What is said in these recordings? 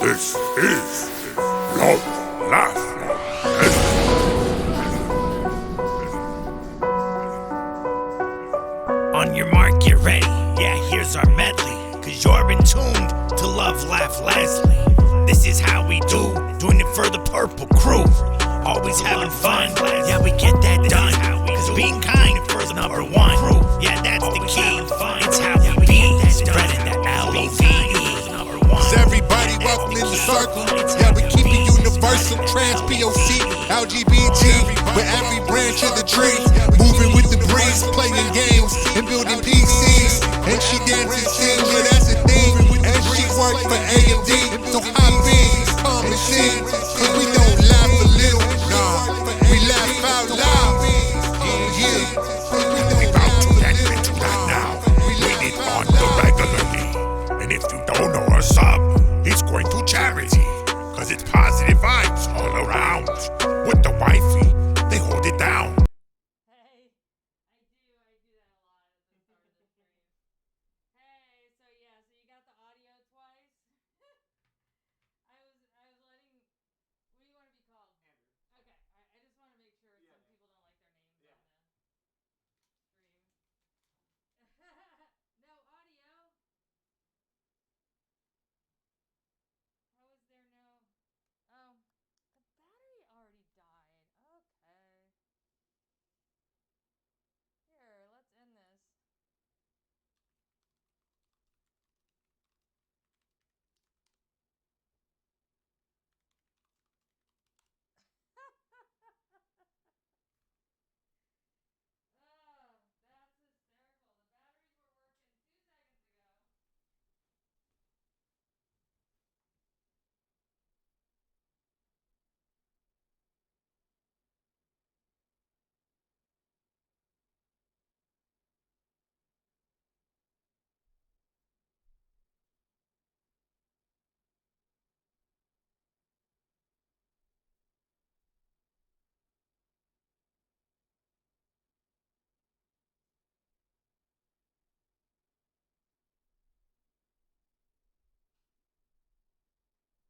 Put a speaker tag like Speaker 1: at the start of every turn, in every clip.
Speaker 1: This is Love Laugh.
Speaker 2: On your mark, get ready. Yeah, here's our medley. Cause you're in tuned to Love Laugh Leslie. This is how we do, doing it for the purple crew. Always having fun, yeah, we get that done. Cause being kind for the number one. Yeah, that's the key. It's how we be, spreading the L-O-V-E.
Speaker 3: Everybody welcome in the circle. Yeah, we keep it universal. Trans, POC, LGBT, with every branch of the tree. Moving with the breeze, playing games and building PCs. And she dances, sing, yeah, that's a thing. And she works for AMD, so hop in, come and sing. Cause we don't laugh a little, nah, we laugh out loud. Yeah,
Speaker 1: We bout to get into that now. We need it on the regularly. And if you don't know our sub, it's going to charity. Cause it's positive vibes all around. With the wifey, they hold it down.
Speaker 4: Hey, I do that a lot at the start of the stream. Hey, so you got the audio twice. I was letting. What do you want to be called? Andrew. Okay, I just want to make sure some people don't like their names on the stream. No audio. How is there no? Oh, the battery already died. Okay. Here, let's end this. Oh, that's hysterical. The batteries were working 2 seconds ago.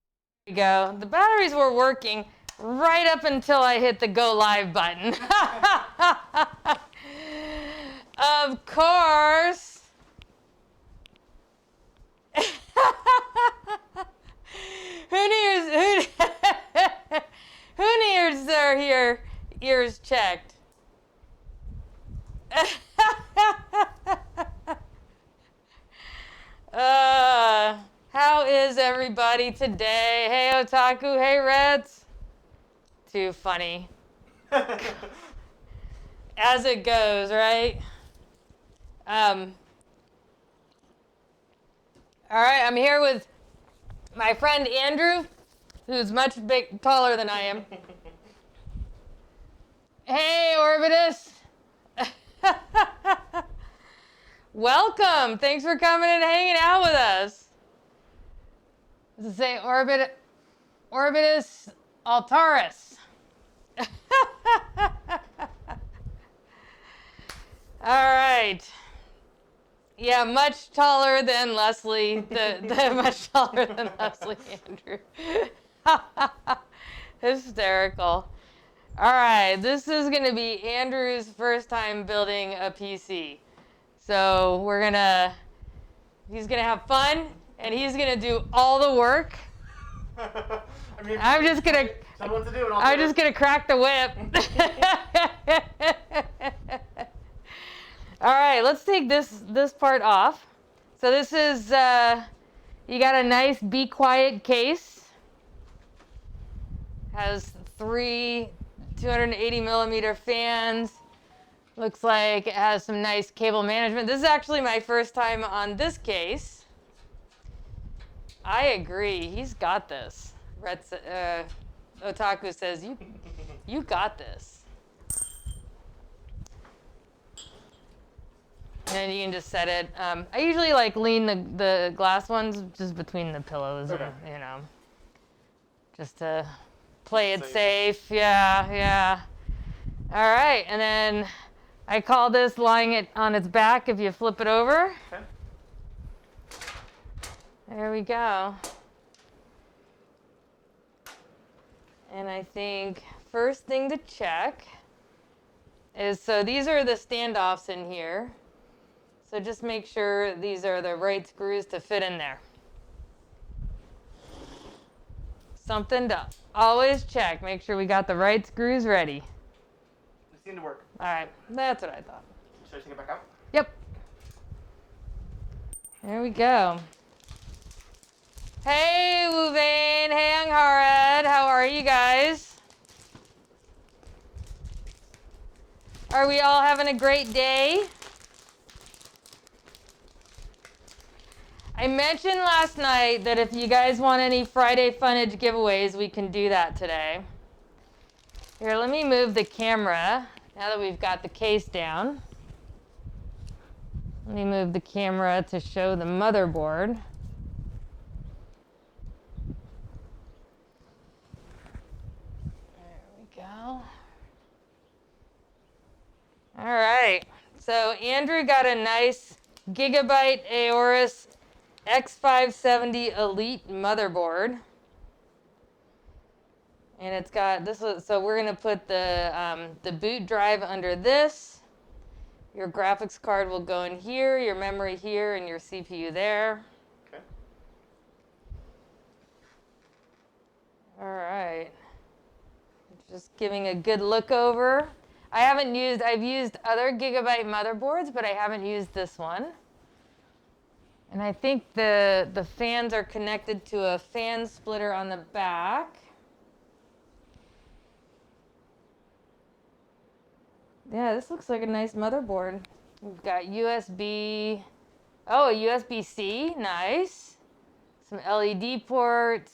Speaker 4: There we go. The batteries were working right up until I hit the go live button. Of course. Who needs their ears checked? How is everybody today? Hey Otaku, hey Reds. Too funny. As it goes, right? All right, I'm here with my friend Andrew, who's much taller than I am. Hey Orbitus. Welcome. Thanks for coming and hanging out with us. Does it say Orbitus Altaris? All right. Yeah, much taller than Leslie. The much taller than Leslie Andrew. Hysterical. All right, this is going to be Andrew's first time building a PC. So he's going to have fun, and he's going to do all the work. I'm just going to crack the whip. All right, let's take this part off. So this is, you got a nice Be Quiet case. Has 3 280 millimeter fans. Looks like it has some nice cable management. This is actually my first time on this case. I agree, he's got this. Otaku says, you got this. And you can just set it. I usually lean the glass ones just between the pillows, okay. Just to play it safe. Yeah. All right, and then I call this lying it on its back if you flip it over. Okay. There we go. And I think first thing to check is, so these are the standoffs in here. So just make sure these are the right screws to fit in there. Something to always check. Make sure we got the right screws ready.
Speaker 5: They seem to work.
Speaker 4: All right, that's what I thought.
Speaker 5: Should I take it back out?
Speaker 4: Yep. There we go. Hey, Wuvane. Hey, Angharad. How are you guys? Are we all having a great day? I mentioned last night that if you guys want any Friday Funnage giveaways, we can do that today. Here, let me move the camera now that we've got the case down. Let me move the camera to show the motherboard. There we go. All right. So Andrew got a nice Gigabyte Aorus X570 Elite motherboard. And it's got this, so we're going to put the boot drive under this. Your graphics card will go in here, your memory here, and your CPU there.
Speaker 5: Okay.
Speaker 4: All right. Just giving a good look over. I've used other Gigabyte motherboards, but I haven't used this one. And I think the fans are connected to a fan splitter on the back. Yeah, this looks like a nice motherboard. We've got USB, oh, a USB-C, nice. Some LED ports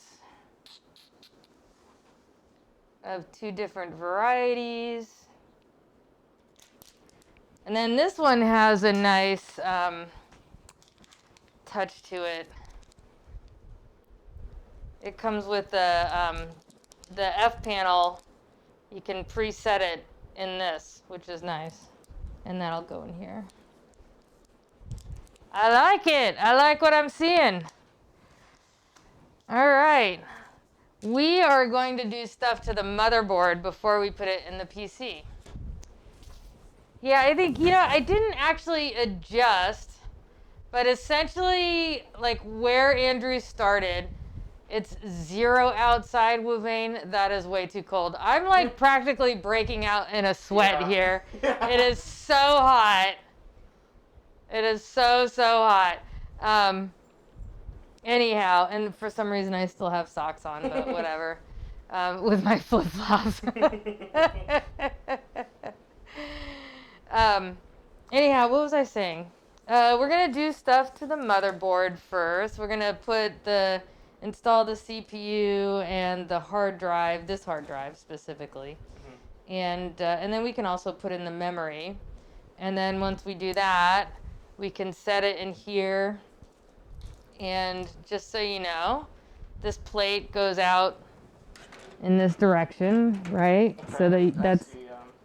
Speaker 4: of 2 different varieties. And then this one has a nice touch to it. It comes with the F panel. You can preset it in this, which is nice. And that'll go in here. I like it. I like what I'm seeing. All right. We are going to do stuff to the motherboard before we put it in the PC. Yeah, I think, I didn't actually adjust, but essentially, like where Andrew started, it's 0 outside, Wuvane. That is way too cold. I'm like practically breaking out in a sweat here. It is so hot. It is so hot. Anyhow, and for some reason I still have socks on, but whatever. With my flip-flops. Anyhow, what was I saying? We're going to do stuff to the motherboard first. We're going to install the CPU and the hard drive, this hard drive specifically. Mm-hmm. And then we can also put in the memory. And then once we do that, we can set it in here. And just so you know, this plate goes out in this direction, right? Okay. So that's,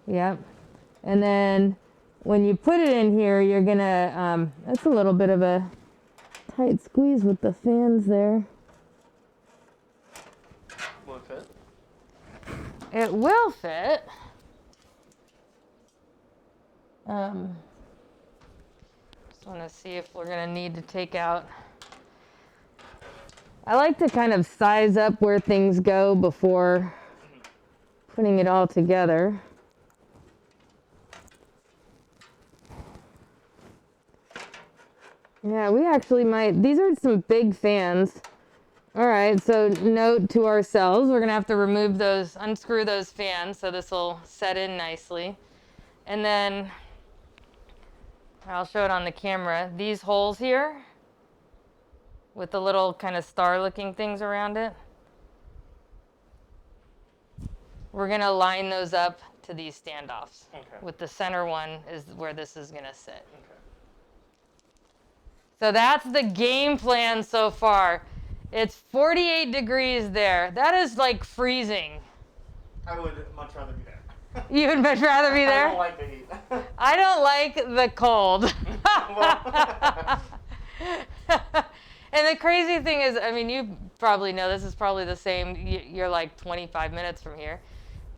Speaker 4: yep. And then when you put it in here, you're gonna, that's a little bit of a tight squeeze with the fans there.
Speaker 5: Will it fit?
Speaker 4: It will fit. Just want to see if we're gonna need to take out. I like to kind of size up where things go before putting it all together. Yeah, we actually might. These are some big fans. All right, so note to ourselves, we're going to have to remove those, unscrew those fans, so this will set in nicely. And then, I'll show it on the camera, these holes here, with the little kind of star-looking things around it, we're going to line those up to these standoffs. Okay. With the center one is where this is going to sit. Okay. So that's the game plan so far. It's 48 degrees there. That is like freezing.
Speaker 5: I would much rather be there.
Speaker 4: You would much rather be there?
Speaker 5: I don't like the heat.
Speaker 4: I don't like the cold. And the crazy thing is, I mean, you probably know this is probably the same. You're like 25 minutes from here.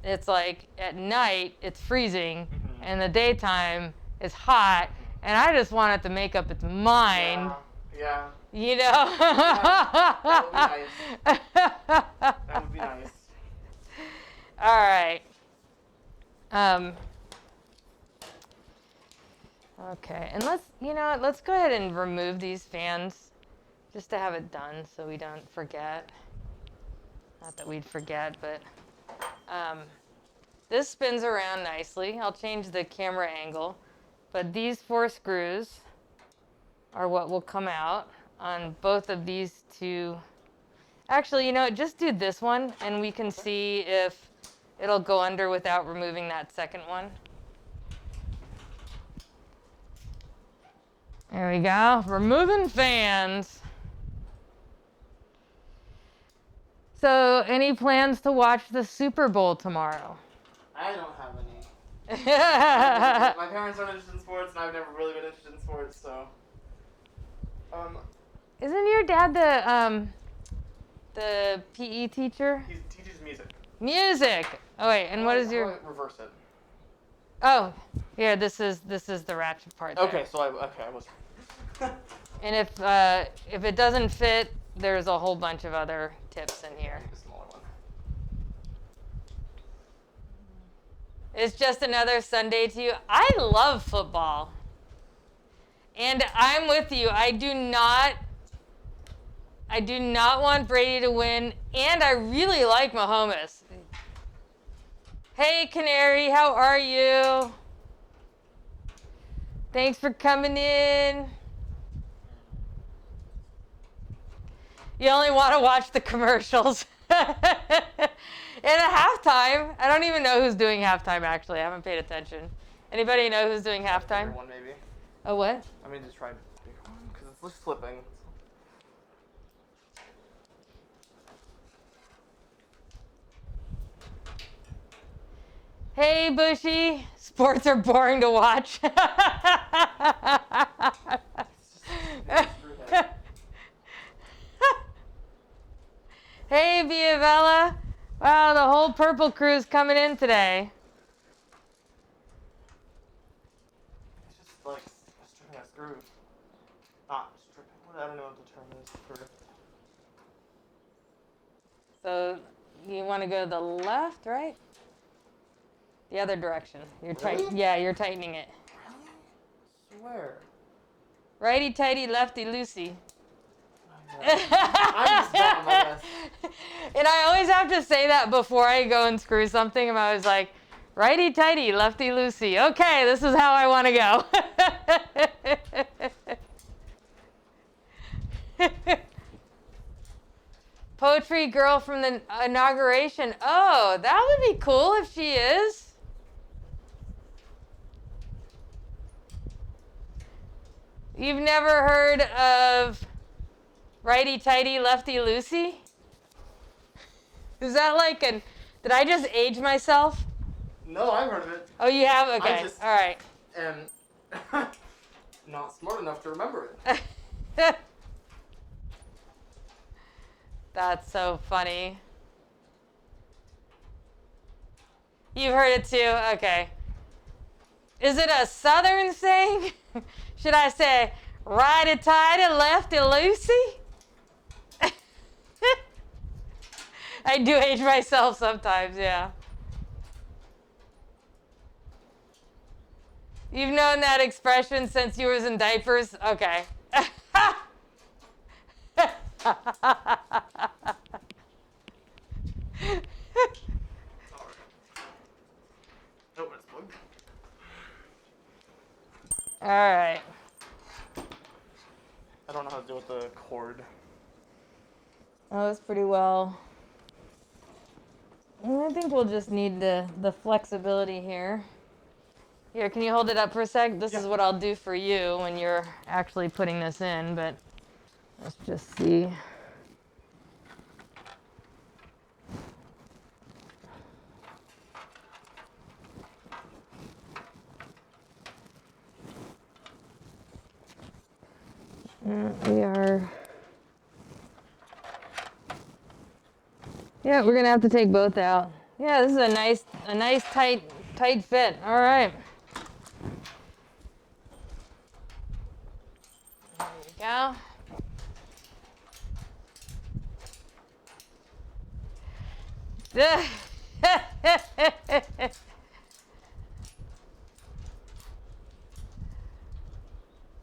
Speaker 4: It's like at night it's freezing, and the daytime it's hot, and I just want it to make up its mind.
Speaker 5: Yeah.
Speaker 4: You know.
Speaker 5: That would be nice. That would be nice.
Speaker 4: All right. Okay, and let's go ahead and remove these fans just to have it done so we don't forget. Not that we'd forget, but this spins around nicely. I'll change the camera angle, but these 4 screws are what will come out on both of these 2. Actually, just do this one and we can see if it'll go under without removing that second one. There we go. Removing fans. So, any plans to watch the Super Bowl tomorrow?
Speaker 5: I don't have any. My parents aren't interested in sports, and I've never really been interested in sports, so.
Speaker 4: Isn't your dad the PE teacher?
Speaker 5: He teaches music.
Speaker 4: Music. Oh wait, and what is
Speaker 5: How
Speaker 4: your?
Speaker 5: do I reverse it?
Speaker 4: Oh, yeah. This is the ratchet part. There.
Speaker 5: Okay, so I was.
Speaker 4: And if it doesn't fit, there's a whole bunch of other tips in here.
Speaker 5: The smaller one.
Speaker 4: It's just another Sunday to you. I love football. And I'm with you. I do not want Brady to win, and I really like Mahomes. Hey, Canary, how are you? Thanks for coming in. You only want to watch the commercials. And at halftime, I don't even know who's doing halftime, actually. I haven't paid attention. Anybody know who's doing halftime?
Speaker 5: Bigger one, maybe.
Speaker 4: Oh, what?
Speaker 5: I mean, just try a bigger one, because it's just flipping.
Speaker 4: Hey, Bushy. Sports are boring to watch. Hey, Viavella. Wow, the whole purple crew's coming in today.
Speaker 5: It's just like stripping a screw. Not stripping. I don't know what the term is for.
Speaker 4: So you want to go to the left, right? The other direction. You're
Speaker 5: Really?
Speaker 4: Yeah, you're tightening it.
Speaker 5: Really? Swear.
Speaker 4: Righty tighty, lefty loosey.
Speaker 5: I'm just dumb, I guess.
Speaker 4: And I always have to say that before I go and screw something. I'm always like, righty tighty, lefty loosey. Okay, this is how I want to go. Poetry girl from the inauguration. Oh, that would be cool if she is. You've never heard of righty tighty, lefty loosey? Is that like an... Did I just age myself?
Speaker 5: No, I've heard of it.
Speaker 4: Oh, you have? Okay.
Speaker 5: I just
Speaker 4: All right.
Speaker 5: am not smart enough to remember it.
Speaker 4: That's so funny. You've heard it too? Okay. Is it a southern saying? Should I say righty-tighty, lefty-loosey? I do age myself sometimes, yeah. You've known that expression since you was in diapers? Okay. All right.
Speaker 5: I don't know how to deal with the cord.
Speaker 4: Oh, that's pretty well. I think we'll just need the flexibility here. Here, can you hold it up for a sec? This is what I'll do for you when you're actually putting this in, but let's just see. We are Yeah, we're gonna have to take both out. Yeah, this is a nice tight fit. All right. There we go.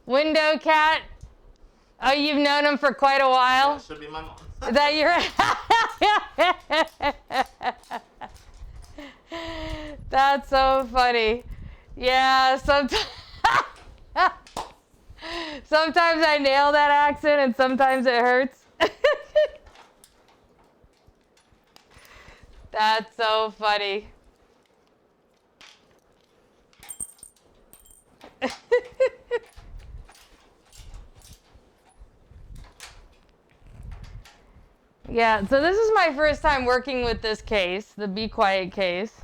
Speaker 4: Window cat. Oh, you've known him for quite a while?
Speaker 5: That should be my mom.
Speaker 4: Is that your... That's so funny. Yeah, sometimes I nail that accent and sometimes it hurts. That's so funny. Yeah, so this is my first time working with this case, the Be Quiet case,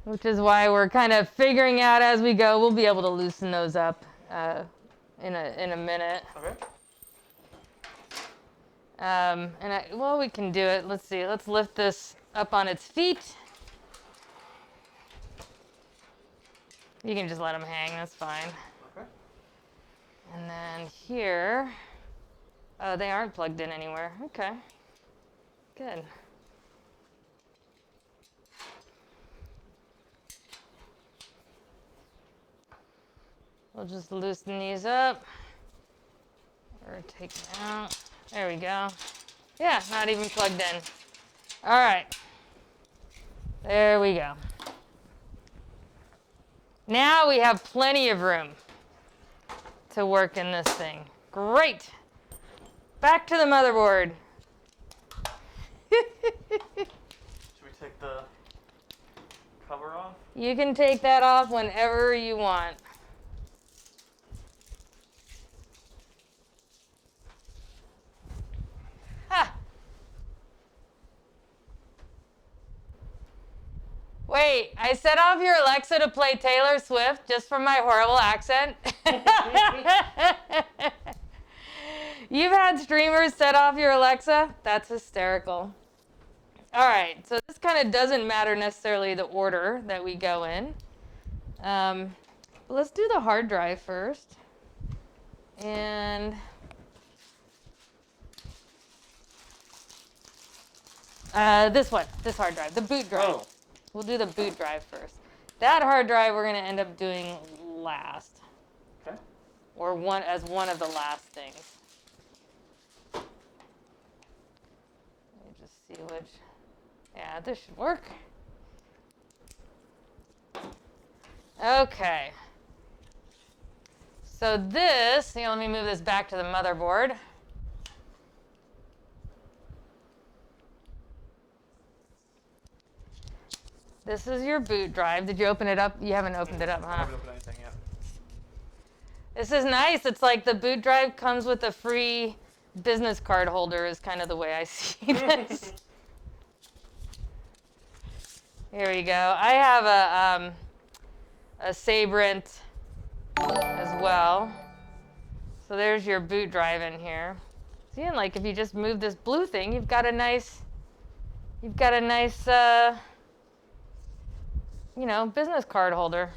Speaker 4: which is why we're kind of figuring out as we go. We'll be able to loosen those up in a minute.
Speaker 5: Okay.
Speaker 4: Well, we can do it. Let's see. Let's lift this up on its feet. You can just let them hang. That's fine.
Speaker 5: Okay.
Speaker 4: And then here. Oh, they aren't plugged in anywhere. Okay. Good. We'll just loosen these up. Or take them out. There we go. Yeah, not even plugged in. All right. There we go. Now we have plenty of room to work in this thing. Great. Back to the motherboard.
Speaker 5: Should we take the cover off?
Speaker 4: You can take that off whenever you want. Ha! Wait, I set off your Alexa to play Taylor Swift just for my horrible accent? You've had streamers set off your Alexa? That's hysterical. All right, so this kind of doesn't matter necessarily the order that we go in. But let's do the hard drive first. And this hard drive, the boot drive.
Speaker 5: Oh.
Speaker 4: We'll do the boot drive first. That hard drive we're going to end up doing last.
Speaker 5: Okay.
Speaker 4: Or one of the last things. Let me just see which. Yeah, this should work. Okay. So this, let me move this back to the motherboard. This is your boot drive. Did you open it up? You haven't opened it up, huh?
Speaker 5: I haven't opened anything yet.
Speaker 4: This is nice. It's like the boot drive comes with a free business card holder is kind of the way I see this. Here we go. I have a Sabrent as well. So there's your boot drive in here. See, and like if you just move this blue thing, you've got a nice business card holder.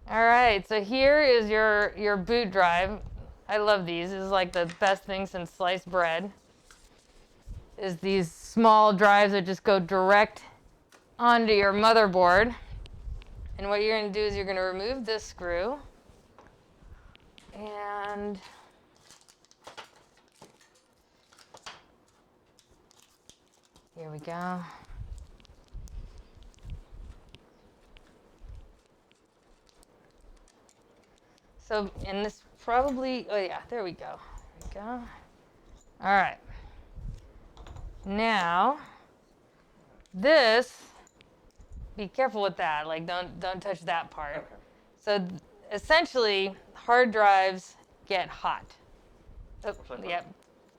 Speaker 4: All right, so here is your boot drive. I love these. This is like the best thing since sliced bread. Is these small drives that just go direct onto your motherboard. And what you're going to do is you're going to remove this screw. And here we go. So, and this probably, oh yeah, there we go. There we go. All right. Now, this, be careful with that. Like, don't touch that part.
Speaker 5: Okay.
Speaker 4: So, essentially, hard drives get hot. Oh, yep,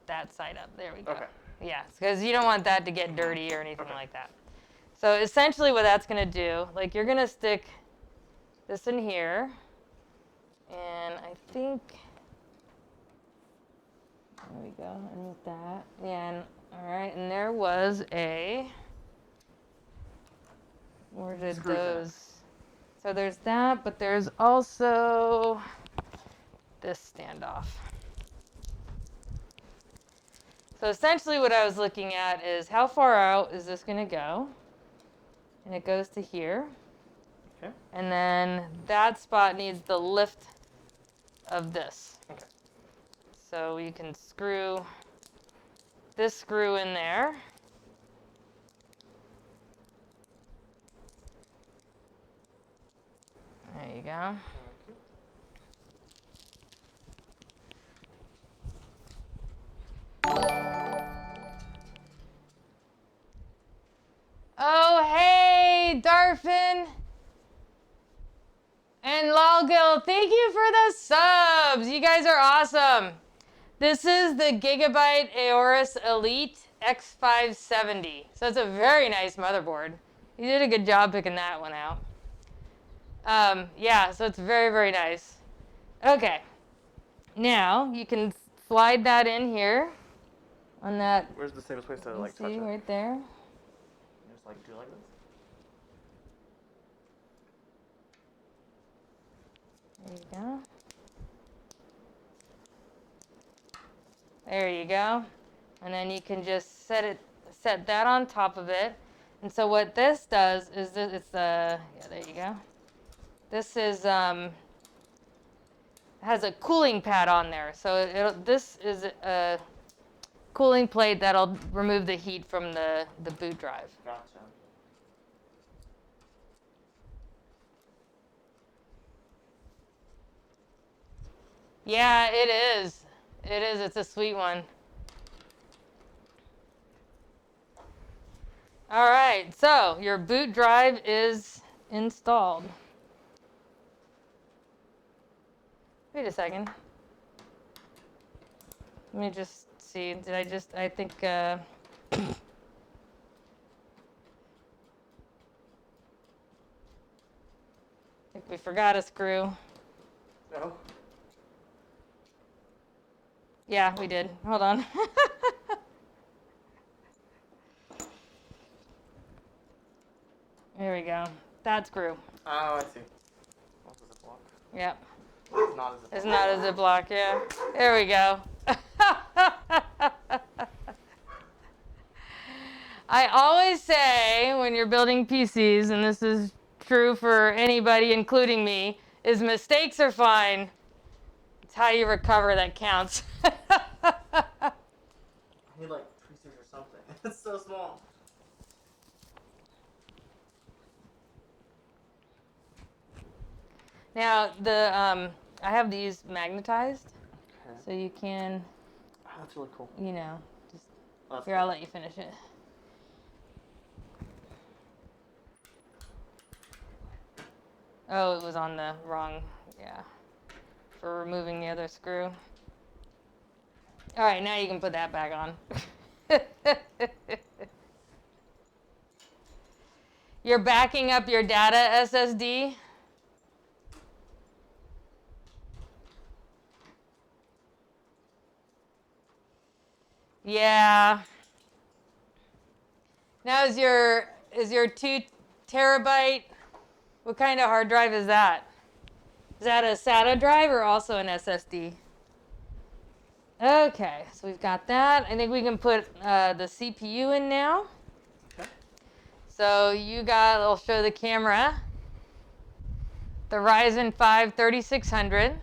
Speaker 4: that side up. There we go.
Speaker 5: Okay.
Speaker 4: Yeah, because you don't want that to get dirty or anything like that. So, essentially, what that's going to do, like, you're going to stick this in here. And I think we go. And with that, and all right, and there was a. Where did
Speaker 5: Screws in it.
Speaker 4: those? So there's that, but there's also this standoff. So essentially what I was looking at is how far out is this going to go? And it goes to here.
Speaker 5: Okay.
Speaker 4: And then that spot needs the lift of this.
Speaker 5: Okay.
Speaker 4: So you can screw this screw in there. There you go. Oh, hey, Darfin and Lalgil, thank you for the subs. You guys are awesome. This is the Gigabyte Aorus Elite X570. So it's a very nice motherboard. You did a good job picking that one out. Yeah, so it's very, very nice. Okay. Now, you can slide that in here on that.
Speaker 5: Where's the safest place to
Speaker 4: You
Speaker 5: like touch
Speaker 4: see
Speaker 5: it?
Speaker 4: right there.
Speaker 5: Just like do like this.
Speaker 4: There you go. There you go. And then you can just set that on top of it. And so what this does is it's yeah, there you go. This is has a cooling pad on there. So this is a cooling plate that'll remove the heat from the boot drive.
Speaker 5: Gotcha.
Speaker 4: Yeah, it is. It is. It's a sweet one. All right. So your boot drive is installed. Wait a second. Let me just see. I think. I think we forgot a screw.
Speaker 5: No.
Speaker 4: Yeah, we did. Hold on. There we go. That screw.
Speaker 5: Oh, I see. What's a Ziploc?
Speaker 4: Yep.
Speaker 5: It's not a Ziploc.
Speaker 4: It's not a Ziploc, yeah. There we go. I always say when you're building PCs, and this is true for anybody, including me, is mistakes are fine. It's how you recover that counts.
Speaker 5: I need like tweezers or something. It's so small.
Speaker 4: Now I have these magnetized,
Speaker 5: Okay.
Speaker 4: so you can,
Speaker 5: Oh, that's really cool.
Speaker 4: you know, just
Speaker 5: Oh, that's
Speaker 4: here. I'll let you finish it. Oh, it was on the wrong, yeah, for removing the other screw. All right, now you can put that back on. You're backing up your data SSD. Yeah. Now is your 2 terabyte? What kind of hard drive is that? Is that a SATA drive or also an SSD? Okay, so we've got that. I think we can put the CPU in now.
Speaker 5: Okay.
Speaker 4: So I'll show the camera. The Ryzen 5 3600.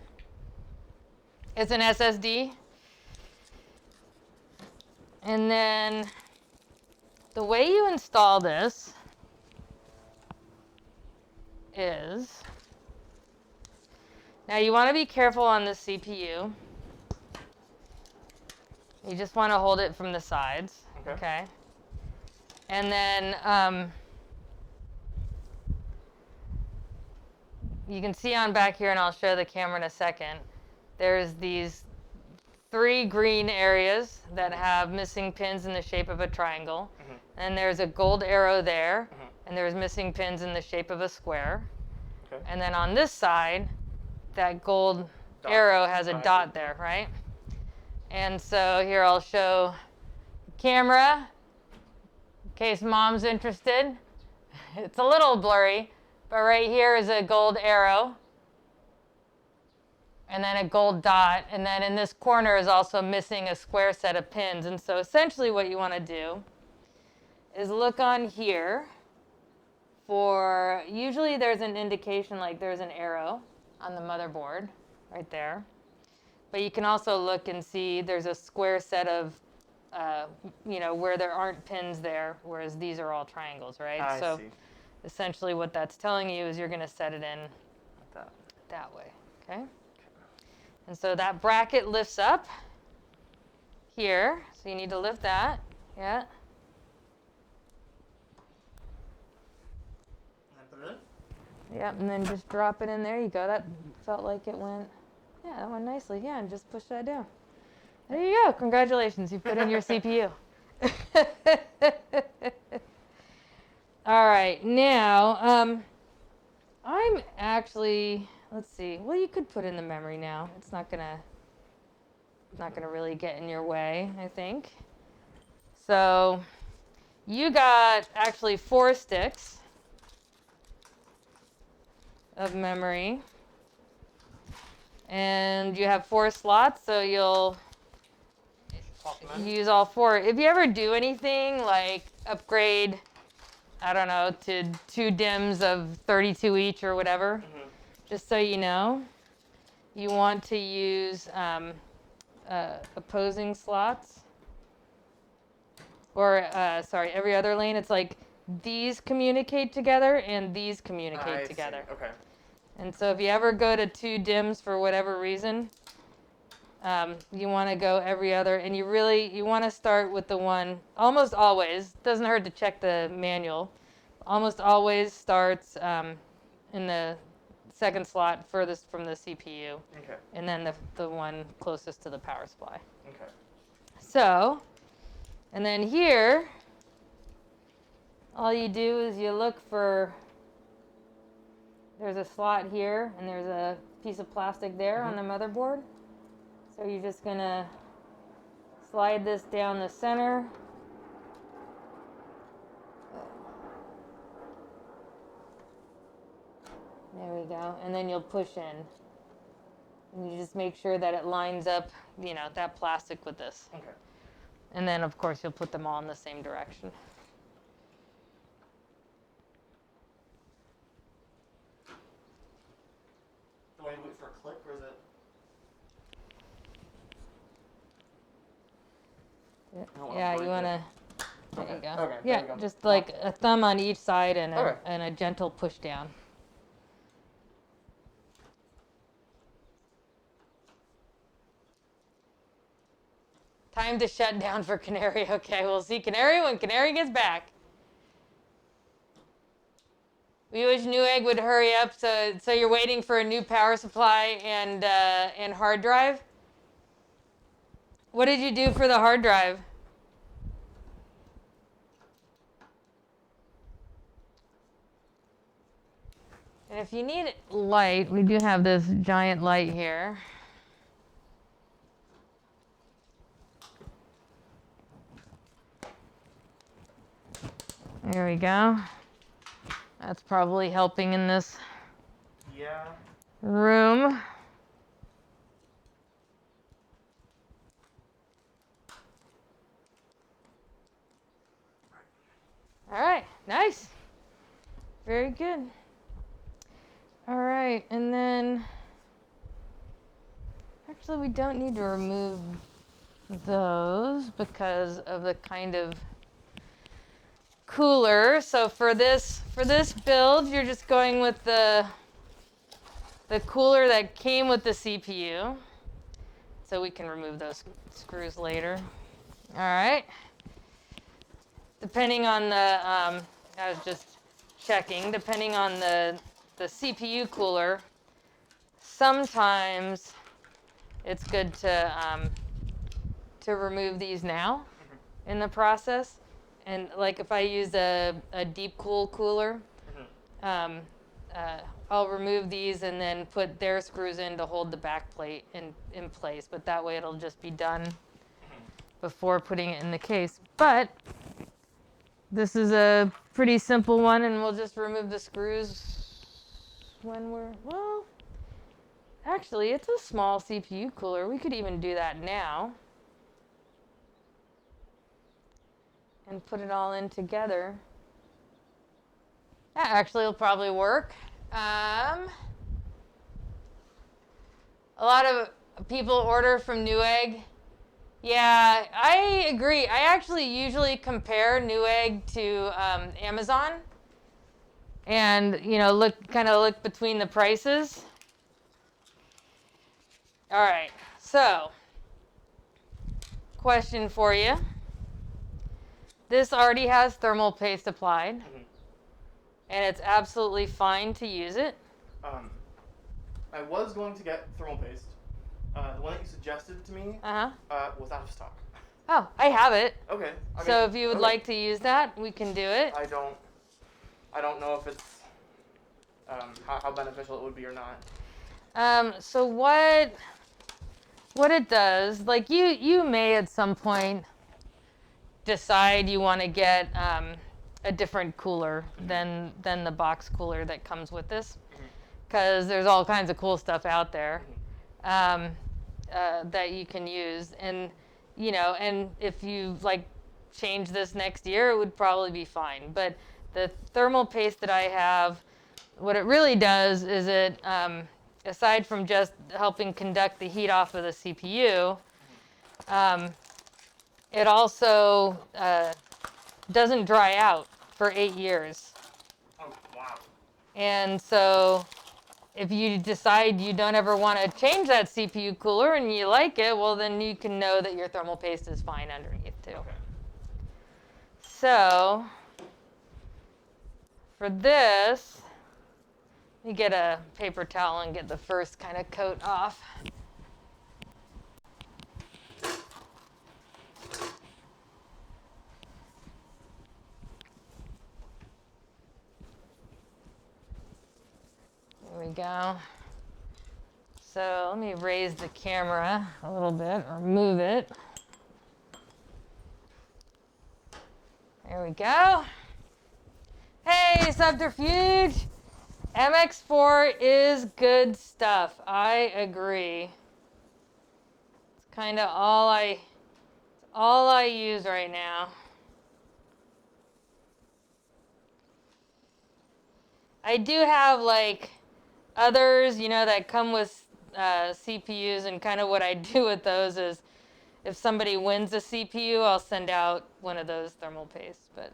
Speaker 4: It's an SSD. And then the way you install this is, now you want to be careful on the CPU. You just want to hold it from the sides. Okay. And then you can see on back here, and I'll show the camera in a second, there's these 3 green areas that have missing pins in the shape of a triangle.
Speaker 5: Mm-hmm.
Speaker 4: And there's a gold arrow there.
Speaker 5: Mm-hmm.
Speaker 4: And there's missing pins in the shape of a square.
Speaker 5: Okay.
Speaker 4: And then on this side, that gold
Speaker 5: Dot.
Speaker 4: arrow has a
Speaker 5: Oh, I
Speaker 4: dot
Speaker 5: see.
Speaker 4: there, right? And so here I'll show the camera in case mom's interested. It's a little blurry, but right here is a gold arrow. And then a gold dot. And then in this corner is also missing a square set of pins. And so essentially what you want to do is look on here for, usually there's an indication like there's an arrow on the motherboard right there. But you can also look and see there's a square set of, where there aren't pins there, whereas these are all triangles, right?
Speaker 5: I
Speaker 4: so
Speaker 5: see.
Speaker 4: essentially what that's telling you is you're going to set it in
Speaker 5: Like
Speaker 4: that way, okay? And so that bracket lifts up here, so you need to lift that, yeah.
Speaker 5: And put it in?
Speaker 4: Yep, and then just drop it in there. You go. That felt like it went, yeah, that went nicely. Yeah, and just push that down. There you go. Congratulations, you put in your CPU. All right, now I'm actually, let's see. Well, you could put in the memory now. It's not gonna really get in your way, I think. So you got actually 4 sticks of memory, and you have 4 slots, so you'll use all 4. If you ever do anything like upgrade, I don't know, to 2 DIMMs of 32 each or whatever, just so you know, you want to use opposing slots, or every other lane. It's like these communicate together and these communicate together.
Speaker 5: See. Okay.
Speaker 4: And so if you ever go to 2 DIMMs for whatever reason, you want to go every other, and you want to start with the one, almost always, doesn't hurt to check the manual, almost always starts in the second slot furthest from the CPU.
Speaker 5: Okay.
Speaker 4: And then the one closest to the power supply.
Speaker 5: Okay.
Speaker 4: So, and then here, all you do is you look for, there's a slot here, and there's a piece of plastic there on the motherboard. So you're just gonna slide this down the center. There we go. And then you'll push in. And you just make sure that it lines up, that plastic with this.
Speaker 5: Okay.
Speaker 4: And then, of course, you'll put them all in the same direction.
Speaker 5: Do I wait for a click, or is it?
Speaker 4: Yeah, you want to, there
Speaker 5: Okay.
Speaker 4: you go.
Speaker 5: Okay, there
Speaker 4: Yeah,
Speaker 5: we go.
Speaker 4: just like a thumb on each side and
Speaker 5: Okay.
Speaker 4: and a gentle push down. Time to shut down for Canary. Okay, we'll see Canary when Canary gets back. We wish Newegg would hurry up. So you're waiting for a new power supply and hard drive? What did you do for the hard drive? And if you need light, we do have this giant light here. There we go. That's probably helping in this room. All right, nice. Very good. All right, and then actually we don't need to remove those because of the kind of cooler. So for this build, you're just going with the cooler that came with the CPU. So we can remove those screws later. All right. Depending on the, I was just checking, depending on the CPU cooler, sometimes it's good to remove these now in the process. And like if I use a deep cool cooler, I'll remove these and then put their screws in to hold the back plate in place, but that way it'll just be done before putting it in the case. But this is a pretty simple one, and we'll just remove the screws when we're, well, actually, it's a small CPU cooler. We could even do that now and put it all in together. That actually will probably work. A lot of people order from Newegg. Yeah, I agree. I actually usually compare Newegg to Amazon, and look between the prices. All right. So, question for you. This already has thermal paste applied, and it's absolutely fine to use it.
Speaker 5: I was going to get thermal paste. The one that you suggested to me was out of stock.
Speaker 4: Oh, I have it.
Speaker 5: Okay.
Speaker 4: So if you would like to use that, we can do it.
Speaker 5: I don't know if it's how beneficial it would be or not.
Speaker 4: So what it does, like you may at some point decide you want to get a different cooler than the box cooler that comes with this, because there's all kinds of cool stuff out there that you can use, and and if you change this next year, it would probably be fine. But the thermal paste that I have, what it really does is it, aside from just helping conduct the heat off of the CPU, it also doesn't dry out for 8 years.
Speaker 5: Oh, wow.
Speaker 4: And so if you decide you don't ever want to change that CPU cooler and you like it, well, then you can know that your thermal paste is fine underneath too.
Speaker 5: Okay.
Speaker 4: So for this, you get a paper towel and get the first kind of coat off. There we go. So let me raise the camera a little bit, or move it. There we go. Hey, Subterfuge! MX4 is good stuff. I agree. It's kind of all I use right now. I do have others, that come with CPUs, and kind of what I do with those is if somebody wins a CPU, I'll send out one of those thermal pastes. But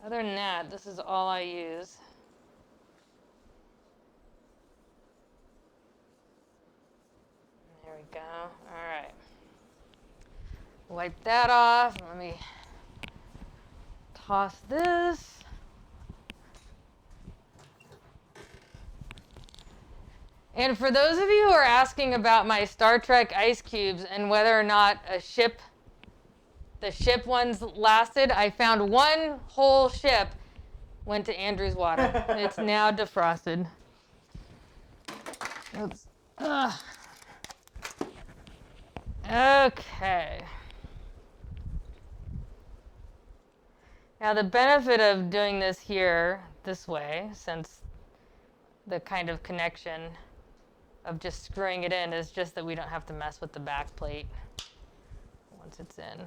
Speaker 4: other than that, this is all I use. There we go. All right. Wipe that off. Let me toss this. And for those of you who are asking about my Star Trek ice cubes and whether or not the ship ones lasted, I found one whole ship went to Andrew's water. It's now defrosted. Oops. Ugh. Okay. Now the benefit of doing this here this way, since the kind of connection of just screwing it in is just that we don't have to mess with the back plate once it's in.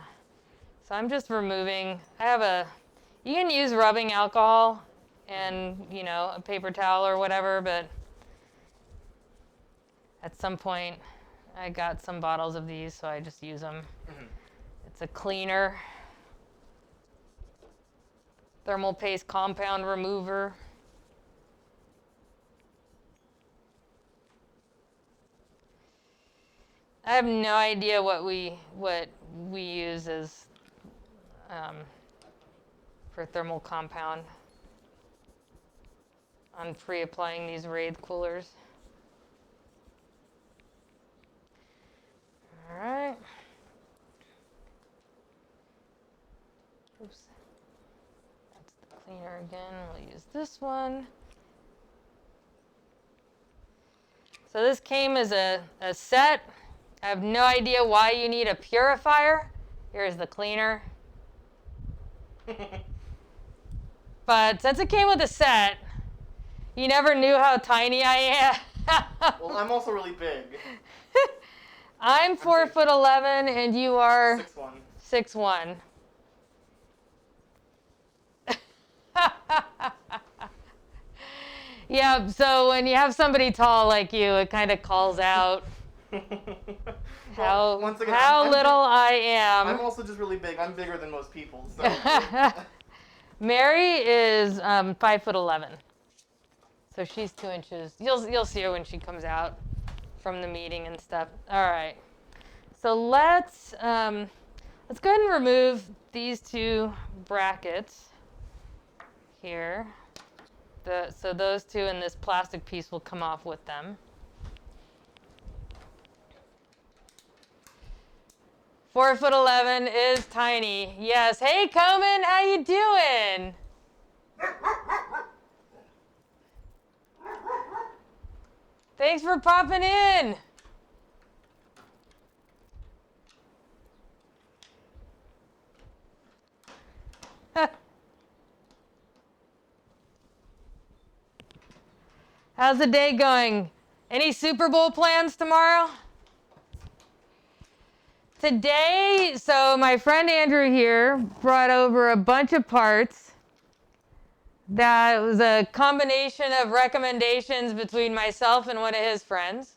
Speaker 4: So I'm just removing, you can use rubbing alcohol and, a paper towel or whatever, but at some point I got some bottles of these, so I just use them. It's a cleaner, thermal paste compound remover. I have no idea what we use as for thermal compound on pre-applying these Wraith coolers. All right. Oops. That's the cleaner again. We'll use this one. So this came as a set. I have no idea why you need a purifier. Here's the cleaner. But since it came with a set, you never knew how tiny I am.
Speaker 5: Well, I'm also really big.
Speaker 4: I'm 4'11" and you are
Speaker 5: 6'1".
Speaker 4: 6'1". Yeah, so when you have somebody tall like you, it kind of calls out how
Speaker 5: once again,
Speaker 4: how
Speaker 5: I'm
Speaker 4: little
Speaker 5: big.
Speaker 4: I am.
Speaker 5: I'm also just really big. I'm bigger than most people. So.
Speaker 4: Mary is 5'11", so she's 2 inches. You'll see her when she comes out from the meeting and stuff. All right, so let's go ahead and remove these 2 brackets here. So those 2 and this plastic piece will come off with them. 4'11" is tiny. Yes. Hey, Komen, how you doing? Thanks for popping in. How's the day going? Any Super Bowl plans tomorrow? Today, so my friend Andrew here brought over a bunch of parts. That was a combination of recommendations between myself and one of his friends.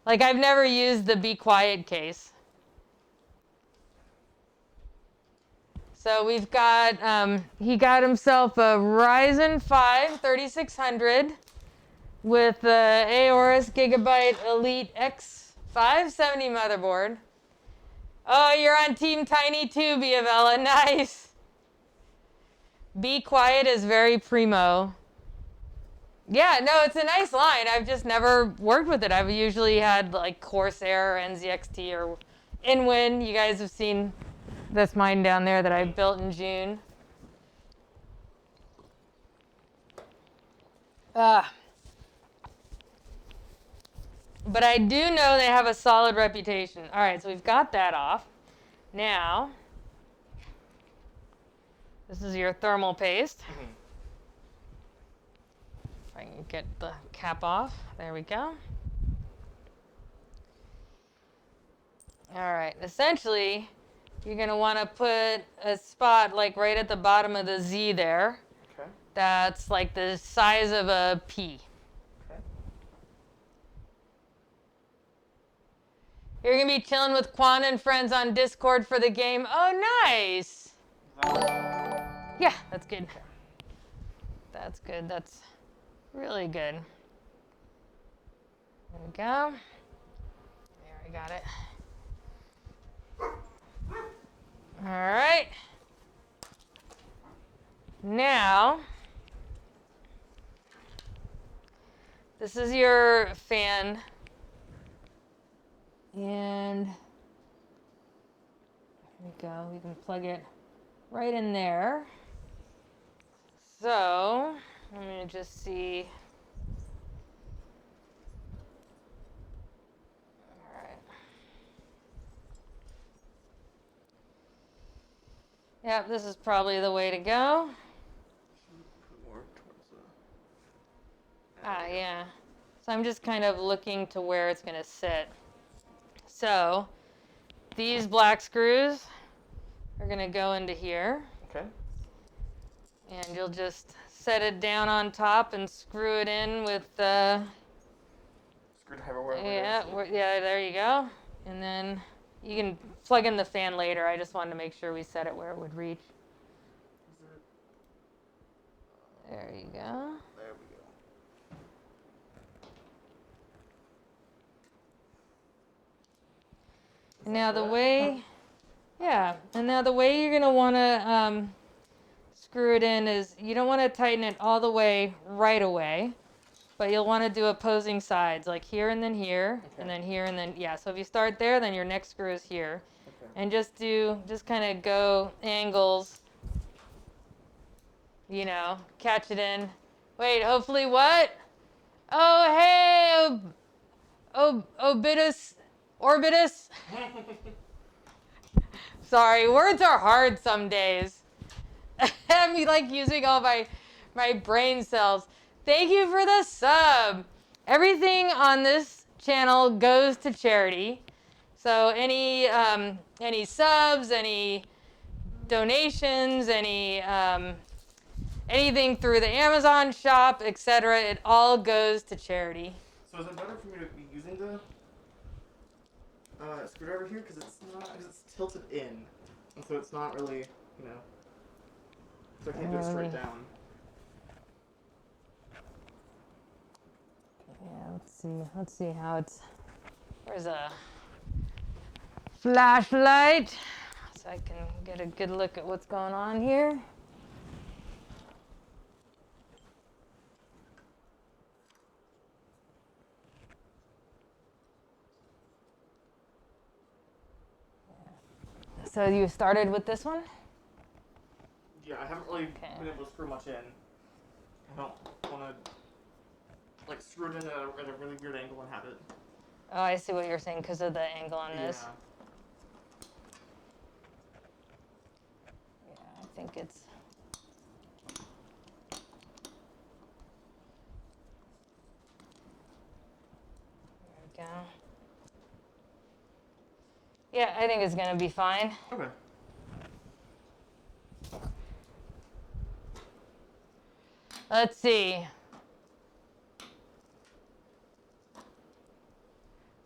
Speaker 4: Like, I've never used the Be Quiet case. So we've got, he got himself a Ryzen 5 3600 with the Aorus Gigabyte Elite X570 motherboard. Oh, you're on Team Tiny too, Biavella. Nice. Be Quiet is very primo. Yeah, no, it's a nice line. I've just never worked with it. I've usually had like Corsair or NZXT or Inwin. You guys have seen this mine down there that I built in June. But I do know they have a solid reputation. All right, so we've got that off. Now, this is your thermal paste. If I can get the cap off. There we go. All right, essentially, you're going to want to put a spot like right at the bottom of the Z there.
Speaker 5: Okay.
Speaker 4: That's like the size of a pea.
Speaker 5: Okay.
Speaker 4: You're going to be chilling with Quan and friends on Discord for the game. Oh, nice. Yeah, that's good. That's good. That's really good. There we go. There, I got it. All right. Now, this is your fan. And here we go. We can plug it right in there. So, I'm going to just see. All right. Yep, this is probably the way to go. Ah, yeah. So I'm just kind of looking to where it's going to sit. So, these black screws are going to go into here.
Speaker 5: Okay.
Speaker 4: And you'll just set it down on top and screw it in with the...
Speaker 5: Screwdriver wherever
Speaker 4: yeah,
Speaker 5: it is.
Speaker 4: yeah, there you go. And then you can plug in the fan later. I just wanted to make sure we set it where it would reach. There you go.
Speaker 5: There we go.
Speaker 4: And now the way, yeah, and now the way you're gonna wanna screw it in is you don't want to tighten it all the way right away, but you'll want to do opposing sides, like here and then here,
Speaker 5: Okay.
Speaker 4: and then here and then, yeah. So if you start there, then your next screw is here.
Speaker 5: Okay.
Speaker 4: And just kind of go angles, you know, catch it in. Wait, hopefully what? Oh, hey, Orbitus. Sorry, words are hard some days. I'm like using all my brain cells. Thank you for the sub. Everything on this channel goes to charity. So any subs, any donations, anything through the Amazon shop, etc., it all goes to charity.
Speaker 5: So is it better for me to be using the screwdriver here because it's tilted in, and so it's not really, you know, so I can't do it straight down.
Speaker 4: Yeah, let's see how it's. Where's a flashlight so I can get a good look at what's going on here. So you started with this one?
Speaker 5: Yeah, I haven't really been able to screw much in. I don't want to like screw it in at a really weird angle and have it.
Speaker 4: Oh, I see what you're saying because of the angle on this. Yeah, I think it's. There we go. Yeah, I think it's gonna be fine.
Speaker 5: Okay.
Speaker 4: Let's see.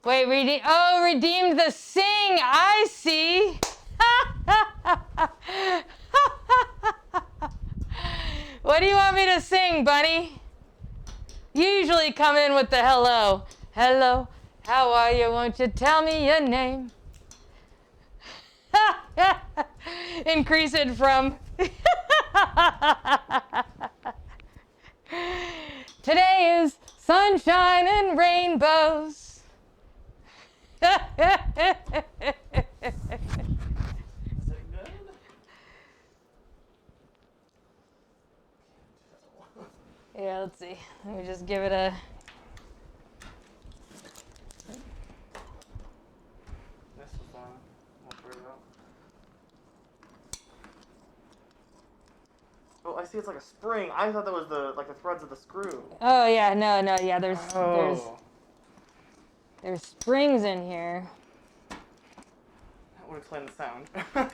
Speaker 4: Wait, redeemed the sing. I see. What do you want me to sing, Bunny? You usually come in with the hello. Hello, how are you? Won't you tell me your name? Increase it from. Today is sunshine and rainbows.
Speaker 5: Is it good?
Speaker 4: Yeah, let's see. Let me just give it a.
Speaker 5: This is fun. Won't worry about. Oh, I see. It's like a spring. I thought that was the threads of the screw.
Speaker 4: Oh yeah, no, yeah. There's springs in here.
Speaker 5: That would explain the sound.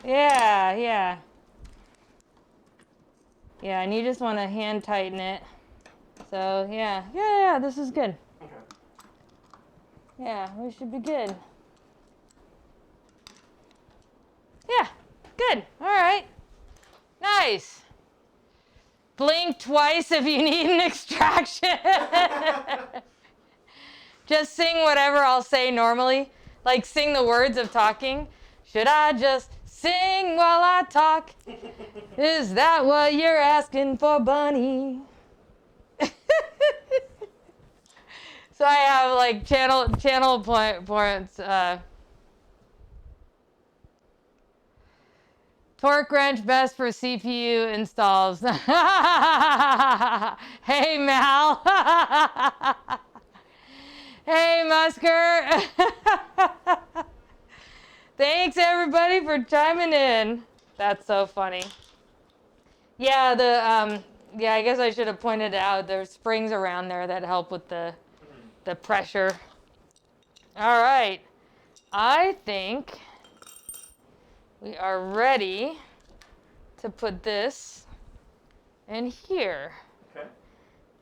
Speaker 4: Yeah. Yeah, and you just want to hand tighten it. So yeah, this is good.
Speaker 5: Okay.
Speaker 4: Yeah, we should be good. Yeah, good. All right. Nice. Blink twice if you need an extraction. Just sing whatever I'll say normally. Like sing the words of talking. Should I just sing while I talk? Is that what you're asking for, Bunny? So I have like channel points. Torque wrench best for CPU installs. Hey Mal. Hey Musker. Thanks everybody for chiming in. That's so funny. Yeah, I guess I should have pointed out there's springs around there that help with the pressure. All right. I think we are ready to put this in here.
Speaker 5: Okay.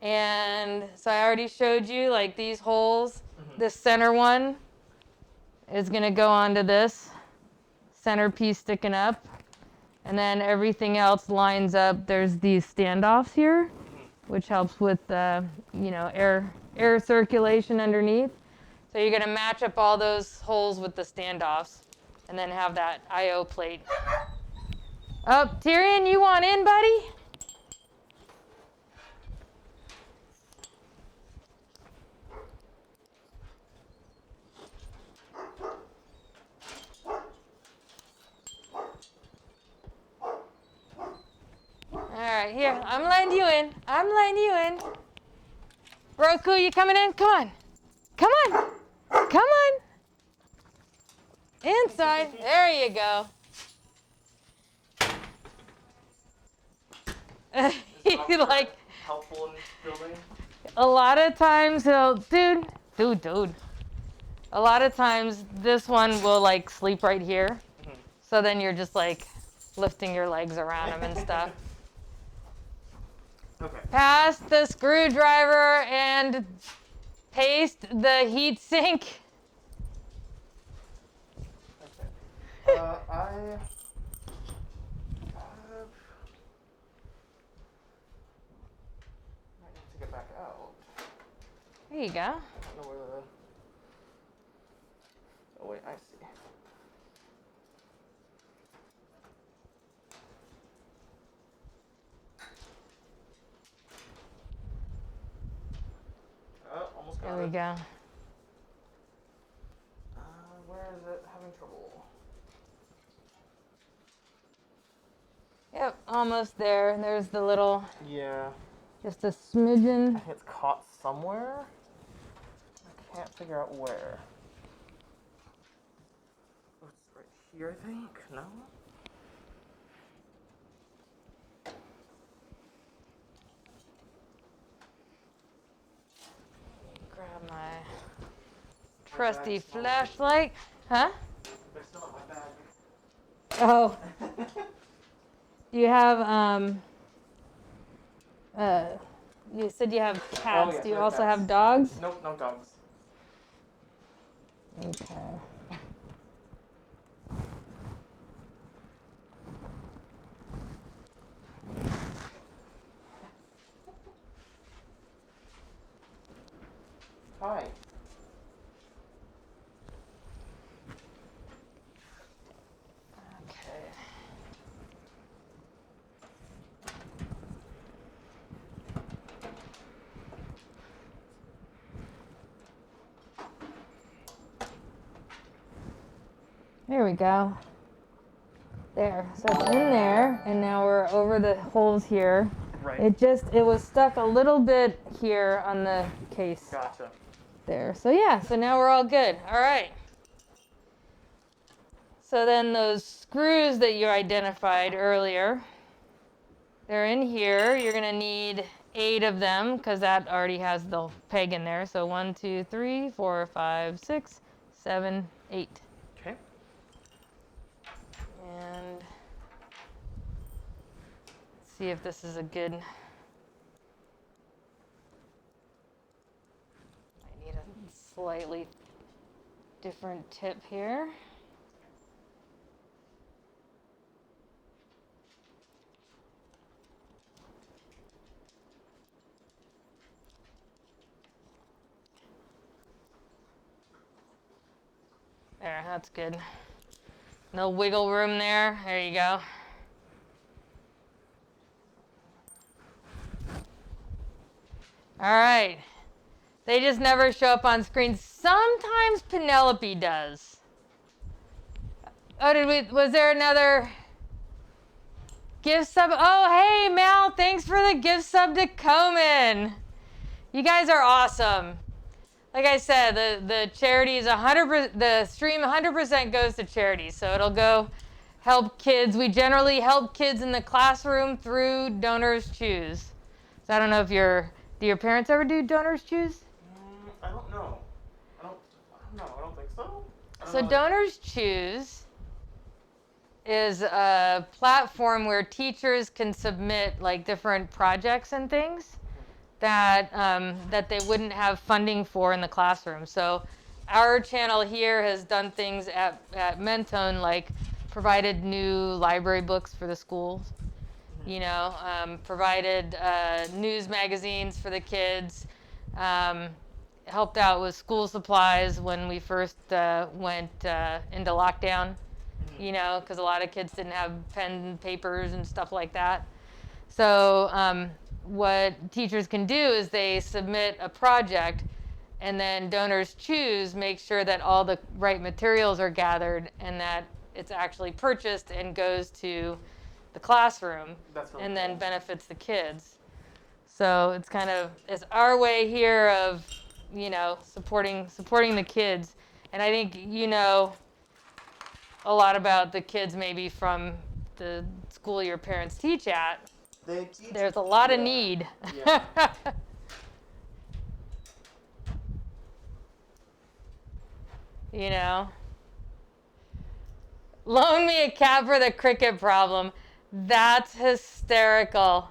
Speaker 4: And so I already showed you like these holes. This center one is going to go onto this center piece sticking up. And then everything else lines up. There's these standoffs here, which helps with air circulation underneath. So you're going to match up all those holes with the standoffs and then have that I/O plate. Oh, Tyrion, you want in, buddy? All right, here, I'm letting you in. Roku, you coming in? Come on. Come on. Come on. Inside. There you go. He like
Speaker 5: helpful in building.
Speaker 4: a lot of times he'll dude. A lot of times this one will like sleep right here.
Speaker 5: Mm-hmm.
Speaker 4: So then you're just like lifting your legs around him and stuff.
Speaker 5: Okay.
Speaker 4: Pass the screwdriver and paste the heat sink.
Speaker 5: Okay. I need to get back out.
Speaker 4: There you go.
Speaker 5: I don't know where the... Oh wait, I see. Oh, almost got
Speaker 4: There we
Speaker 5: it.
Speaker 4: go.
Speaker 5: Where is it having trouble?
Speaker 4: Yep, almost there. There's the little,
Speaker 5: Yeah.
Speaker 4: just a smidgen.
Speaker 5: I think it's caught somewhere. I can't figure out where. Oh, it's right here, I think. No?
Speaker 4: Grab my trusty flashlight. Huh?
Speaker 5: They're still in my bag.
Speaker 4: Oh. Do you have, you said you have cats.
Speaker 5: yes,
Speaker 4: Do you
Speaker 5: we have
Speaker 4: also
Speaker 5: cats.
Speaker 4: have dogs?
Speaker 5: Nope, no dogs.
Speaker 4: Okay.
Speaker 5: Hi.
Speaker 4: Okay. There we go. There. So it's in there, and now we're over the holes here.
Speaker 5: Right.
Speaker 4: It was stuck a little bit here on the case.
Speaker 5: Gotcha.
Speaker 4: There. So yeah, so now we're all good. All right. So then those screws that you identified earlier, they're in here. You're going to need 8 of them because that already has the peg in there. So 1, 2, 3, 4, 5, 6, 7, 8.
Speaker 5: Okay.
Speaker 4: And let's see if this is a good... I need a slightly different tip here. There, that's good. No wiggle room there. There you go. All right. They just never show up on screen. Sometimes Penelope does. Oh, was there another gift sub? Oh, hey, Mel, thanks for the gift sub to Komen. You guys are awesome. Like I said, the charity is 100%, the stream 100% goes to charity. So it'll go help kids. We generally help kids in the classroom through Donors Choose. So I don't know if do your parents ever do Donors Choose?
Speaker 5: I don't know. I don't think so.
Speaker 4: So Donors Choose is a platform where teachers can submit like different projects and things that they wouldn't have funding for in the classroom. So our channel here has done things at Mentone, like provided new library books for the schools, you know, provided news magazines for the kids, helped out with school supplies when we first went into lockdown, you know, because a lot of kids didn't have pen and papers and stuff like that. So what teachers can do is they submit a project, and then Donors Choose make sure that all the right materials are gathered and that it's actually purchased and goes to the classroom,
Speaker 5: That's really
Speaker 4: and
Speaker 5: cool.
Speaker 4: then benefits the kids. So it's our way here of, supporting the kids. And I think you know a lot about the kids maybe from the school your parents teach at. There's a lot of need.
Speaker 5: Yeah.
Speaker 4: Loan me a cat for the cricket problem. That's hysterical.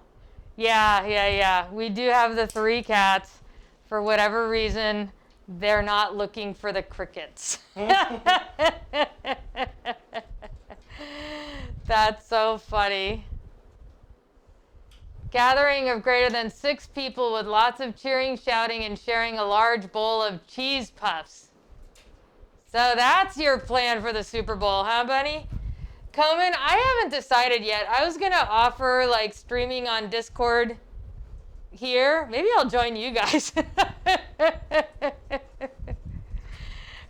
Speaker 4: Yeah. We do have the 3 cats. For whatever reason, they're not looking for the crickets. That's so funny. Gathering of greater than 6 people with lots of cheering, shouting, and sharing a large bowl of cheese puffs. So that's your plan for the Super Bowl, huh, Bunny? Komen, I haven't decided yet. I was going to offer like streaming on Discord here. Maybe I'll join you guys. Because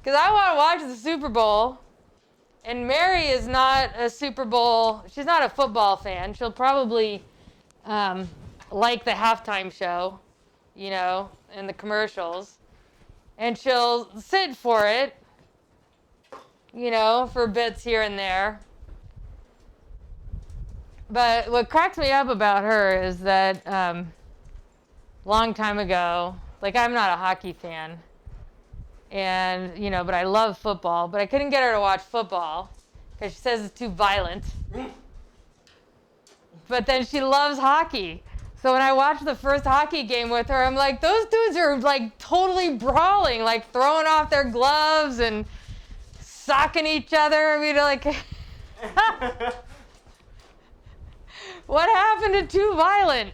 Speaker 4: I want to watch the Super Bowl. And Mary is not a Super Bowl, she's not a football fan. She'll probably like the halftime show, and the commercials. And she'll sit for it, for bits here and there. But what cracks me up about her is that long time ago, like I'm not a hockey fan, and but I love football, but I couldn't get her to watch football because she says it's too violent. But then she loves hockey. So when I watched the first hockey game with her, I'm like, those dudes are like totally brawling, like throwing off their gloves and socking each other. I mean, like, what happened to too violent?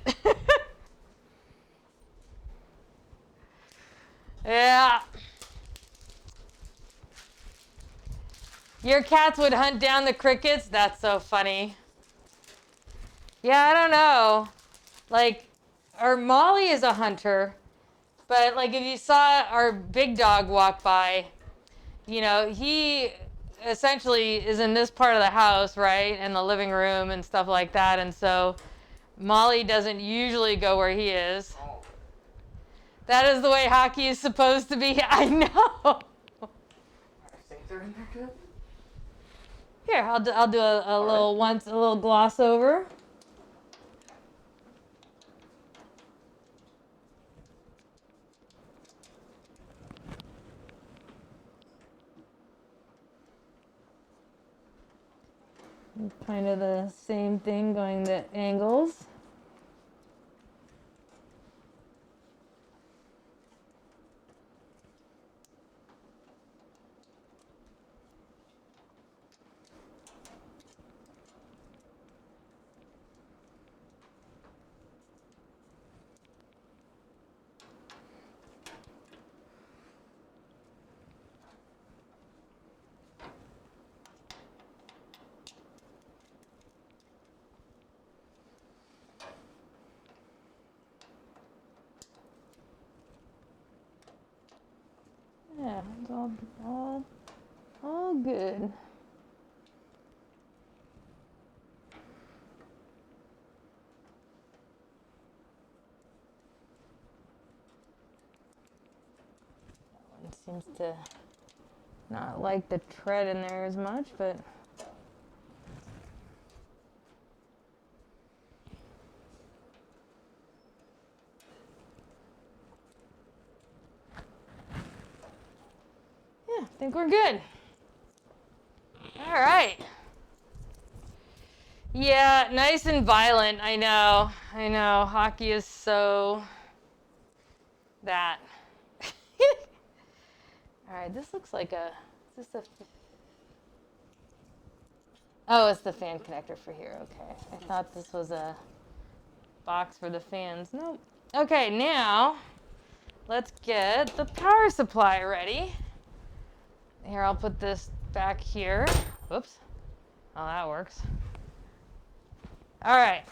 Speaker 4: Yeah. Your cats would hunt down the crickets? That's so funny. Yeah, I don't know. Like, our Molly is a hunter, but like if you saw our big dog walk by, he essentially is in this part of the house, right? In the living room and stuff like that. And so Molly doesn't usually go where he is. That is the way hockey is supposed to be. I know.
Speaker 5: I think they're in there good.
Speaker 4: Here, I'll do a little gloss over. Kind of the same thing, going the angles. Yeah, it's all good. That one seems to not like the tread in there as much, but I think we're good. All right. Yeah, nice and violent. I know. Hockey is so that. All right, this looks like is this oh, it's the fan connector for here. Okay. I thought this was a box for the fans. Nope. Okay, now let's get the power supply ready. Here, I'll put this back here. Whoops. Oh, that works. All right.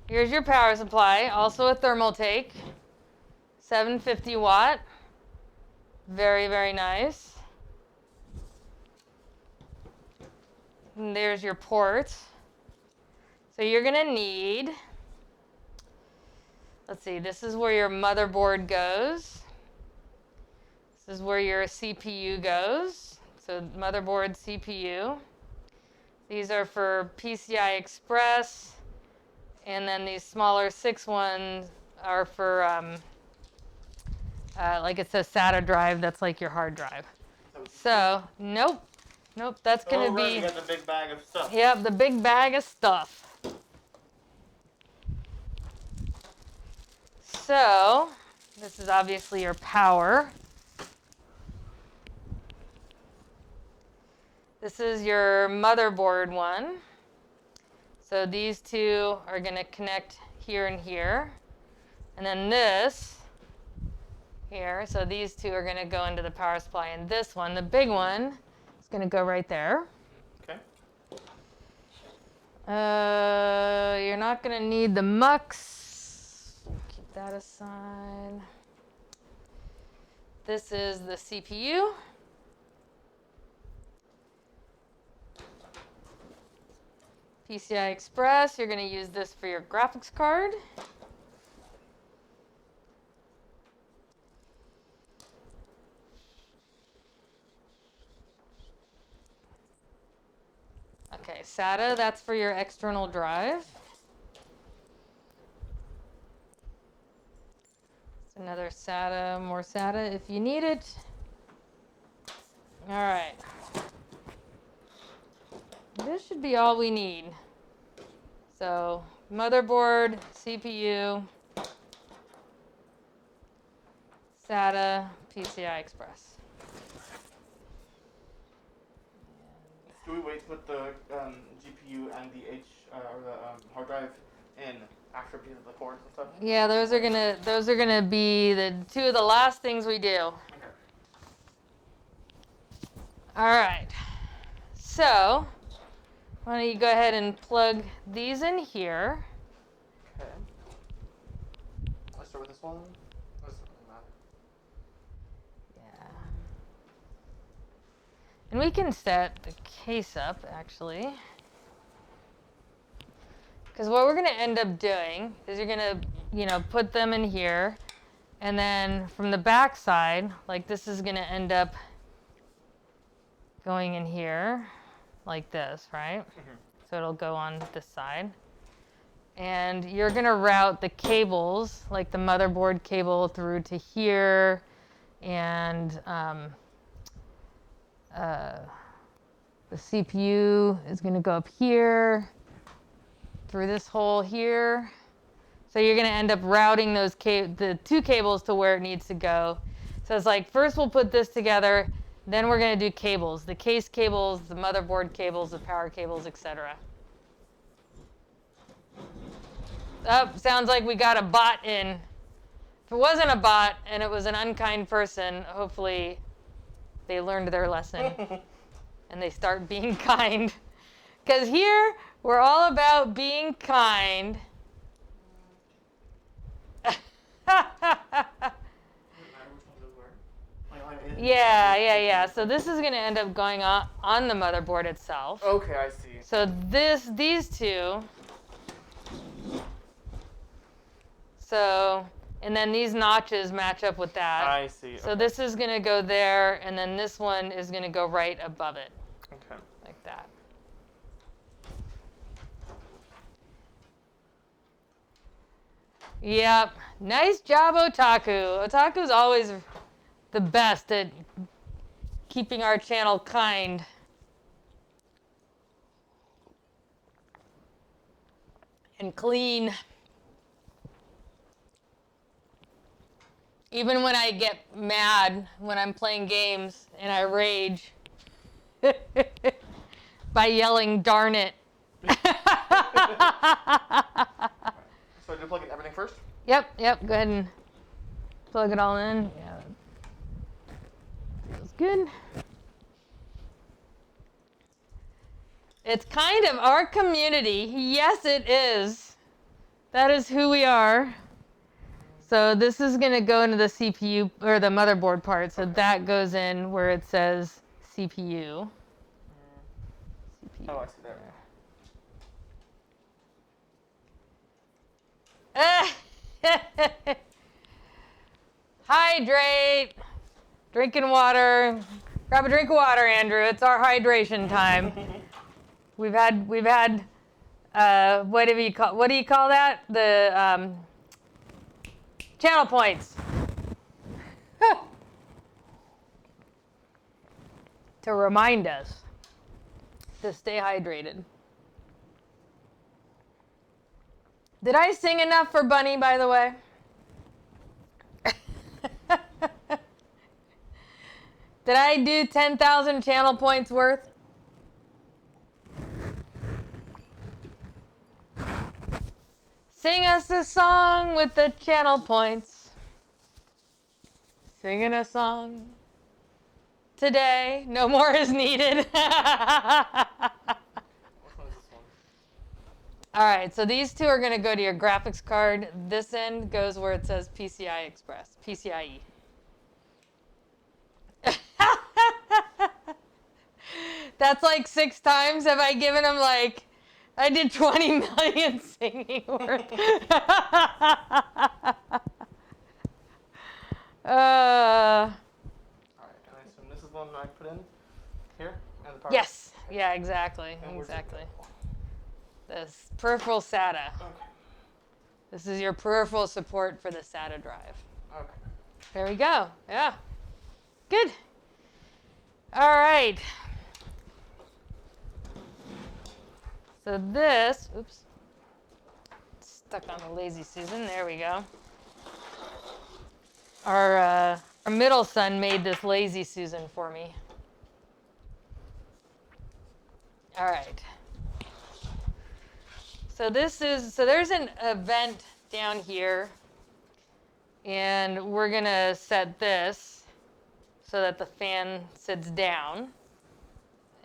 Speaker 4: Here's your power supply, also a thermal take. 750 watt. Very, very nice. And there's your port. So you're going to need let's see, this is where your motherboard goes. This is where your CPU goes. So motherboard, CPU. These are for PCI Express. And then these smaller 6 ones are for, like it says SATA drive, that's like your hard drive. So, nope, that's gonna
Speaker 5: right,
Speaker 4: be.
Speaker 5: you got the big bag of stuff.
Speaker 4: Yep, the big bag of stuff. So, this is obviously your power. This is your motherboard one. So these two are going to connect here and here. And then this here, so these two are going to go into the power supply. And this one, the big one, is going to go right there.
Speaker 5: Okay.
Speaker 4: You're not going to need the mux. Keep that aside. This is the CPU. PCI Express, you're going to use this for your graphics card. Okay, SATA, that's for your external drive. It's another SATA, more SATA if you need it. All right. This should be all we need. So, motherboard, CPU, SATA, PCI Express.
Speaker 5: Do we wait to put the GPU and the hard drive in after pieces of the cords and stuff?
Speaker 4: Yeah, those are gonna be the two of the last things we do.
Speaker 5: Okay.
Speaker 4: All right. So, why don't you go ahead and plug these in here?
Speaker 5: Okay. Let's start with this one. This doesn't matter.
Speaker 4: Yeah. And we can set the case up, actually. Because what we're going to end up doing is you're going to, put them in here. And then from the back side, like this is going to end up going in here like this, right?
Speaker 5: Mm-hmm.
Speaker 4: So it'll go on this side. And you're going to route the cables, like the motherboard cable through to here. And the CPU is going to go up here through this hole here. So you're going to end up routing those the two cables to where it needs to go. So it's like, first we'll put this together, then we're going to do cables. The case cables, the motherboard cables, the power cables, etc. Oh, sounds like we got a bot in. If it wasn't a bot and it was an unkind person, hopefully they learned their lesson and they start being kind. Because here, we're all about being kind. Yeah. So this is going to end up going on the motherboard itself.
Speaker 5: Okay, I see.
Speaker 4: So these two. So, and then these notches match up with that.
Speaker 5: I see.
Speaker 4: So this is going to go there, and then this one is going to go right above it.
Speaker 5: Okay.
Speaker 4: Like that. Yep. Nice job, Otaku. Otaku's always the best at keeping our channel kind. And clean. Even when I get mad when I'm playing games and I rage by yelling, darn it.
Speaker 5: So do plug in everything first?
Speaker 4: Yep. Go ahead and plug it all in. Yeah. Feels good. It's kind of our community. Yes, it is. That is who we are. So this is going to go into the CPU or the motherboard part. So that goes in where it says CPU.
Speaker 5: Oh, I see there.
Speaker 4: Hydrate. Drinking water. Grab a drink of water, Andrew. It's our hydration time. We've had what do you call that? The channel points. To remind us to stay hydrated. Did I sing enough for Bunny, by the way? Did I do 10,000 channel points worth? Sing us a song with the channel points. Singing a song today. No more is needed. All right, so these two are going to go to your graphics card. This end goes where it says PCI Express, PCIe. That's like 6 times. Have I given him like, I did 20 million singing worth.
Speaker 5: Alright, and I assume this is the one I put in here? And the power?
Speaker 4: Yes. Yeah, exactly.
Speaker 5: And where's it
Speaker 4: Exactly.
Speaker 5: go?
Speaker 4: This peripheral SATA.
Speaker 5: Okay.
Speaker 4: This is your peripheral support for the SATA drive.
Speaker 5: Okay.
Speaker 4: There we go. Yeah. Good. All right. So this, oops, stuck on the lazy Susan. There we go. Our middle son made this lazy Susan for me. All right. So there's an event down here, and we're gonna set this so that the fan sits down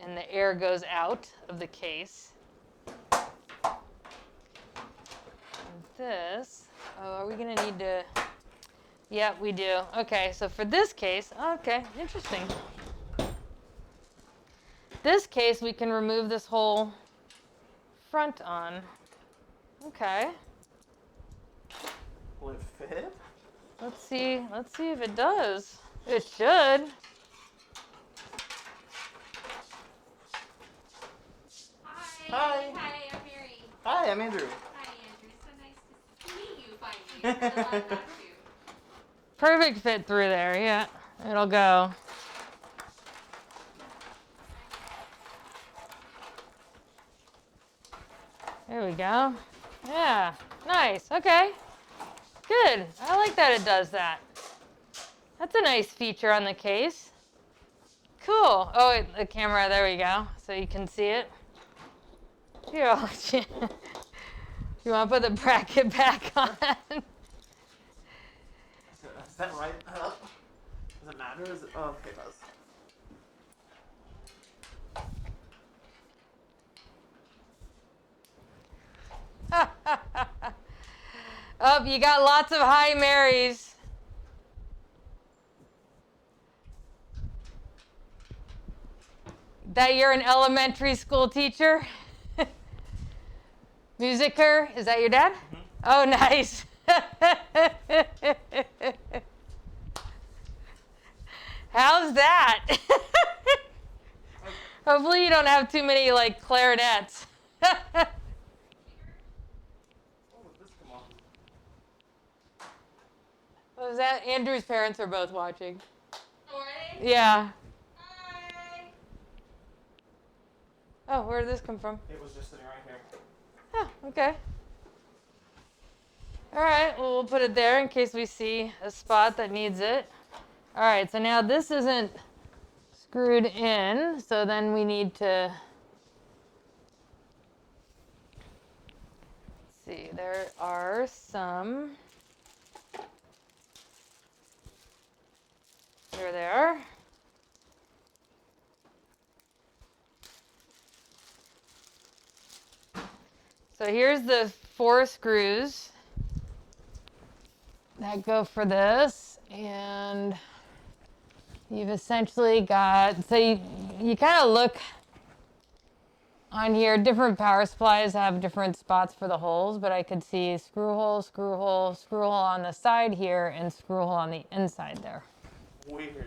Speaker 4: and the air goes out of the case. And this, oh, are we gonna need to, yeah, we do. Okay, so for this case, okay, interesting. This case, we can remove this whole front on. Okay.
Speaker 5: Will it fit?
Speaker 4: Let's see if it does. It should.
Speaker 5: Hi.
Speaker 6: Hi, I'm Mary.
Speaker 5: Hi, I'm Andrew.
Speaker 6: Hi, Andrew. So nice to meet you finally. It's been a long time, too.
Speaker 4: Perfect fit through there, yeah. It'll go. There we go. Yeah, nice, okay. Good, I like that it does that. That's a nice feature on the case. Cool. Oh, wait, the camera, there we go, so you can see it. Here, you want to put the bracket back on?
Speaker 5: Is that right? Does it matter? Is it? Oh, okay, it does.
Speaker 4: Oh, you got lots of hi Marys. That you're an elementary school teacher? Musicer, is that your dad? Mm-hmm. Oh, nice. How's that? Hopefully you don't have too many like clarinets. What was that? Andrew's parents are both watching.
Speaker 6: Oh, are they?
Speaker 4: Yeah.
Speaker 6: Hi.
Speaker 4: Oh, where did this come from?
Speaker 5: It was just sitting right here.
Speaker 4: Oh, okay. All right, well, we'll put it there in case we see a spot that needs it. All right, so now this isn't screwed in, so then we need to, let's see, there are some, here they are. So here's the 4 screws that go for this, and you've essentially got, so you kind of look, On here, different power supplies have different spots for the holes, but I could see screw hole, screw hole, screw hole on the side here, and screw hole on the inside there.
Speaker 5: Weird.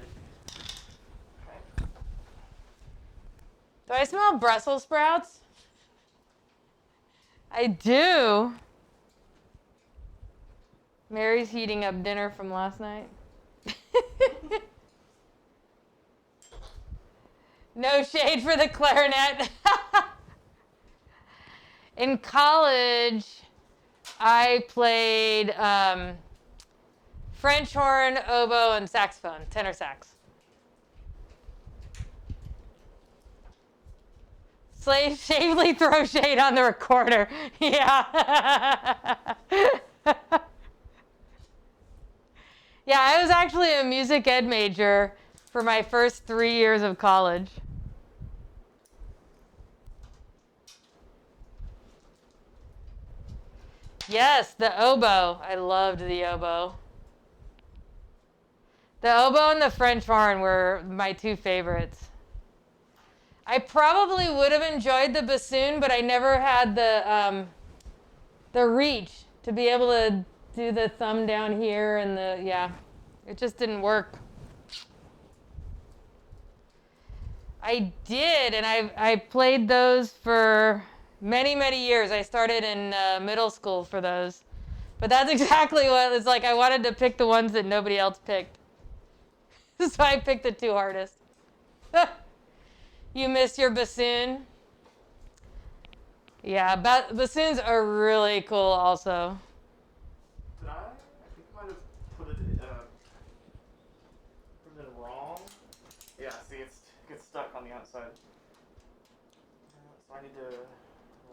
Speaker 4: Do I smell Brussels sprouts? I do. Mary's heating up dinner from last night. No shade for the clarinet. In college, I played French horn, oboe, and saxophone, tenor sax. Shamefully throw shade on the recorder. Yeah. Yeah, I was actually a music ed major for my first 3 years of college. Yes, the oboe. I loved the oboe. The oboe and the French horn were my two favorites. I probably would have enjoyed the bassoon, but I never had the reach to be able to do the thumb down here and it just didn't work. I did, and I played those for many, many years. I started in middle school for those. But that's exactly what it's like. I wanted to pick the ones that nobody else picked. So I picked the two hardest. You missed your bassoon? Yeah, bassoons are really cool also.
Speaker 5: Did I? I think I might have put it wrong. Yeah, see, it gets stuck on the outside. So I need to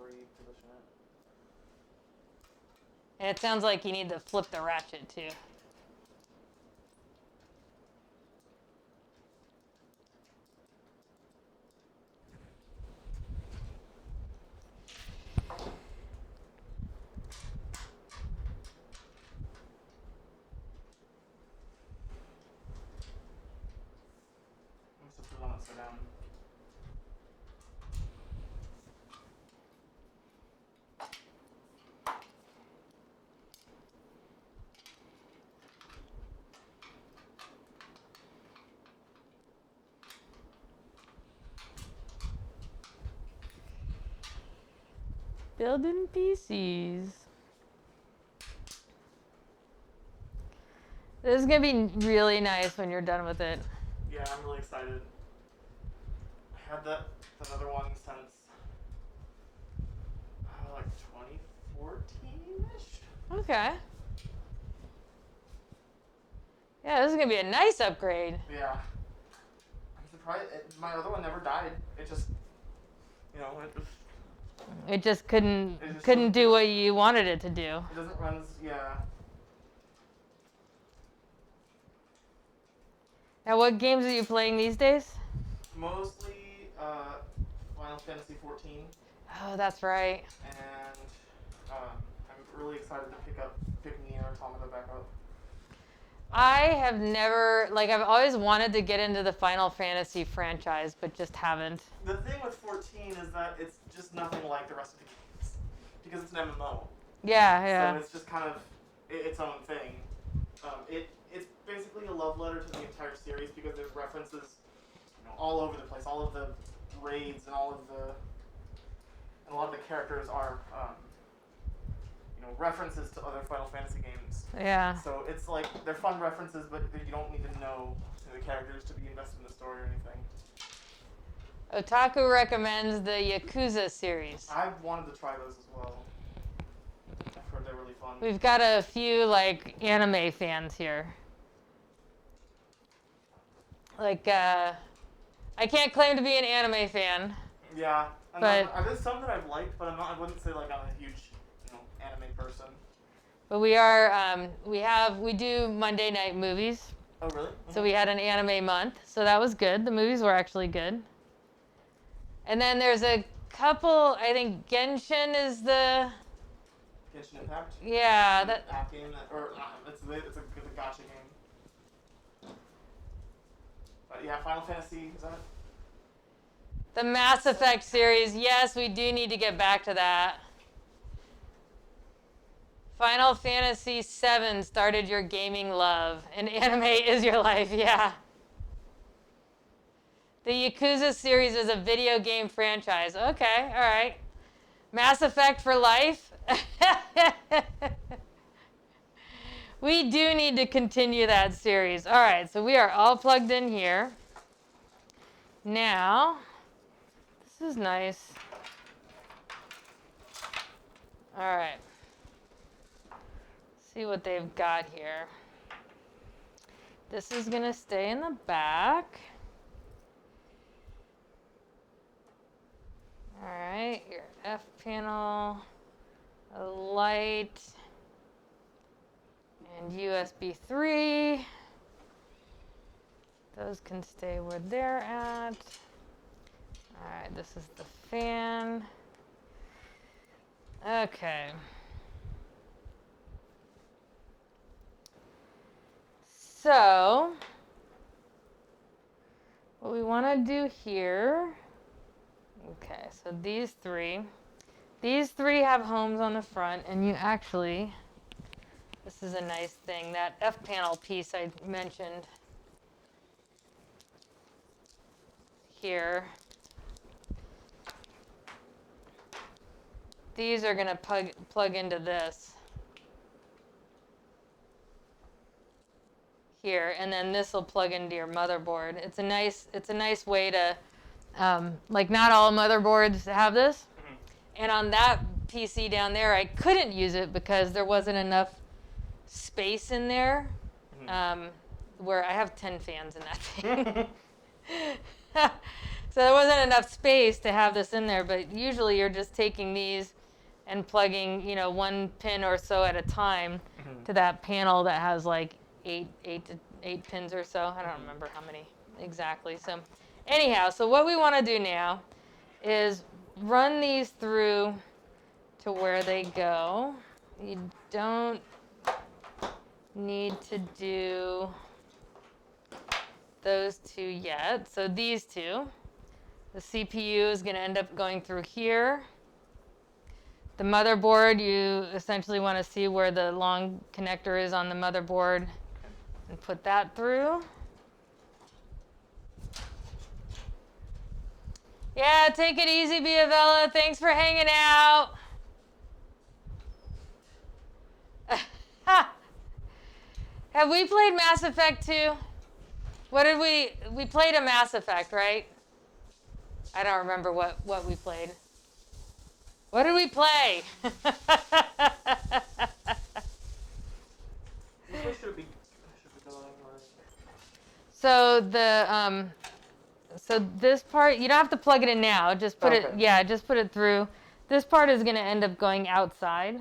Speaker 5: reposition it.
Speaker 4: And it sounds like you need to flip the ratchet too. Building PCs. This is going to be really nice when you're done with it.
Speaker 5: Yeah, I'm really excited. I had another one since like 2014-ish.
Speaker 4: Okay. Yeah, this is going to be a nice upgrade.
Speaker 5: Yeah. I'm surprised. My other one never died. It just,
Speaker 4: It just couldn't do what you wanted it to do.
Speaker 5: It doesn't run as, yeah.
Speaker 4: Now, what games are you playing these days?
Speaker 5: Mostly Final Fantasy 14.
Speaker 4: Oh, that's right.
Speaker 5: And I'm really excited to pick Nier Automata back up.
Speaker 4: I have never, I've always wanted to get into the Final Fantasy franchise, but just haven't.
Speaker 5: The thing with 14 is that it's just nothing like the rest of the games. Because it's an MMO.
Speaker 4: Yeah.
Speaker 5: So it's just kind of its own thing. It's basically a love letter to the entire series because there's references all over the place. All of the raids and a lot of the characters are references to other Final Fantasy games.
Speaker 4: Yeah.
Speaker 5: So it's like they're fun references, but you don't need to know the characters to be invested in the story or anything.
Speaker 4: Otaku recommends the Yakuza series.
Speaker 5: I've wanted to try those as well. I've heard they're really fun.
Speaker 4: We've got a few anime fans here. I can't claim to be an anime fan.
Speaker 5: Yeah,
Speaker 4: but
Speaker 5: there's some that I've liked, but I wouldn't say I'm a huge anime person.
Speaker 4: But we are we do Monday night movies.
Speaker 5: Oh really? Mm-hmm.
Speaker 4: So we had an anime month, so that was good. The movies were actually good. And then there's a couple. I think Genshin is the.
Speaker 5: Genshin Impact.
Speaker 4: Yeah,
Speaker 5: that app game it's a gacha game. But yeah, Final Fantasy is that it?
Speaker 4: The Mass Effect series. Yes, we do need to get back to that. Final Fantasy VII started your gaming love, and anime is your life. Yeah. The Yakuza series is a video game franchise. Okay, all right. Mass Effect for life. We do need to continue that series. All right, so we are all plugged in here. Now, this is nice. All right. See what they've got here. This is going to stay in the back. All right, your F panel, a light, and USB 3. Those can stay where they're at. All right, this is the fan. Okay. So, what we want to do here, okay, so these three have homes on the front, and you actually, this is a nice thing, that F panel piece I mentioned here, these are going to plug into this here, and then this will plug into your motherboard. It's a nice way to, like, not all motherboards have this. Mm-hmm. And on that PC down there, I couldn't use it because there wasn't enough space in there. Mm-hmm. Where I have 10 fans in that thing. So there wasn't enough space to have this in there, but usually you're just taking these and plugging, one pin or so at a time mm-hmm. to that panel that has like eight pins or so. I don't remember how many exactly. So anyhow, so what we want to do now is run these through to where they go. You don't need to do those two yet. So these two, the CPU is going to end up going through here. The motherboard, you essentially want to see where the long connector is on the motherboard and put that through. Yeah, take it easy, Biavella. Thanks for hanging out. Have we played Mass Effect 2? What did we played a Mass Effect, right? I don't remember what we played. What did we play? So so this part, you don't have to plug it in now. Just put just put it through. This part is going to end up going outside.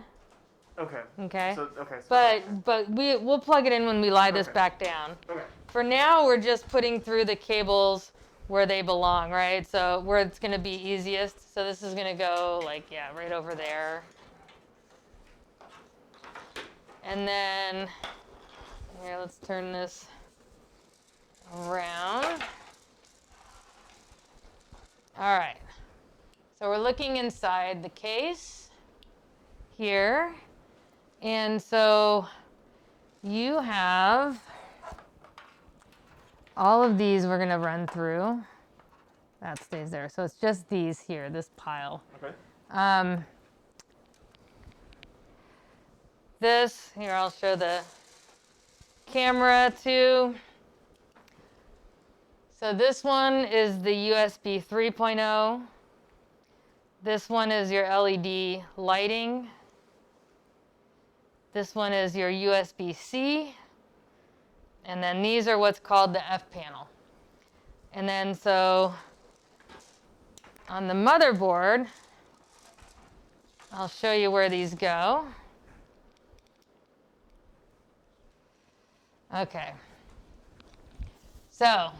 Speaker 5: Okay.
Speaker 4: Okay.
Speaker 5: So
Speaker 4: but we'll plug it in when we lie this back down.
Speaker 5: Okay.
Speaker 4: For now, we're just putting through the cables where they belong, right? So where it's going to be easiest. So this is going to go right over there. And then here, let's turn this around. All right. So we're looking inside the case here. And so you have all of these we're going to run through. That stays there. So it's just these here, this pile. Okay. This, here I'll show the camera too. So this one is the USB 3.0. This one is your LED lighting. This one is your USB-C. And then these are what's called the F panel. And then so on the motherboard, I'll show you where these go. Okay. So,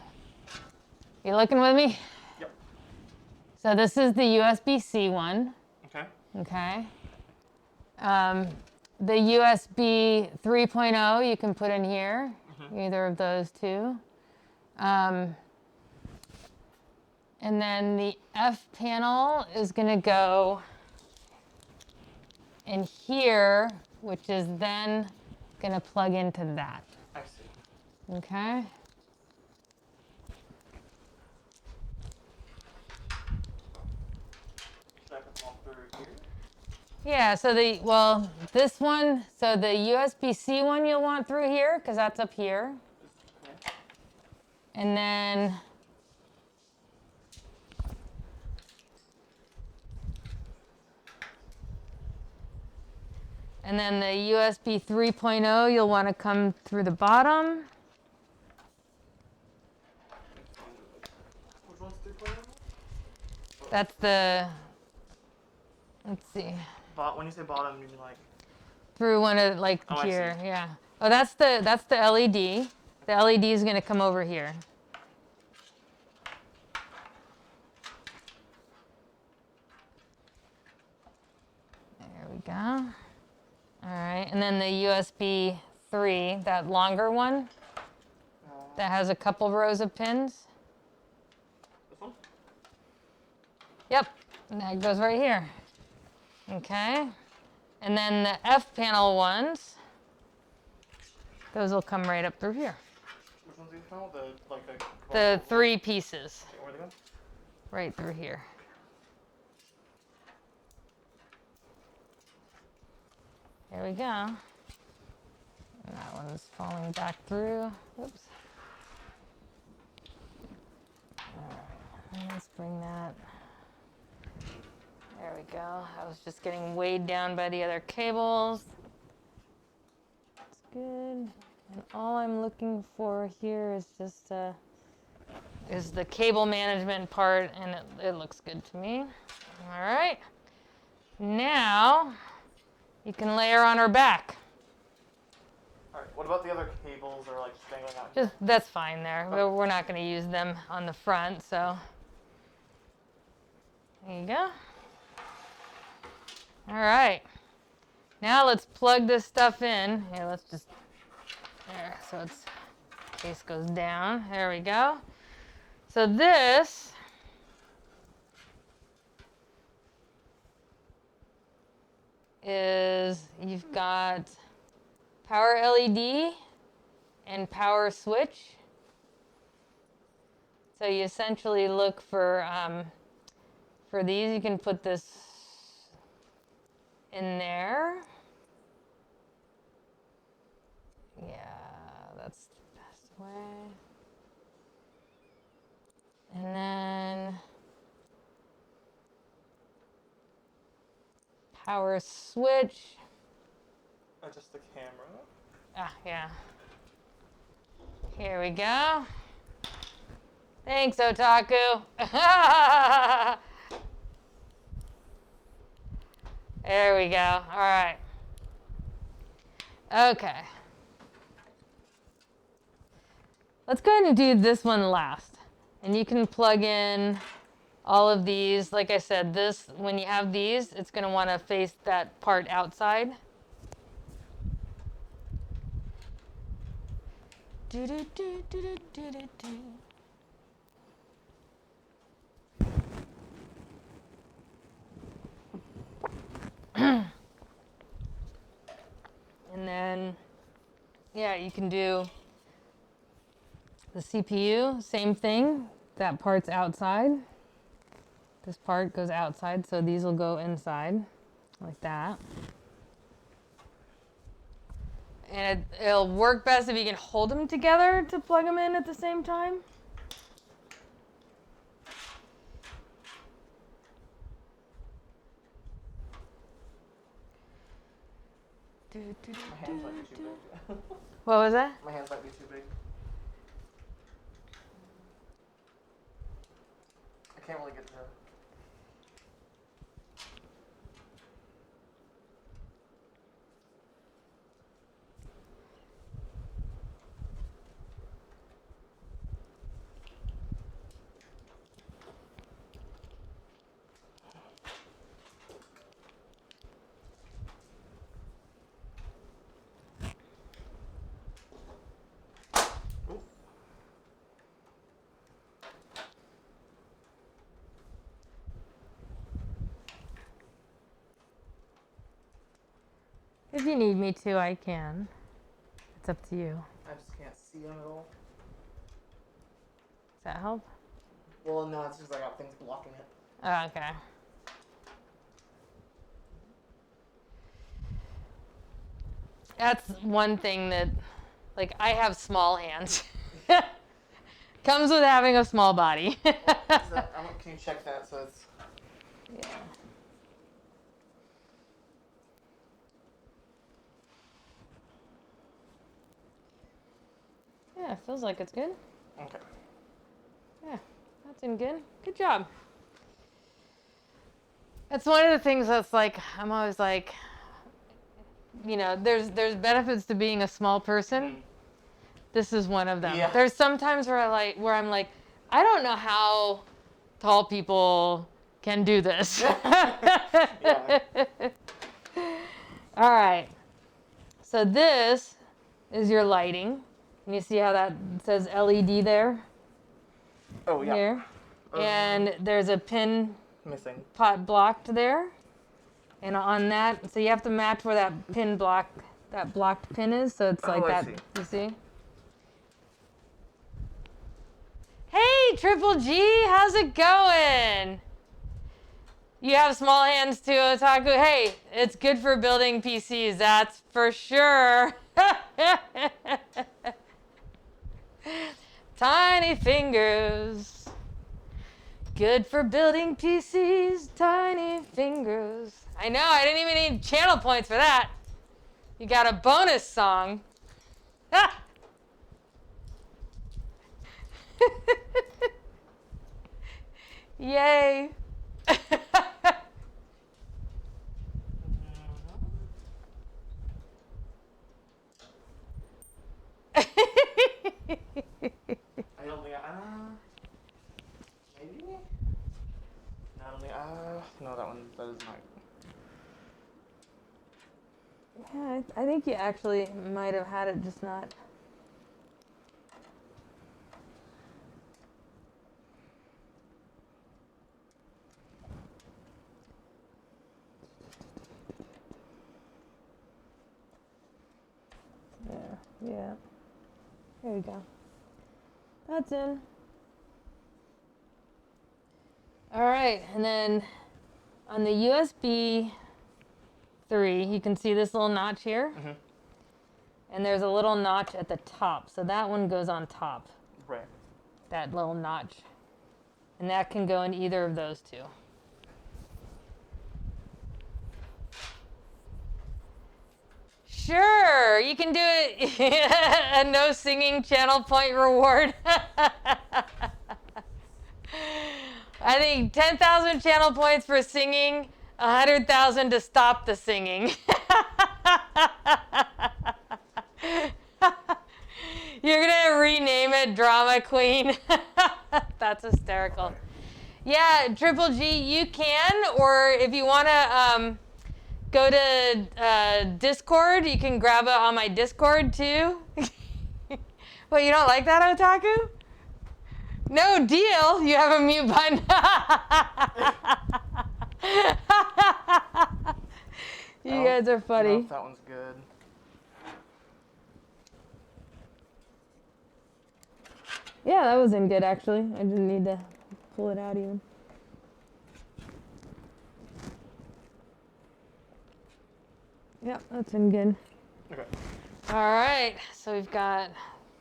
Speaker 4: you looking with me?
Speaker 5: Yep.
Speaker 4: So this is the USB-C one.
Speaker 5: Okay.
Speaker 4: Okay. The USB 3.0 you can put in here, either of those two. And then the F panel is going to go in here, which is then going to plug into that.
Speaker 5: I see.
Speaker 4: Okay?
Speaker 5: Should I put them all through here?
Speaker 4: Yeah, so this one, so the USB-C one you'll want through here, because that's up here.
Speaker 5: Okay.
Speaker 4: And then the USB 3.0 you'll want to come through the bottom.
Speaker 5: Which one's 3.0?
Speaker 4: That's the, let's see,
Speaker 5: When you say bottom, you mean like...
Speaker 4: through one of like
Speaker 5: Oh, I see.
Speaker 4: here, yeah. Oh, that's the LED. The LED is going to come over here. There we go. All right, and then the USB 3, that longer one, that has a couple rows of pins.
Speaker 5: This one?
Speaker 4: Yep, and that goes right here. Okay, and then the F panel ones, those will come right up through here.
Speaker 5: Which one's the panel?
Speaker 4: The 3 pieces,
Speaker 5: Okay, where are they going?
Speaker 4: right through here. There we go. And that one's falling back through. Whoops. All right, let's bring that. There we go. I was just getting weighed down by the other cables. That's good. And all I'm looking for here is just is the cable management part, and it looks good to me. All right. Now you can layer on her back.
Speaker 5: Alright, what about the other cables that are like dangling out?
Speaker 4: Just that's fine there. We're not going to use them on the front, so there you go. All right. Now let's plug this stuff in. Here, let's just there. So it's case goes down. There we go. So this is you've got power LED and power switch. So you essentially look for these. You can put this in there. Yeah, that's the best way. And then power switch.
Speaker 5: Adjust the camera.
Speaker 4: Ah, yeah. Here we go. Thanks, Otaku. There we go. All right. Okay. Let's go ahead and do this one last. And you can plug in all of these. Like I said, this, when you have these, it's going to want to face that part outside. Do, do, do, do, do, do, do, do. And then, yeah, you can do the CPU, same thing. That part's outside. This part goes outside, so these will go inside, like that. And it'll work best if you can hold them together to plug them in at the same time.
Speaker 5: My hands might be too big.
Speaker 4: What was that?
Speaker 5: My hands might be too big. I can't really get to her.
Speaker 4: If you need me to, I can. It's up to you.
Speaker 5: I just can't see them at all.
Speaker 4: Does that help?
Speaker 5: Well, no, it's just I got things blocking it.
Speaker 4: Oh, okay. That's one thing that, like, I have small hands. Comes with having a small body.
Speaker 5: Is that, can you check that so it's...
Speaker 4: Yeah. Yeah, feels like it's good.
Speaker 5: Okay.
Speaker 4: Yeah, that's in good. Good job. That's one of the things that's like, I'm always like, you know, there's benefits to being a small person.
Speaker 5: Mm-hmm.
Speaker 4: This is one of them.
Speaker 5: Yeah.
Speaker 4: There's sometimes where I'm like, I don't know how tall people can do this.
Speaker 5: Yeah.
Speaker 4: All right. So this is your lighting. And you see how that says LED there?
Speaker 5: Oh, yeah.
Speaker 4: Here. And there's a pin
Speaker 5: Missing.
Speaker 4: pot blocked there. And on that, so you have to match where that blocked pin is. So it's like
Speaker 5: I
Speaker 4: that.
Speaker 5: see.
Speaker 4: You see? Hey, Triple G, how's it going? You have small hands too, Otaku. Hey, it's good for building PCs, that's for sure. Tiny fingers. Good for building PCs, tiny fingers. I know, I didn't even need channel points for that. You got a bonus song. Yay.
Speaker 5: I don't think maybe? No, I don't think, no, that is not.
Speaker 4: Yeah, I think you actually might have had it, just not. Yeah. There you go. That's in. All right, and then on the USB 3, you can see this little notch here.
Speaker 5: Mm-hmm.
Speaker 4: And there's a little notch at the top. So that one goes on top.
Speaker 5: Right.
Speaker 4: That little notch. And that can go in either of those two. Sure, you can do it. A no singing channel point reward. I think 10,000 channel points for singing, 100,000 to stop the singing. You're gonna rename it Drama Queen. That's hysterical. Yeah, Triple G, you can, or if you wanna go to Discord, you can grab it on my Discord too. Well, you don't like that, Otaku? No deal. You have a mute button. You guys are funny.
Speaker 5: That one's good.
Speaker 4: Yeah, that was in good actually. I didn't need to pull it out even. Yep, that's in good.
Speaker 5: Okay.
Speaker 4: All right, so we've got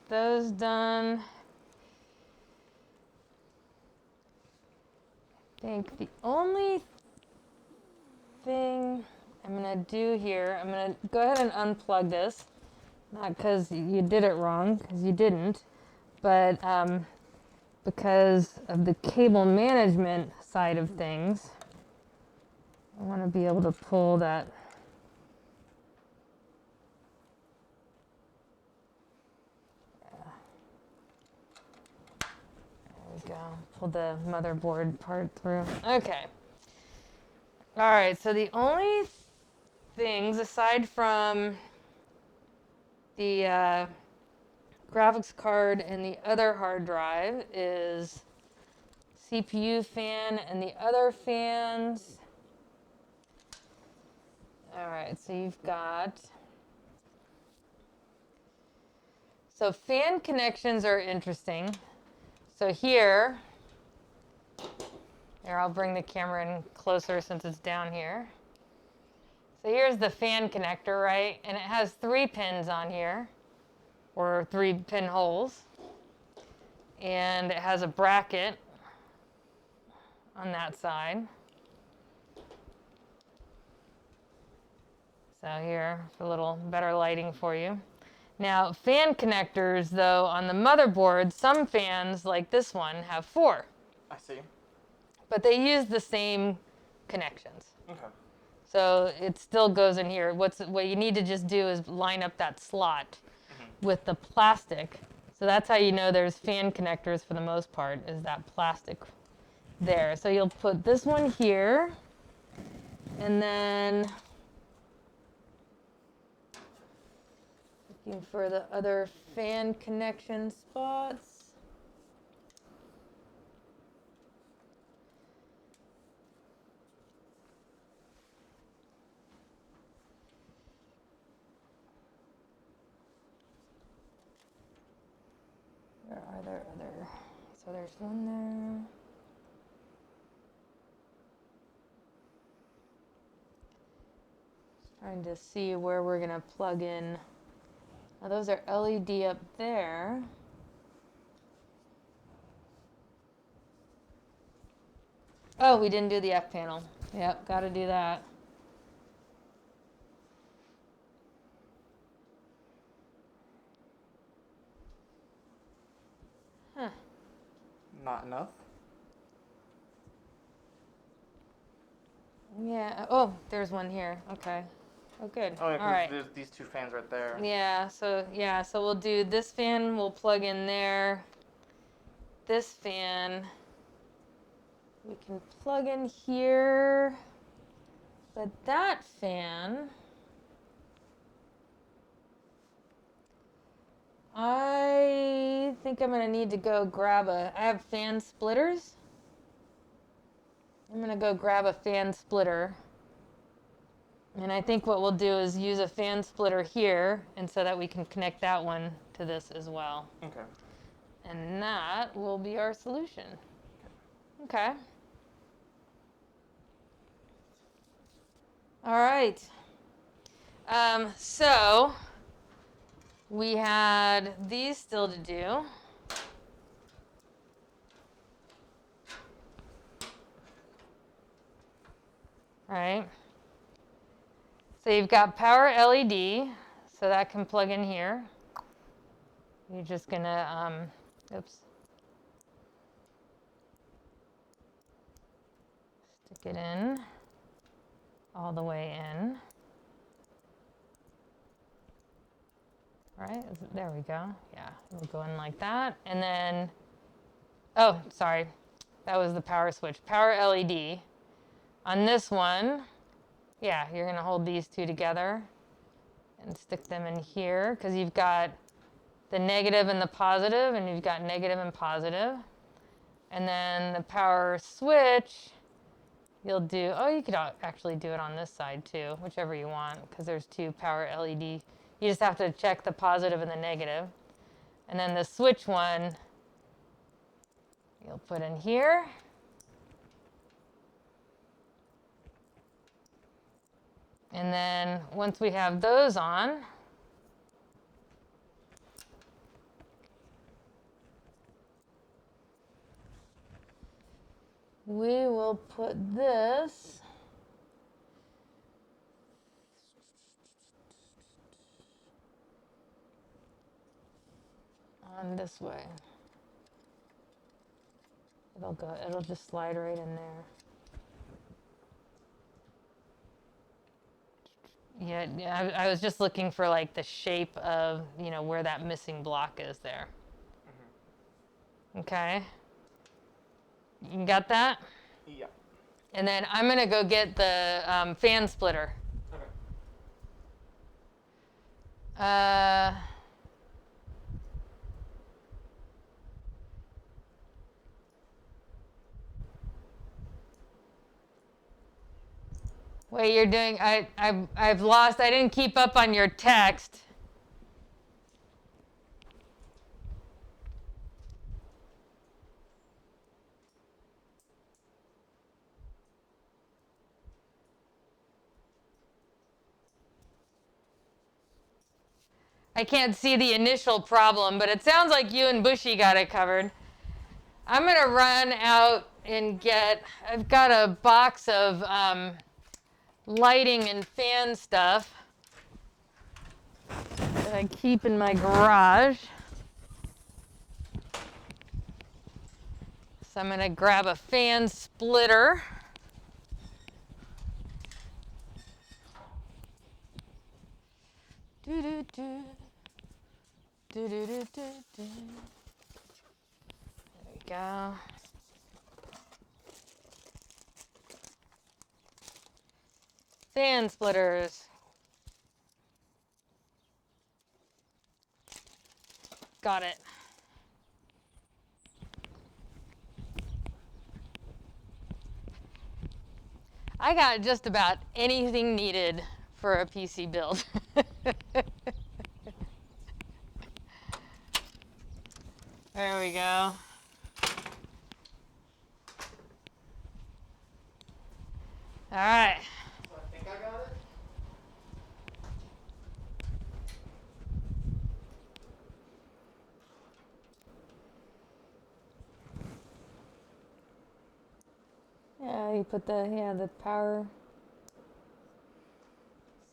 Speaker 4: those done. I think the only thing I'm gonna do here, I'm gonna go ahead and unplug this. Not because you did it wrong, because you didn't, but because of the cable management side of things, I want to be able to pull that. Go. Pull the motherboard part through. Okay. All right, so the only things aside from the graphics card and the other hard drive is CPU fan and the other fans. All right, so you've got. So fan connections are interesting. So here, I'll bring the camera in closer since it's down here. So here's the fan connector, right? And it has 3 pins on here, or 3 pin holes. And it has a bracket on that side. So here, for a little better lighting for you. Now, fan connectors, though, on the motherboard, some fans, like this one, have 4.
Speaker 5: I see.
Speaker 4: But they use the same connections.
Speaker 5: Okay.
Speaker 4: So it still goes in here. What you need to just do is line up that slot with the plastic. So that's how you know there's fan connectors for the most part, is that plastic there. So you'll put this one here, and then looking for the other fan connection spots. Where are there other? So there's one there. Trying to see where we're gonna plug in. Now those are LED up there. Oh, we didn't do the F panel. Yep, gotta do that. Huh.
Speaker 5: Not enough?
Speaker 4: Yeah. Oh, there's one here. Okay. Oh, good.
Speaker 5: Oh, yeah,
Speaker 4: All right.
Speaker 5: there's these 2 fans right there.
Speaker 4: Yeah. So we'll do this fan. We'll plug in there. This fan. We can plug in here. But that fan, I think I'm gonna need to go grab I have fan splitters. I'm gonna go grab a fan splitter. And I think what we'll do is use a fan splitter here, and so that we can connect that one to this as well.
Speaker 5: Okay.
Speaker 4: And that will be our solution. Okay. All right. So we had these still to do. Right. So you've got power LED, so that can plug in here. You're just gonna, stick it in, all the way in. Right, there we go. Yeah, we'll go in like that. And then, oh, sorry, that was the power switch. Power LED. On this one, yeah, you're gonna hold these 2 together and stick them in here, because you've got the negative and the positive, and you've got negative and positive. And then the power switch, you'll do, oh, you could actually do it on this side too, whichever you want, because there's 2 power LED. You just have to check the positive and the negative. And then the switch one, you'll put in here. And then once we have those on, we will put this on this way. It'll just slide right in there. Yeah, I was just looking for like the shape of, where that missing block is there. Mm-hmm. Okay. You got that?
Speaker 5: Yeah.
Speaker 4: And then I'm gonna go get the fan splitter.
Speaker 5: Okay.
Speaker 4: Wait, you're doing, I've lost, I didn't keep up on your text. I can't see the initial problem, but it sounds like you and Bushy got it covered. I'm going to run out and I've got a box of lighting and fan stuff that I keep in my garage. So I'm going to grab a fan splitter. Do do do. Do do do do do. There we go. Fan splitters. Got it. I got just about anything needed for a PC build. There we go. All right.
Speaker 5: So I think I got it.
Speaker 4: Yeah, you put the power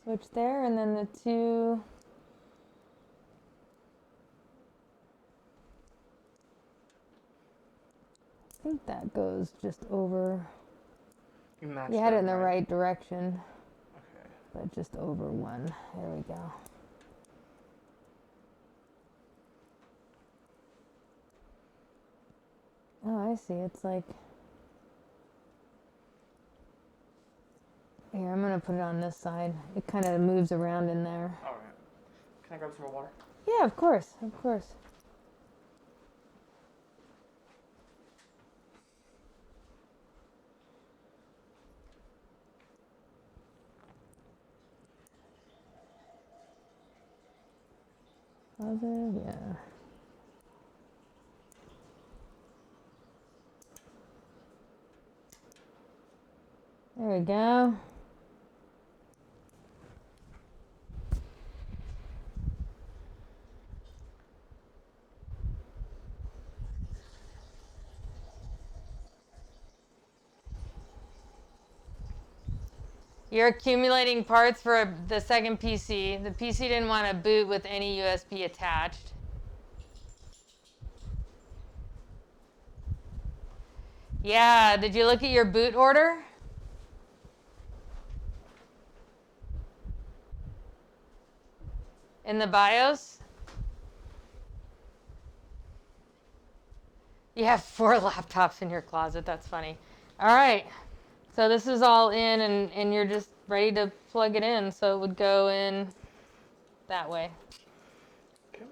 Speaker 4: switch there, and then the two. I think that goes just over.
Speaker 5: You matched
Speaker 4: You had it
Speaker 5: that,
Speaker 4: in the right direction,
Speaker 5: Okay.
Speaker 4: but just over one. There we go. Oh, I see. It's like. Here, I'm going to put it on this side. It kind of moves around in there.
Speaker 5: All right. Can I grab some more water?
Speaker 4: Yeah, of course, of course. Positive, yeah. There we go. You're accumulating parts for the second PC. The PC didn't want to boot with any USB attached. Yeah, did you look at your boot order? In the BIOS? You have 4 laptops in your closet. That's funny. All right. So this is all in, and you're just ready to plug it in. So it would go in that way.
Speaker 5: Okay.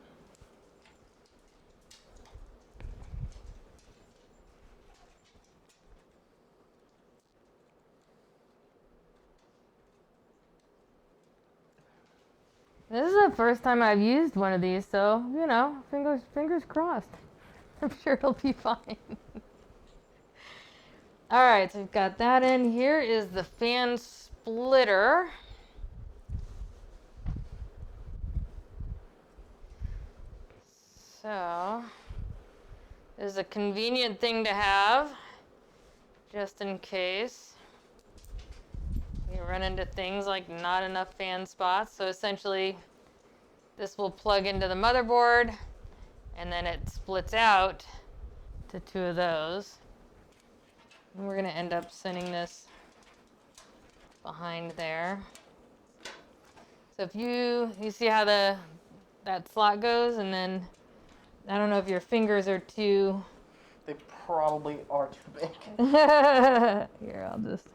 Speaker 4: This is the first time I've used one of these, so, you know, fingers crossed. I'm sure it'll be fine. All right, so we've got that in. Here is the fan splitter. So, this is a convenient thing to have, just in case you run into things like not enough fan spots. So essentially, this will plug into the motherboard, and then it splits out to 2 of those. And we're going to end up sending this behind there. So if you see how that slot goes, and then I don't know if your fingers are too.
Speaker 5: They probably are too big.
Speaker 4: Here, I'll just.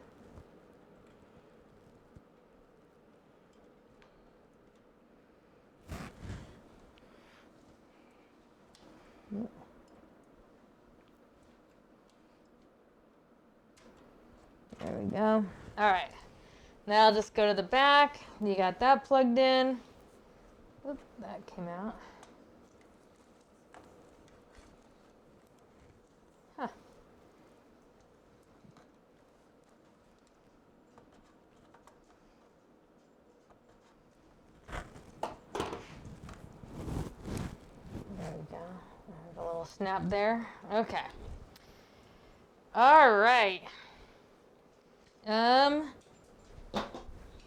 Speaker 4: There we go. All right. Now I'll just go to the back. You got that plugged in. Oop, that came out. Huh. There we go. There's a little snap there. Okay. All right.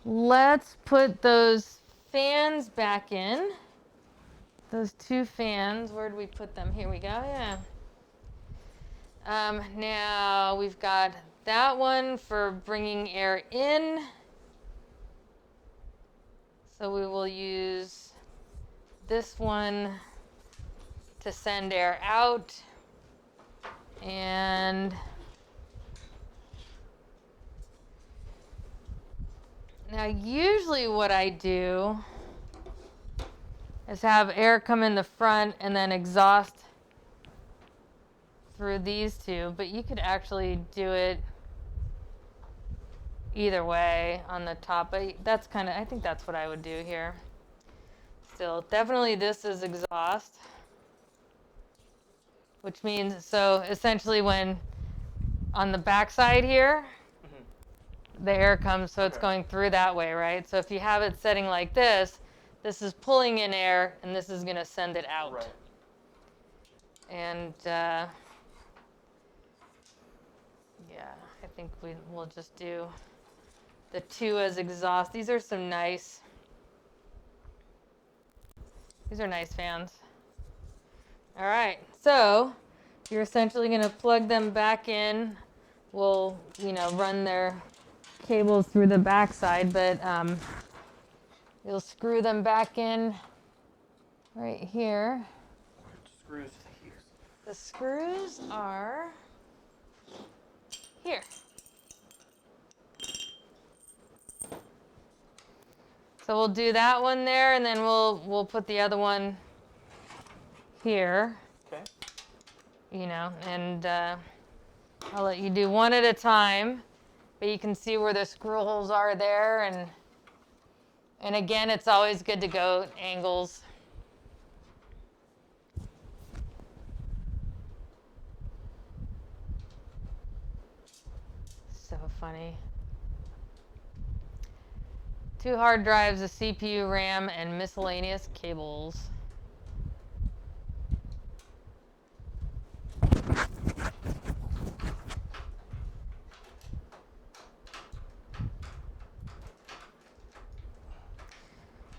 Speaker 4: Let's put those fans back in. Those two fans, where did we put them? Here we go, yeah. Now we've got that one for bringing air in. So we will use this one to send air out. And now usually what I do is have air come in the front and then exhaust through these two, but you could actually do it either way on the top. But that's kind of, I think that's what I would do here. Still, definitely this is exhaust, which means, so essentially when on the back side here, the air comes, so it's going through that way, right? So if you have it setting like this is pulling in air, and this is going to send it out.
Speaker 5: Right.
Speaker 4: And yeah, I think we'll just do the two as exhaust. These are nice fans. All right, so you're essentially going to plug them back in. We'll, run their cables through the backside, but you'll screw them back in right here.
Speaker 5: Screws here.
Speaker 4: The screws are here. So we'll do that one there, and then we'll put the other one here.
Speaker 5: Okay.
Speaker 4: And I'll let you do one at a time, but you can see where the screw holes are there, and again, it's always good to go angles. So funny. 2 hard drives, a CPU, RAM, and miscellaneous cables.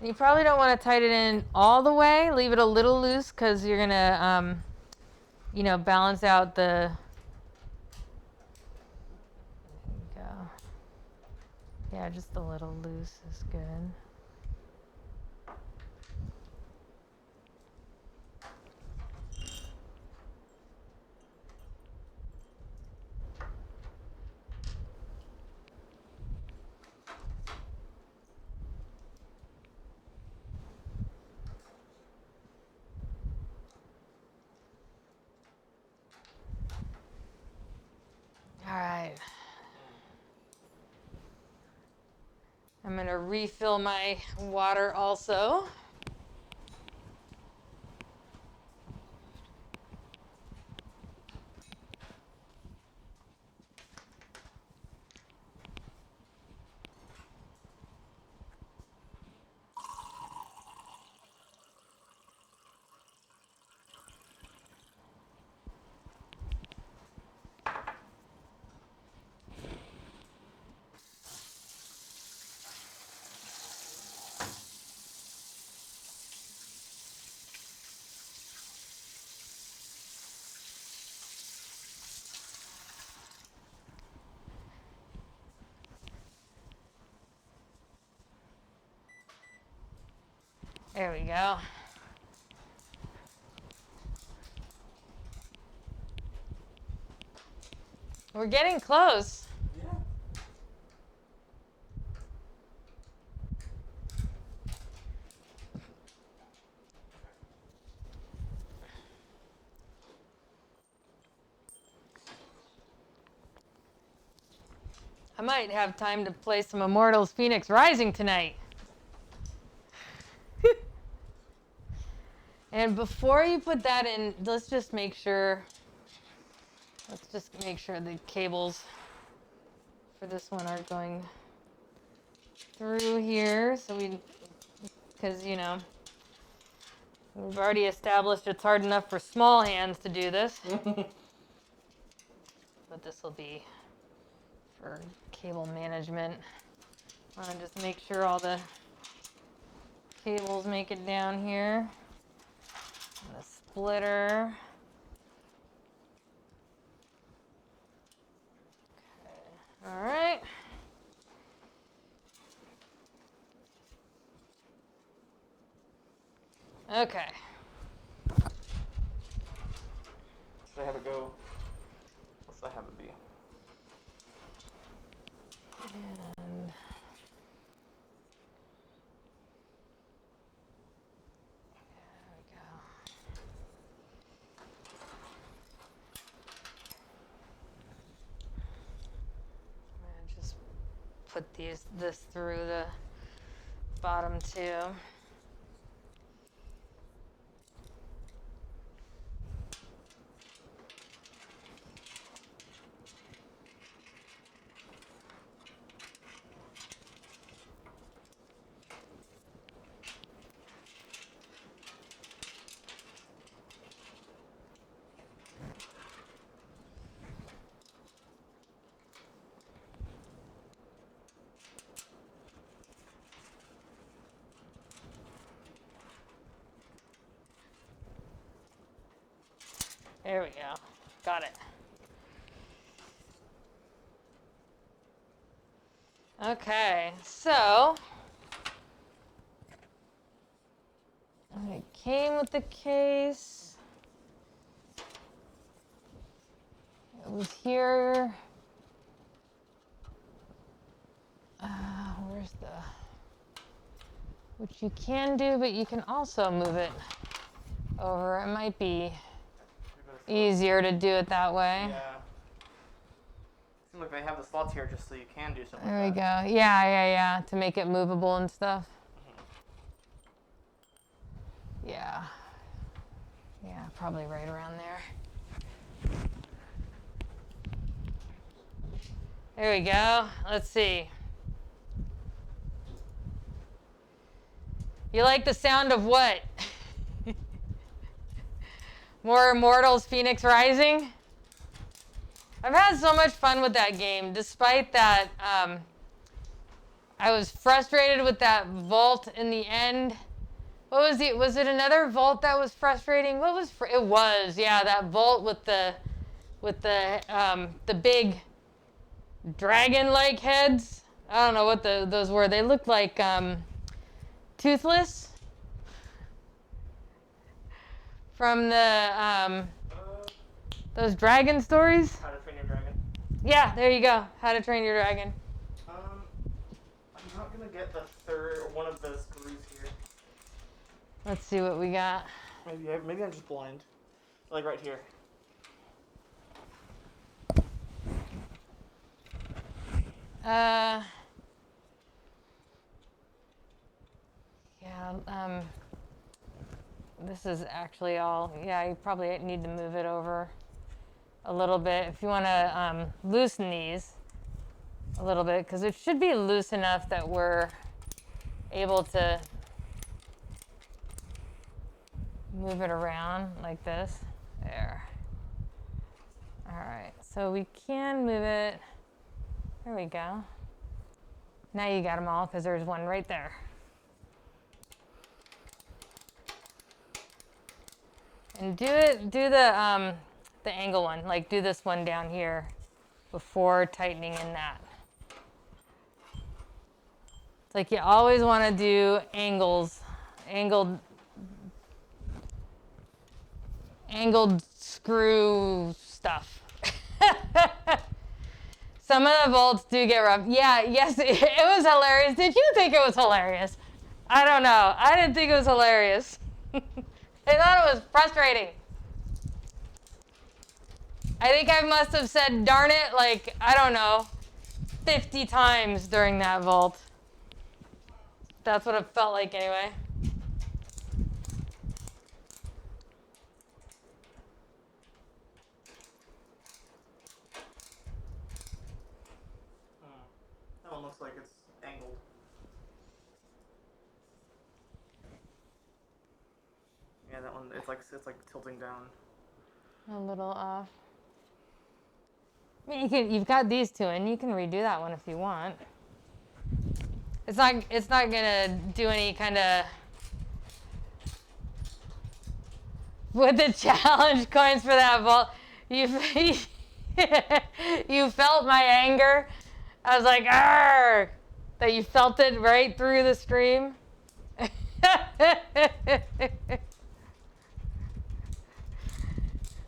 Speaker 4: You probably don't want to tighten it in all the way. Leave it a little loose because you're going to, balance out the... There you go. Yeah, just a little loose is good. All right. I'm going to refill my water also. There we go. We're getting close.
Speaker 5: Yeah.
Speaker 4: I might have time to play some Immortals Phoenix Rising tonight. And before you put that in, let's just make sure the cables for this one are going through here. So because, you know, we've already established it's hard enough for small hands to do this. But this will be for cable management. I want to just make sure all the cables make it down here. And the splitter. Okay. All right. Okay.
Speaker 5: Should I have it go? What should I have it be?
Speaker 4: And there we go. I'm gonna just put this through the bottom too. There we go. Got it. Okay, so it came with the case. It was here. Where's the, which you can do, but you can also move it over. It might be easier to do it that way.
Speaker 5: Yeah. Seems like they have the slots here just so you can do something
Speaker 4: There we
Speaker 5: like that.
Speaker 4: go. Yeah. To make it movable and stuff. Yeah. Yeah, probably right around there. There we go. Let's see. You like the sound of what? More Immortals Phoenix Rising? I've had so much fun with that game, despite that I was frustrated with that vault in the end. What was it? Was it another vault that was frustrating? What was it was, yeah, that vault with the big dragon-like heads. I don't know what those were. They looked like Toothless from the those dragon stories.
Speaker 5: How to Train Your Dragon.
Speaker 4: Yeah, there you go. How to Train Your Dragon.
Speaker 5: I'm not gonna get the one of the screws here.
Speaker 4: Let's see what we got.
Speaker 5: Maybe I'm just blind. Like right here.
Speaker 4: Yeah, this is actually all, yeah, you probably need to move it over a little bit if you want to loosen these a little bit, because it should be loose enough that we're able to move it around like this. There. All right, so we can move it. There we go. Now you got them all because there's one right there. And do the angle one, like do this one down here before tightening in that. It's like you always want to do angled screw stuff. Some of the bolts do get rough. Yeah, yes, it was hilarious. Did you think it was hilarious? I don't know. I didn't think it was hilarious. I thought it was frustrating. I think I must have said, darn it, like, I don't know, 50 times during that vault. That's what it felt like anyway.
Speaker 5: That one looks like it's angled. Yeah, that one it's like tilting down.
Speaker 4: A little off. I mean, you've got these two, and you can redo that one if you want. It's not gonna do any kind of with the challenge coins for that vault. You you felt my anger. I was like, "Arr!" That you felt it right through the stream.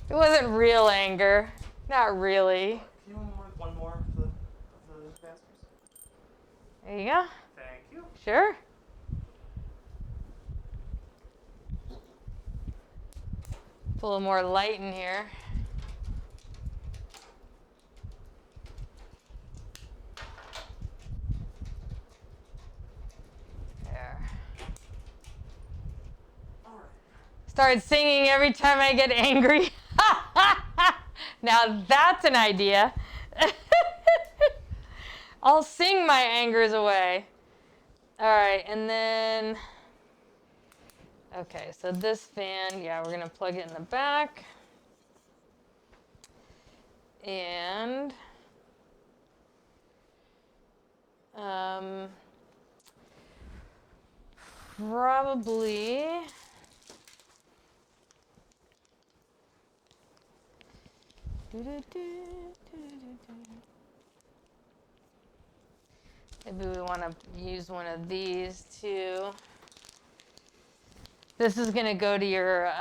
Speaker 4: It wasn't real anger. Not really.
Speaker 5: Can you one more of the bastards?
Speaker 4: There you go.
Speaker 5: Thank you.
Speaker 4: Sure. Put a little more light in here. There.
Speaker 5: All right.
Speaker 4: Start singing every time I get angry. Now that's an idea. I'll sing my angers away. All right, and then, okay, so this fan, yeah, we're gonna plug it in the back. And probably maybe we want to use one of these too. This is going to go to your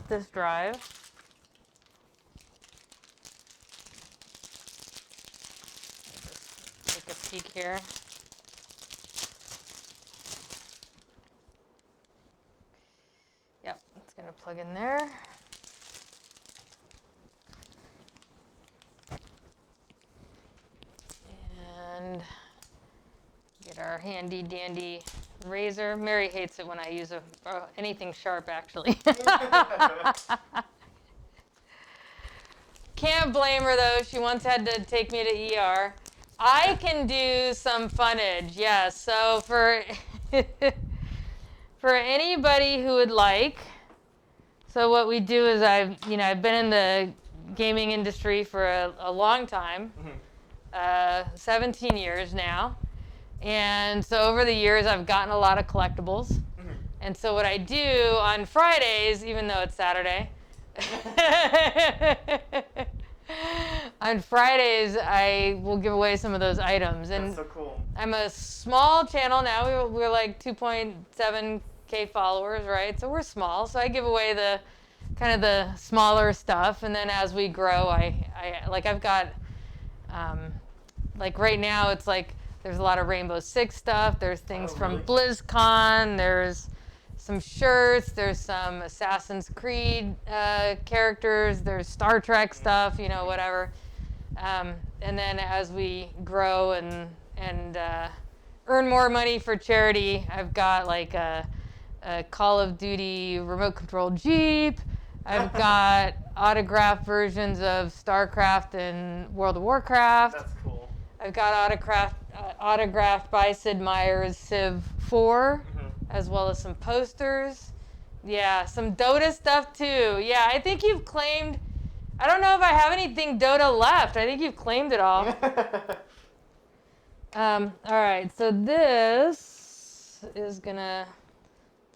Speaker 4: this drive. Just take a peek here. Yep, it's going to plug in there. And get our handy dandy razor. Mary hates it when I use anything sharp, actually. Can't blame her, though. She once had to take me to ER. I can do some funnage, yes. So for for anybody who would like, so what we do is I've been in the gaming industry for a long time. 17 years now. And so over the years, I've gotten a lot of collectibles. And so what I do on Fridays, even though it's Saturday, on Fridays, I will give away some of those items. And
Speaker 5: that's so cool.
Speaker 4: I'm a small channel now. We're like 2.7K followers, right? So we're small. So I give away the kind of the smaller stuff. And then as we grow, I've got, like right now, it's like there's a lot of Rainbow Six stuff. There's things from BlizzCon. There's some shirts. There's some Assassin's Creed characters. There's Star Trek stuff, whatever. And then as we grow and earn more money for charity, I've got like a Call of Duty remote control Jeep. I've got autographed versions of StarCraft and World of Warcraft.
Speaker 5: That's cool.
Speaker 4: I've got autographed by Sid Meier's Civ 4, as well as some posters. Yeah, some Dota stuff too. Yeah, I think you've claimed, I don't know if I have anything Dota left. I think you've claimed it all. All right, so this is gonna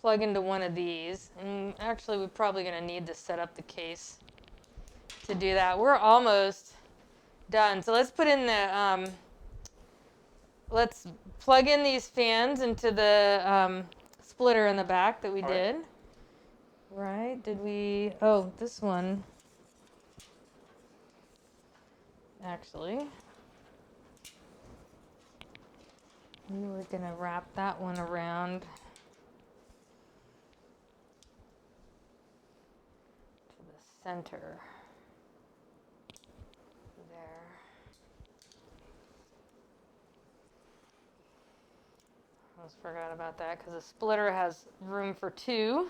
Speaker 4: plug into one of these. And actually, we're probably gonna need to set up the case to do that. We're almost done. So let's put in the, let's plug in these fans into the splitter in the back that we did. Right, did we, oh, this one, actually. We were gonna wrap that one around to the center. There. Almost forgot about that because the splitter has room for 2.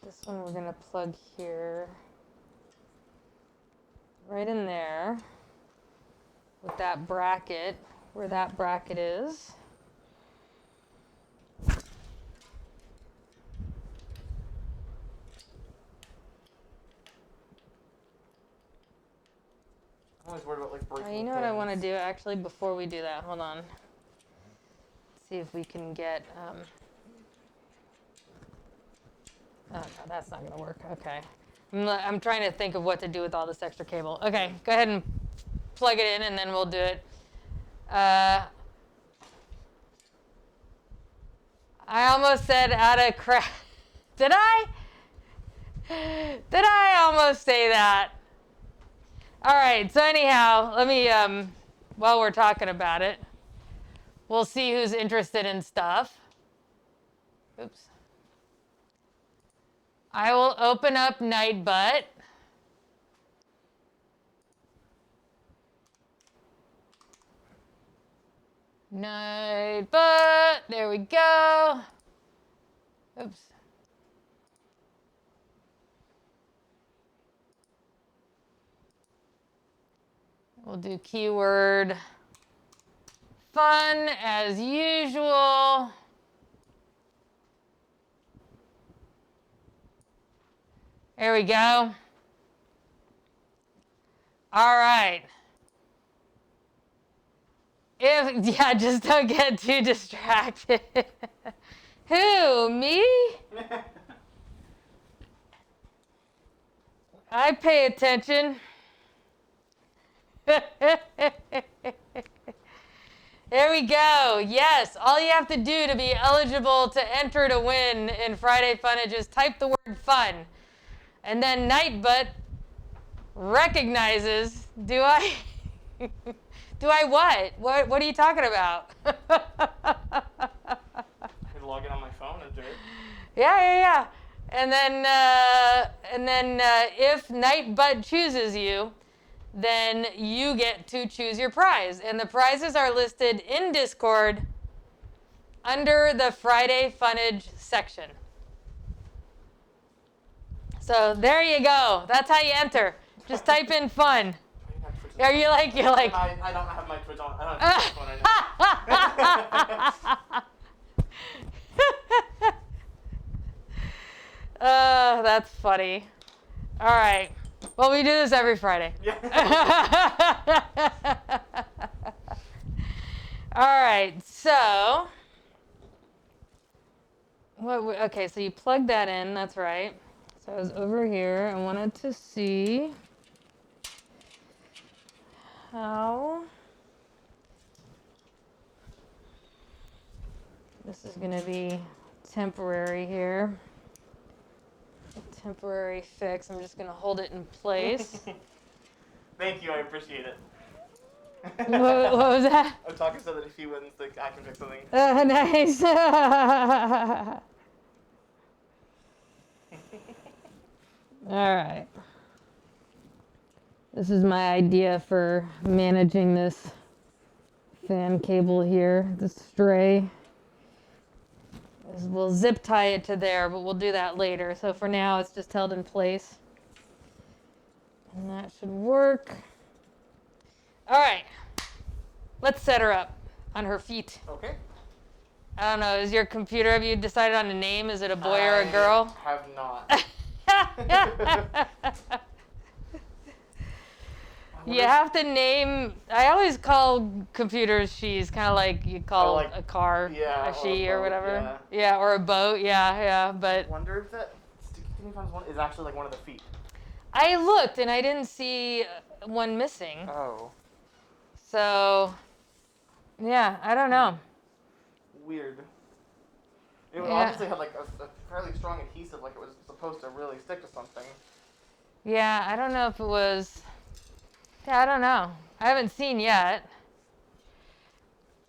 Speaker 4: This one we're going to plug here, right in there, with that bracket, where that bracket is.
Speaker 5: I'm always worried about like breaking
Speaker 4: You know what I want to
Speaker 5: things.
Speaker 4: do actually before we do that? Hold on. See if we can get. Oh no, that's not gonna work. Okay, I'm trying to think of what to do with all this extra cable. Okay, go ahead and plug it in, and then we'll do it. I almost said out of crap. Did I? Did I almost say that? All right, so anyhow, let me, while we're talking about it, we'll see who's interested in stuff. Oops. I will open up Nightbutt. Nightbutt, there we go. Oops. We'll do keyword fun as usual. There we go. All right. Yeah, just don't get too distracted. Who, me? I pay attention. There we go. Yes, all you have to do to be eligible to enter to win in Friday Funnage is type the word fun. And then Nightbutt recognizes, do I what? What are you talking about?
Speaker 5: I can log in on my phone and do it.
Speaker 4: Yeah. And then if Nightbutt chooses you, then you get to choose your prize. And the prizes are listed in Discord under the Friday Funnage section. So there you go. That's how you enter. Just type in fun. Are you like, you're like...
Speaker 5: I don't have my Twitch on. I don't have my phone right now.
Speaker 4: That's funny. All right. Well, we do this every Friday.
Speaker 5: Yeah.
Speaker 4: All right. So, okay. So you plug that in. That's right. So I was over here. I wanted to see how this is going to be temporary here. A temporary fix. I'm just going to hold it in place.
Speaker 5: Thank you, I appreciate it.
Speaker 4: What was that?
Speaker 5: I'm talking so that if he wins, like, I can fix something.
Speaker 4: Nice. All right. This is my idea for managing this fan cable here, the stray. We'll zip tie it to there, but we'll do that later. So for now, it's just held in place. And that should work. All right. Let's set her up on her feet.
Speaker 5: Okay.
Speaker 4: I don't know. Is your computer, have you decided on a name? Is it a boy or a girl?
Speaker 5: I have not.
Speaker 4: You have to name. I always call computers she's, kind of like you call
Speaker 5: like,
Speaker 4: a car a she or
Speaker 5: boat,
Speaker 4: whatever. Yeah, or a boat. Yeah.
Speaker 5: I
Speaker 4: But
Speaker 5: wonder if that sticky fun is actually like one of the feet.
Speaker 4: I looked and I didn't see one missing.
Speaker 5: Oh.
Speaker 4: So, yeah, I don't know.
Speaker 5: Weird. It
Speaker 4: Yeah.
Speaker 5: obviously had like a fairly strong adhesive, like it was supposed to really stick to something.
Speaker 4: Yeah, I don't know if it was. Yeah, I don't know. I haven't seen yet.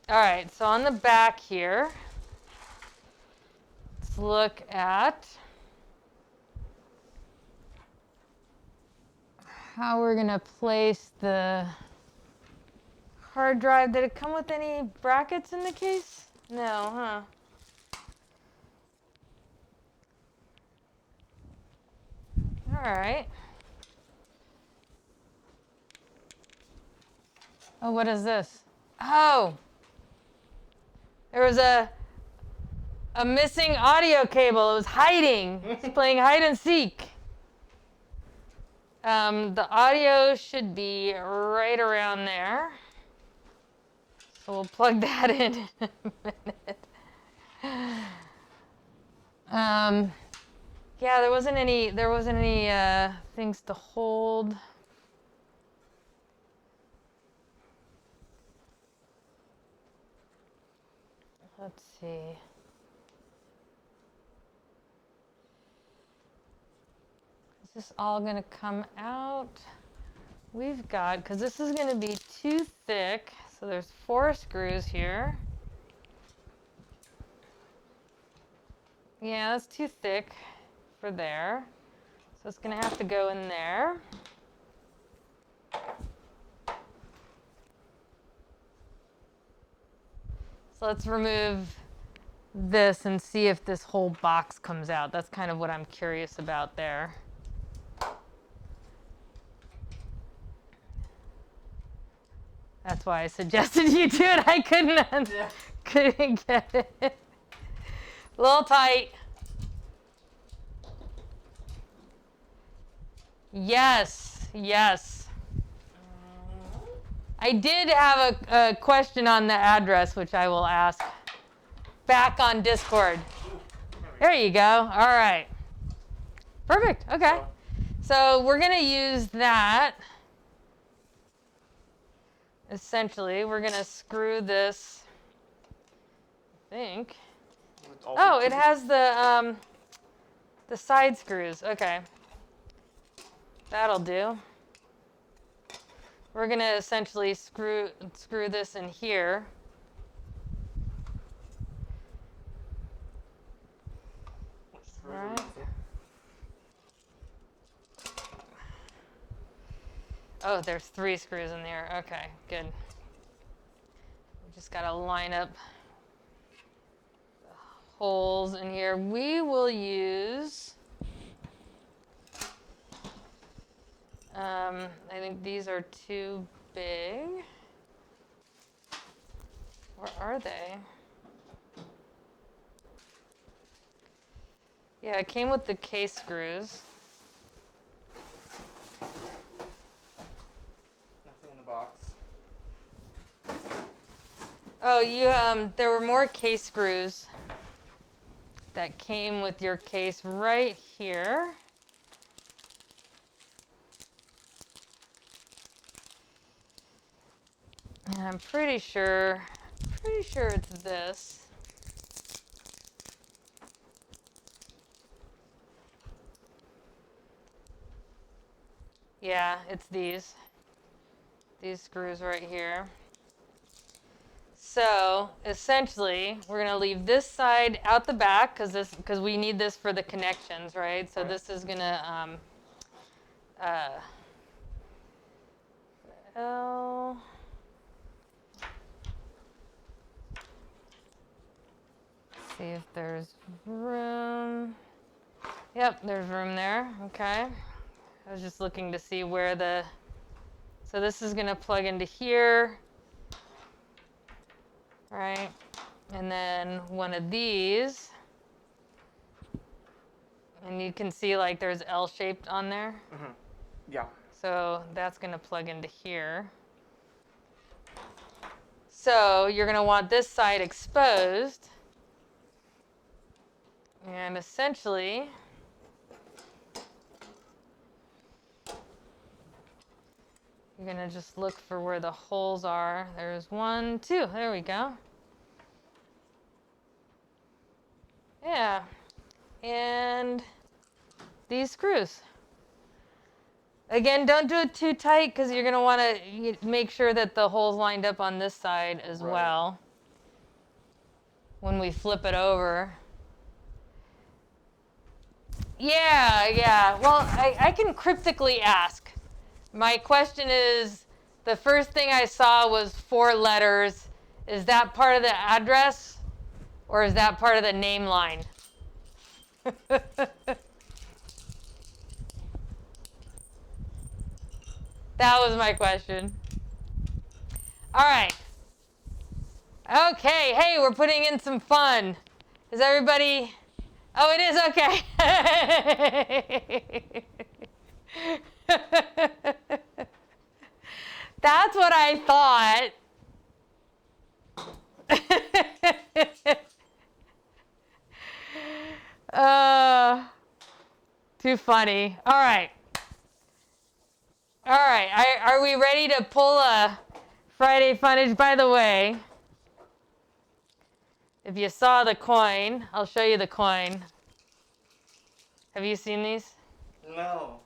Speaker 4: All right, so on the back here, let's look at how we're going to place the hard drive. Did it come with any brackets in the case? No, huh? All right. Oh, what is this? Oh, there was a missing audio cable. It was hiding. It's playing hide and seek. The audio should be right around there. So we'll plug that in a minute. Yeah, there wasn't any things to hold. Let's see. Is this all going to come out? We've got, because this is going to be too thick, so there's 4 screws here. Yeah, that's too thick for there. So it's going to have to go in there. So let's remove this and see if this whole box comes out. That's kind of what I'm curious about there. That's why I suggested you do it. I couldn't get it. A little tight. Yes, yes. I did have a question on the address, which I will ask back on Discord. There you go. All right. Perfect. Okay. So we're going to use that. Essentially, we're going to screw this, I think. Oh, it has the side screws. Okay. That'll do. We're going to essentially screw this in here. All right. Oh, there's 3 screws in there. Okay, good. We just got to line up the holes in here. We will use, I think these are too big. Where are they? Yeah, it came with the case screws.
Speaker 5: Box.
Speaker 4: Oh, there were more case screws that came with your case right here. And I'm pretty sure it's this. Yeah, it's these screws right here. So essentially, we're going to leave this side out the back because we need this for the connections, right? So this is going to see if there's room. Yep, there's room there. Okay. I was just looking to see where so this is going to plug into here. Right? And then one of these. And you can see like there's L-shaped on there.
Speaker 5: Mm-hmm. Yeah.
Speaker 4: So that's going to plug into here. So you're going to want this side exposed. And essentially, You're gonna just look for where the holes are. There's 1, 2. There we go. Yeah. And these screws. Again, don't do it too tight because you're gonna want to make sure that the hole's lined up on this side as well when we flip it over. Yeah. Well, I can cryptically ask. My question is, the first thing I saw was 4 letters. Is that part of the address or is that part of the name line? That was my question. All right. Okay, hey, we're putting in some fun. Is everybody... Oh, it is? Okay. That's what I thought. Too funny. All right. All right. Are we ready to pull a Friday Funnage? By the way, if you saw the coin, I'll show you the coin. Have you seen these?
Speaker 5: No.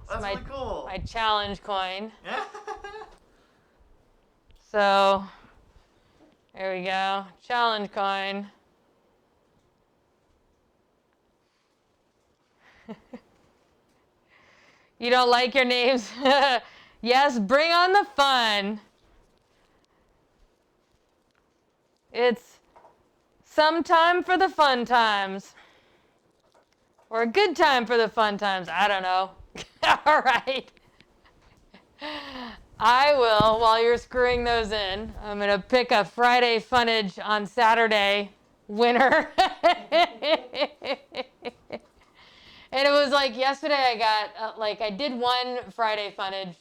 Speaker 5: That's really cool.
Speaker 4: My challenge coin.
Speaker 5: Yeah.
Speaker 4: So, there we go. Challenge coin. You don't like your names? Yes, bring on the fun. It's some time for the fun times. Or a good time for the fun times. I don't know. All right. I will, while you're screwing those in, I'm going to pick a Friday Funnage on Saturday winner. And it was like yesterday I got, I did one Friday Funnage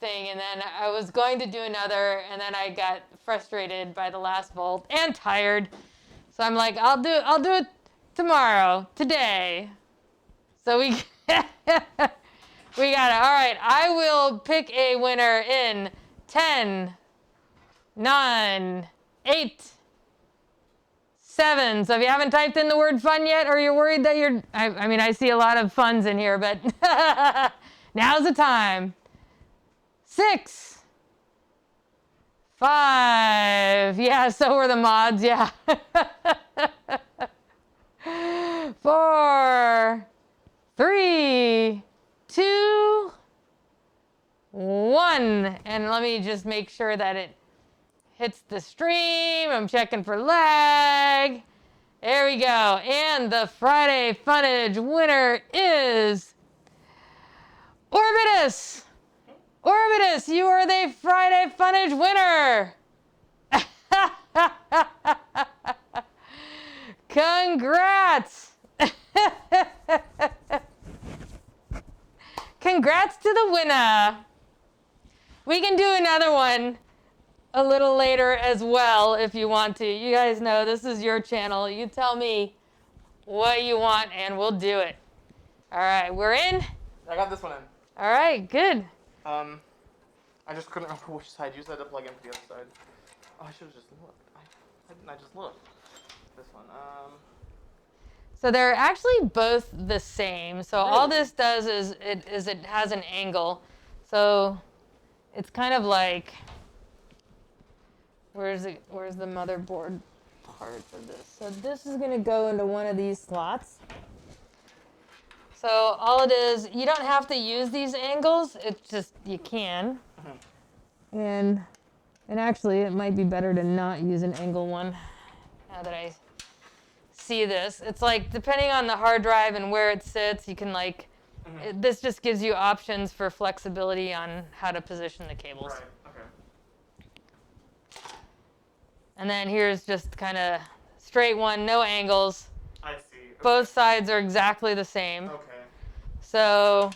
Speaker 4: thing, and then I was going to do another, and then I got frustrated by the last vault and tired. So I'm like, I'll do it tomorrow, today. So we got it. All right, I will pick a winner in 10, 9, 8, 7. So if you haven't typed in the word fun yet, or you're worried that you're, I mean, I see a lot of funs in here, but now's the time. 6, 5. Yeah, so were the mods, yeah. 4, 3, 2, 1. And let me just make sure that it hits the stream. I'm checking for lag. There we go. And the Friday Funnage winner is Orbitus. Orbitus, you are the Friday Funnage winner. Congrats. Congrats to the winner. We can do another one a little later as well if you want to. You guys know this is your channel. You tell me what you want and we'll do it. All right, we're in.
Speaker 5: I got this one in.
Speaker 4: All right, good.
Speaker 5: I just couldn't remember which side. You said to plug in for the other side. Oh, I should have just looked. Why didn't I just look? This one.
Speaker 4: So they're actually both the same. So all
Speaker 5: Really?
Speaker 4: this does is it has an angle. So it's kind of like, where's the motherboard part of this? So this is going to go into one of these slots. So all it is, you don't have to use these angles. It's just, you can. And actually, it might be better to not use an angle one now that I see this. It's like, depending on the hard drive and where it sits, you can this just gives you options for flexibility on how to position the cables.
Speaker 5: Right, okay.
Speaker 4: And then here's just kind of straight one, no angles.
Speaker 5: I see. Okay.
Speaker 4: Both sides are exactly the same.
Speaker 5: Okay.
Speaker 4: So,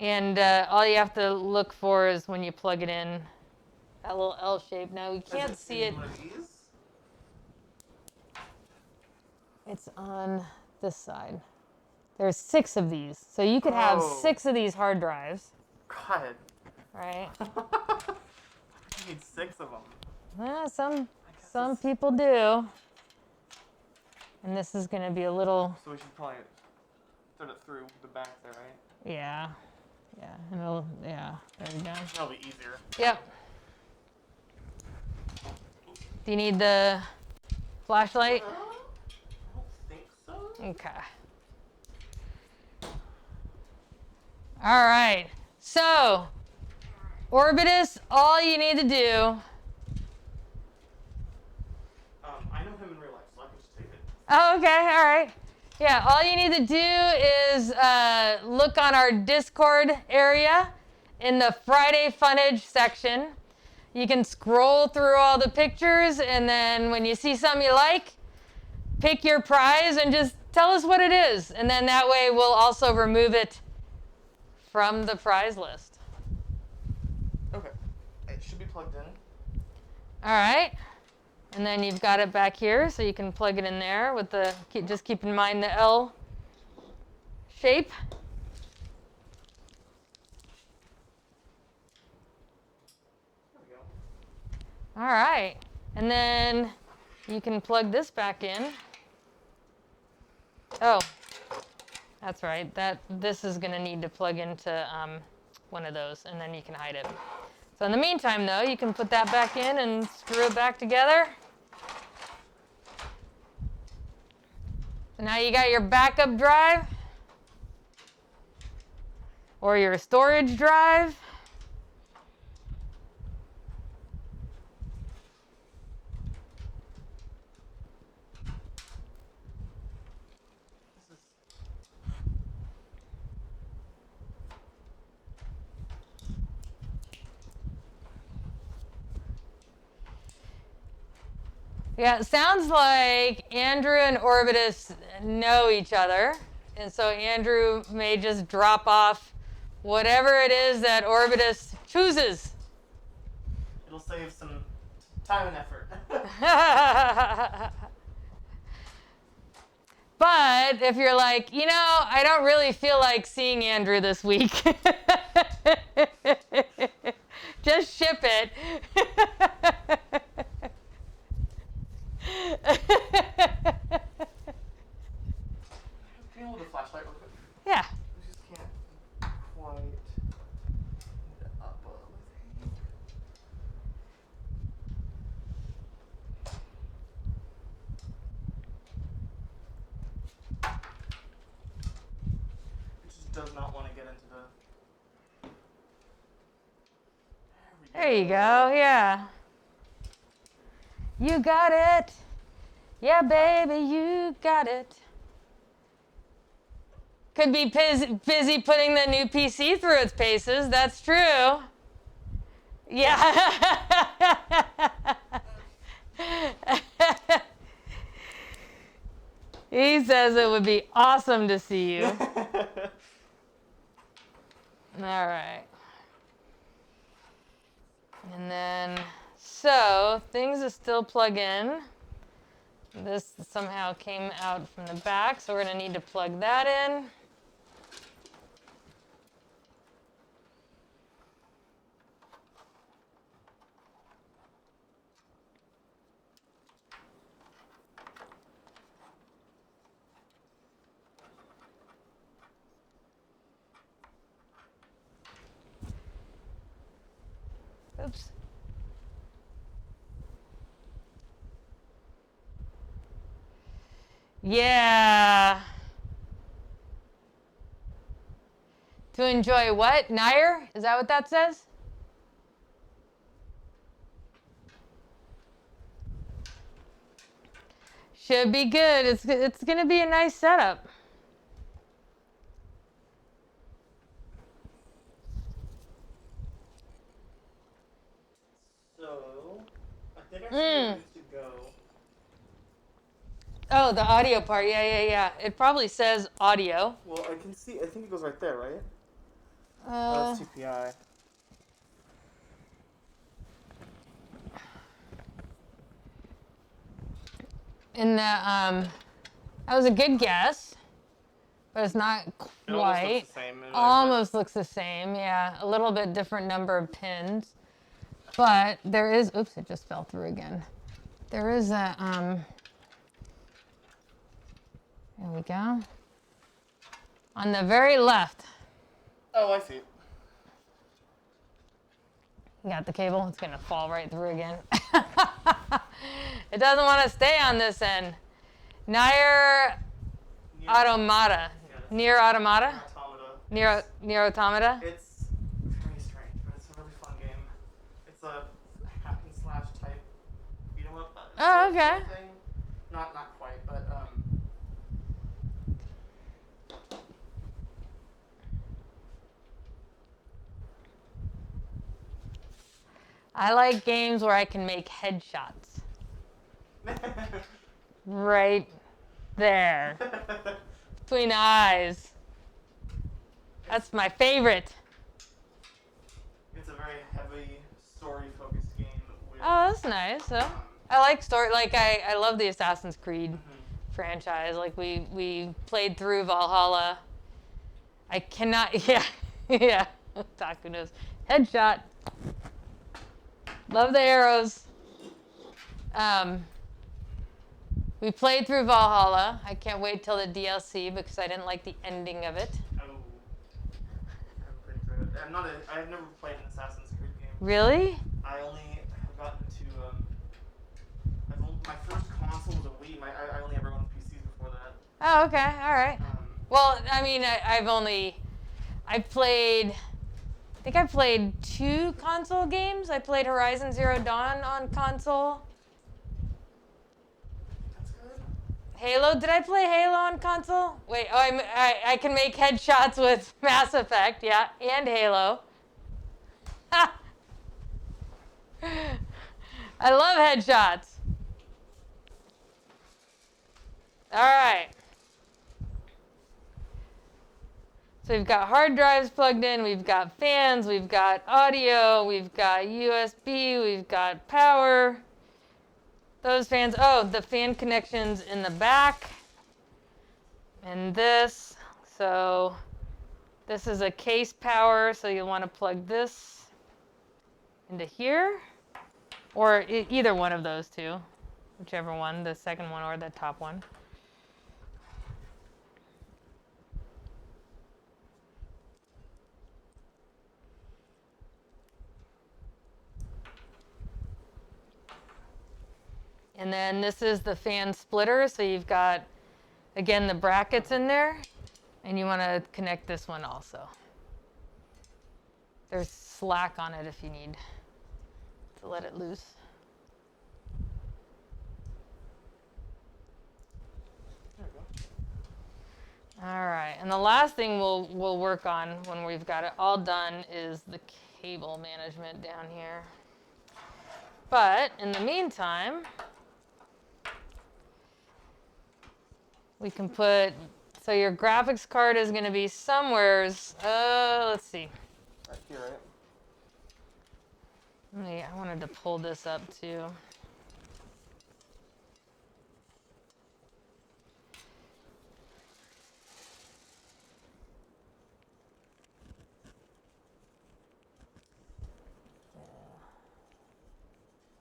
Speaker 4: and all you have to look for is when you plug it in, that little L shape. Now we can't see it.
Speaker 5: One of these?
Speaker 4: It's on this side. There's 6 of these. So you could have 6 of these hard drives.
Speaker 5: God.
Speaker 4: right?
Speaker 5: You need 6 of them.
Speaker 4: Well, some
Speaker 5: it's-
Speaker 4: people do. And this is going to be a little,
Speaker 5: So we should probably thread it through the back there, right?
Speaker 4: yeah, and yeah, there we go.
Speaker 5: That'll be easier.
Speaker 4: Yep. Do you need the flashlight?
Speaker 5: I don't think so.
Speaker 4: Okay. All right. So, Orbitus, all you need to do.
Speaker 5: I know him in real life, so I can just take it.
Speaker 4: Oh, okay. All right. Yeah, all you need to do is look on our Discord area in the Friday Funnage section. You can scroll through all the pictures, and then when you see something you like, pick your prize and just tell us what it is. And then that way we'll also remove it from the prize list.
Speaker 5: Okay. It should be plugged in.
Speaker 4: All right. And then you've got it back here, so you can plug it in there with the, just keep in mind the L shape.
Speaker 5: There we go.
Speaker 4: All right. And then you can plug this back in. Oh, that's right. This is going to need to plug into one of those, and then you can hide it. So in the meantime, though, you can put that back in and screw it back together. So now you got your backup drive or your storage drive.
Speaker 5: This is.
Speaker 4: Yeah, it sounds like Andrew and Orbitus know each other. And so Andrew may just drop off whatever it is that Orbitus chooses.
Speaker 5: It'll save some time and effort.
Speaker 4: But if you're like, you know, I don't really feel like seeing Andrew this week, just ship it.
Speaker 5: Can you hold the flashlight real quick?
Speaker 4: Yeah.
Speaker 5: We just can't quite get it up a little. It just does not want to get into the.
Speaker 4: There you go. Yeah. You got it. Yeah, baby, you got it. Could be busy putting the new PC through its paces. That's true. Yeah. He says it would be awesome to see you. All right. And then, so things are still plug in. This somehow came out from the back, so we're going to need to plug that in. Oops. Yeah. To enjoy what? Nair? Is that what that says? Should be good. It's going to be a nice setup.
Speaker 5: So, I think I see where it needs to go.
Speaker 4: Oh, the audio part. Yeah. It probably says audio.
Speaker 5: Well, I can see. I think it goes right there, right?
Speaker 4: Uh,
Speaker 5: That's TPI.
Speaker 4: in the that was a good guess. but it's not
Speaker 5: It almost
Speaker 4: quite.
Speaker 5: looks the same.
Speaker 4: Almost looks the same, yeah. A little bit different number of pins. But there is, oops, it just fell through again. There is a, there we go. On the very left,
Speaker 5: Oh, I see.
Speaker 4: you got the cable, it's gonna fall right through again. It doesn't wanna stay on this end. Nier Automata. Nier Automata? Nier Automata?
Speaker 5: It's very strange, but it's a really fun game. It's a hack and slash type beat 'em up.
Speaker 4: Oh, okay.
Speaker 5: Sort of thing. Not quite, but
Speaker 4: I like games where I can make headshots. Right there. Between the eyes. That's my favorite.
Speaker 5: It's a very heavy story-focused game. With,
Speaker 4: Oh, that's nice. So, I like story. Like I love the Assassin's Creed franchise. Like we played through Valhalla. I cannot. Yeah, yeah. Taku knows. Headshot. Love the arrows. We played through Valhalla. I can't wait till the DLC because I didn't like the ending of it.
Speaker 5: Oh, I haven't played through it. I've never played an Assassin's Creed game.
Speaker 4: Really?
Speaker 5: I only have gotten to. My first console was a Wii. I only ever owned PCs before that.
Speaker 4: Oh, okay. All right. Well, I mean, I think I played 2 console games. I played Horizon Zero Dawn on console.
Speaker 5: That's good.
Speaker 4: Halo, did I play Halo on console? Wait, oh, I can make headshots with Mass Effect, yeah, and Halo. Ha! I love headshots. All right. So we've got hard drives plugged in, we've got fans, we've got audio, we've got USB, we've got power. Those fans, oh, the fan connections in the back. And this, so this is a case power, so you'll want to plug this into here. Or either one of those two, whichever one, the second one or the top one. And then this is the fan splitter, so you've got, again, the brackets in there, and you want to connect this one also. There's slack on it if you need to let it loose.
Speaker 5: There we go.
Speaker 4: All right, and the last thing we'll work on when we've got it all done is the cable management down here. But in the meantime, we can put, so your graphics card is going to be somewheres, let's see.
Speaker 5: Right here, right?
Speaker 4: I wanted to pull this up too.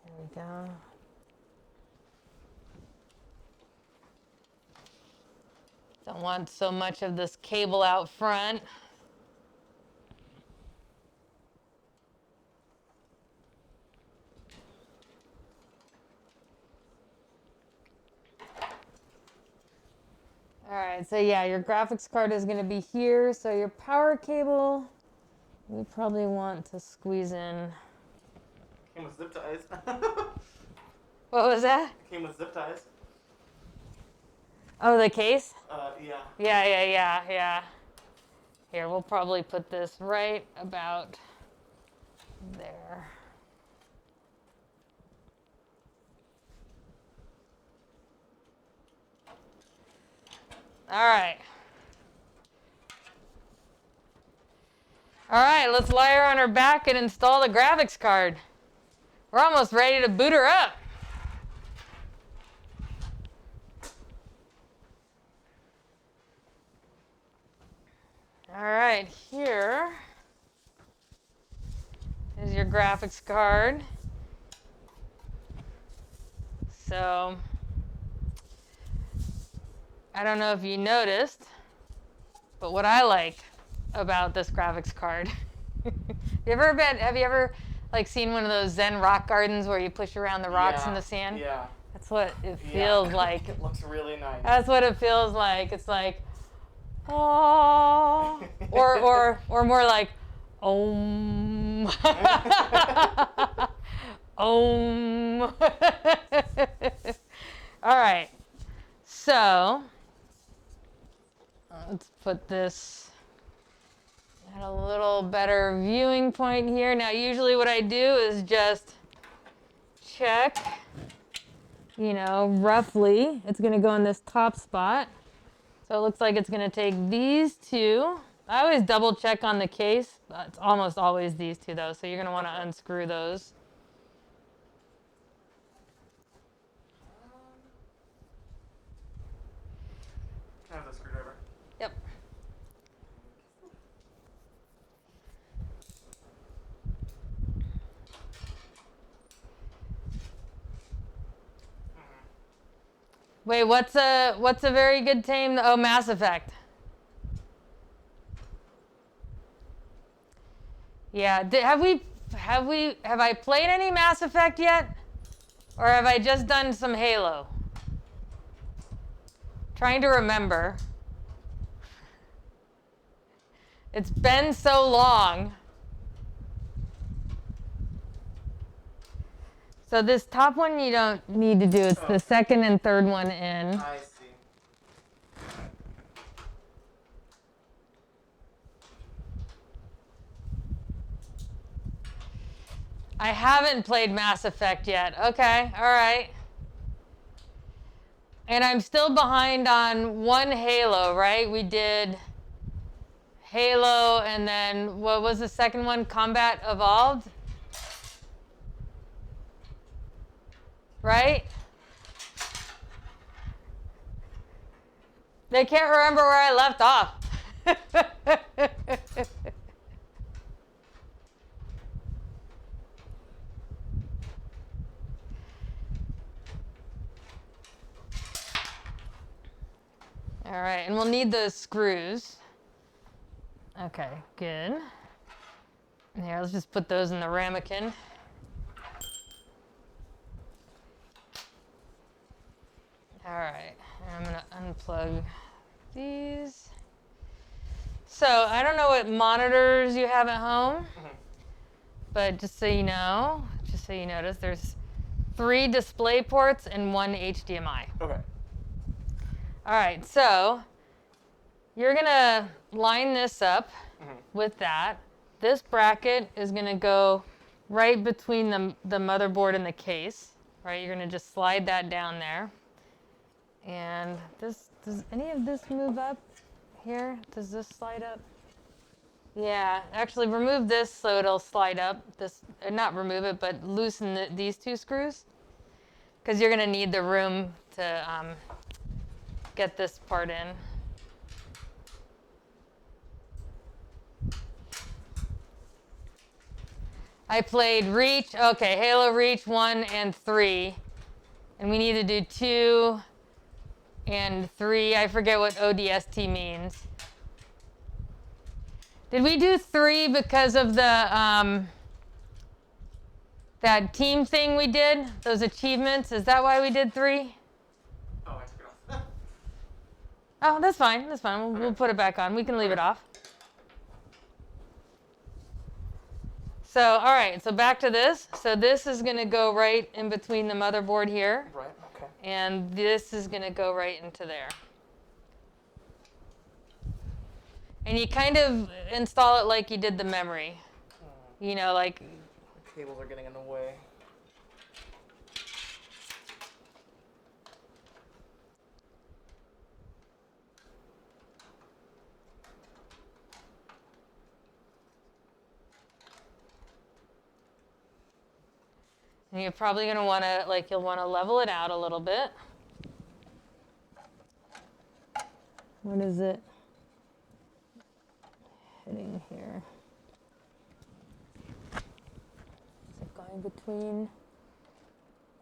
Speaker 4: There we go. Don't want so much of this cable out front. All right, so yeah, your graphics card is going to be here. So your power cable, we probably want to squeeze in.
Speaker 5: Came with zip ties.
Speaker 4: What was that?
Speaker 5: Came with zip ties.
Speaker 4: Oh, the case?
Speaker 5: Yeah.
Speaker 4: Yeah. Here, we'll probably put this right about there. All right. All right, let's lie her on her back and install the graphics card. We're almost ready to boot her up. All right, here is your graphics card. So, I don't know if you noticed, but what I like about this graphics card. Have you ever like seen one of those Zen rock gardens where you push around the rocks in the sand?
Speaker 5: Yeah.
Speaker 4: That's what it feels like.
Speaker 5: It looks really nice.
Speaker 4: That's what it feels like. It's like, oh, or more like, om, om. All right, so let's put this at a little better viewing point here. Now, usually what I do is just check, roughly. It's going to go in this top spot. So it looks like it's going to take these two. I always double check on the case. It's almost always these two, though, so you're going to want to unscrew those.
Speaker 5: Can I have the screwdriver?
Speaker 4: Yep. Wait, what's a very good game? Oh, Mass Effect. Yeah, have I played any Mass Effect yet? Or have I just done some Halo? Trying to remember. It's been so long. So this top one you don't need to do. It's the second and third one in.
Speaker 5: I see.
Speaker 4: I haven't played Mass Effect yet. Okay, all right. And I'm still behind on one Halo, right? We did Halo, and then what was the second one? Combat Evolved? Right? They can't remember where I left off. All right, and we'll need those screws. Okay, good. Here, let's just put those in the ramekin. All right, and I'm gonna unplug these. So I don't know what monitors you have at home, but just so you notice, there's 3 display ports and 1 HDMI.
Speaker 5: Okay.
Speaker 4: All right, so you're gonna line this up with that. This bracket is gonna go right between the motherboard and the case, right? You're gonna just slide that down there. And does any of this move up here? Does this slide up? Yeah, actually remove this so it'll slide up. Not remove it, but loosen these 2 screws, because you're gonna need the room to get this part in. I played Reach, okay, Halo Reach 1 and 3, and we need to do 2 and 3. I forget what ODST means. Did we do 3 because of the that team thing we did? Those achievements? Is that why we did 3?
Speaker 5: Oh, I took it off.
Speaker 4: Oh, that's fine. That's fine. We'll put it back on. We can leave it off. So, all right. So back to this. So this is going to go right in between the motherboard here.
Speaker 5: Right, okay.
Speaker 4: And this is going to go right into there. And you kind of install it like you did the memory. You know, like...
Speaker 5: The cables are getting in the way.
Speaker 4: And you're probably going to want to, you'll want to level it out a little bit. What is it? fitting here? Is it going between?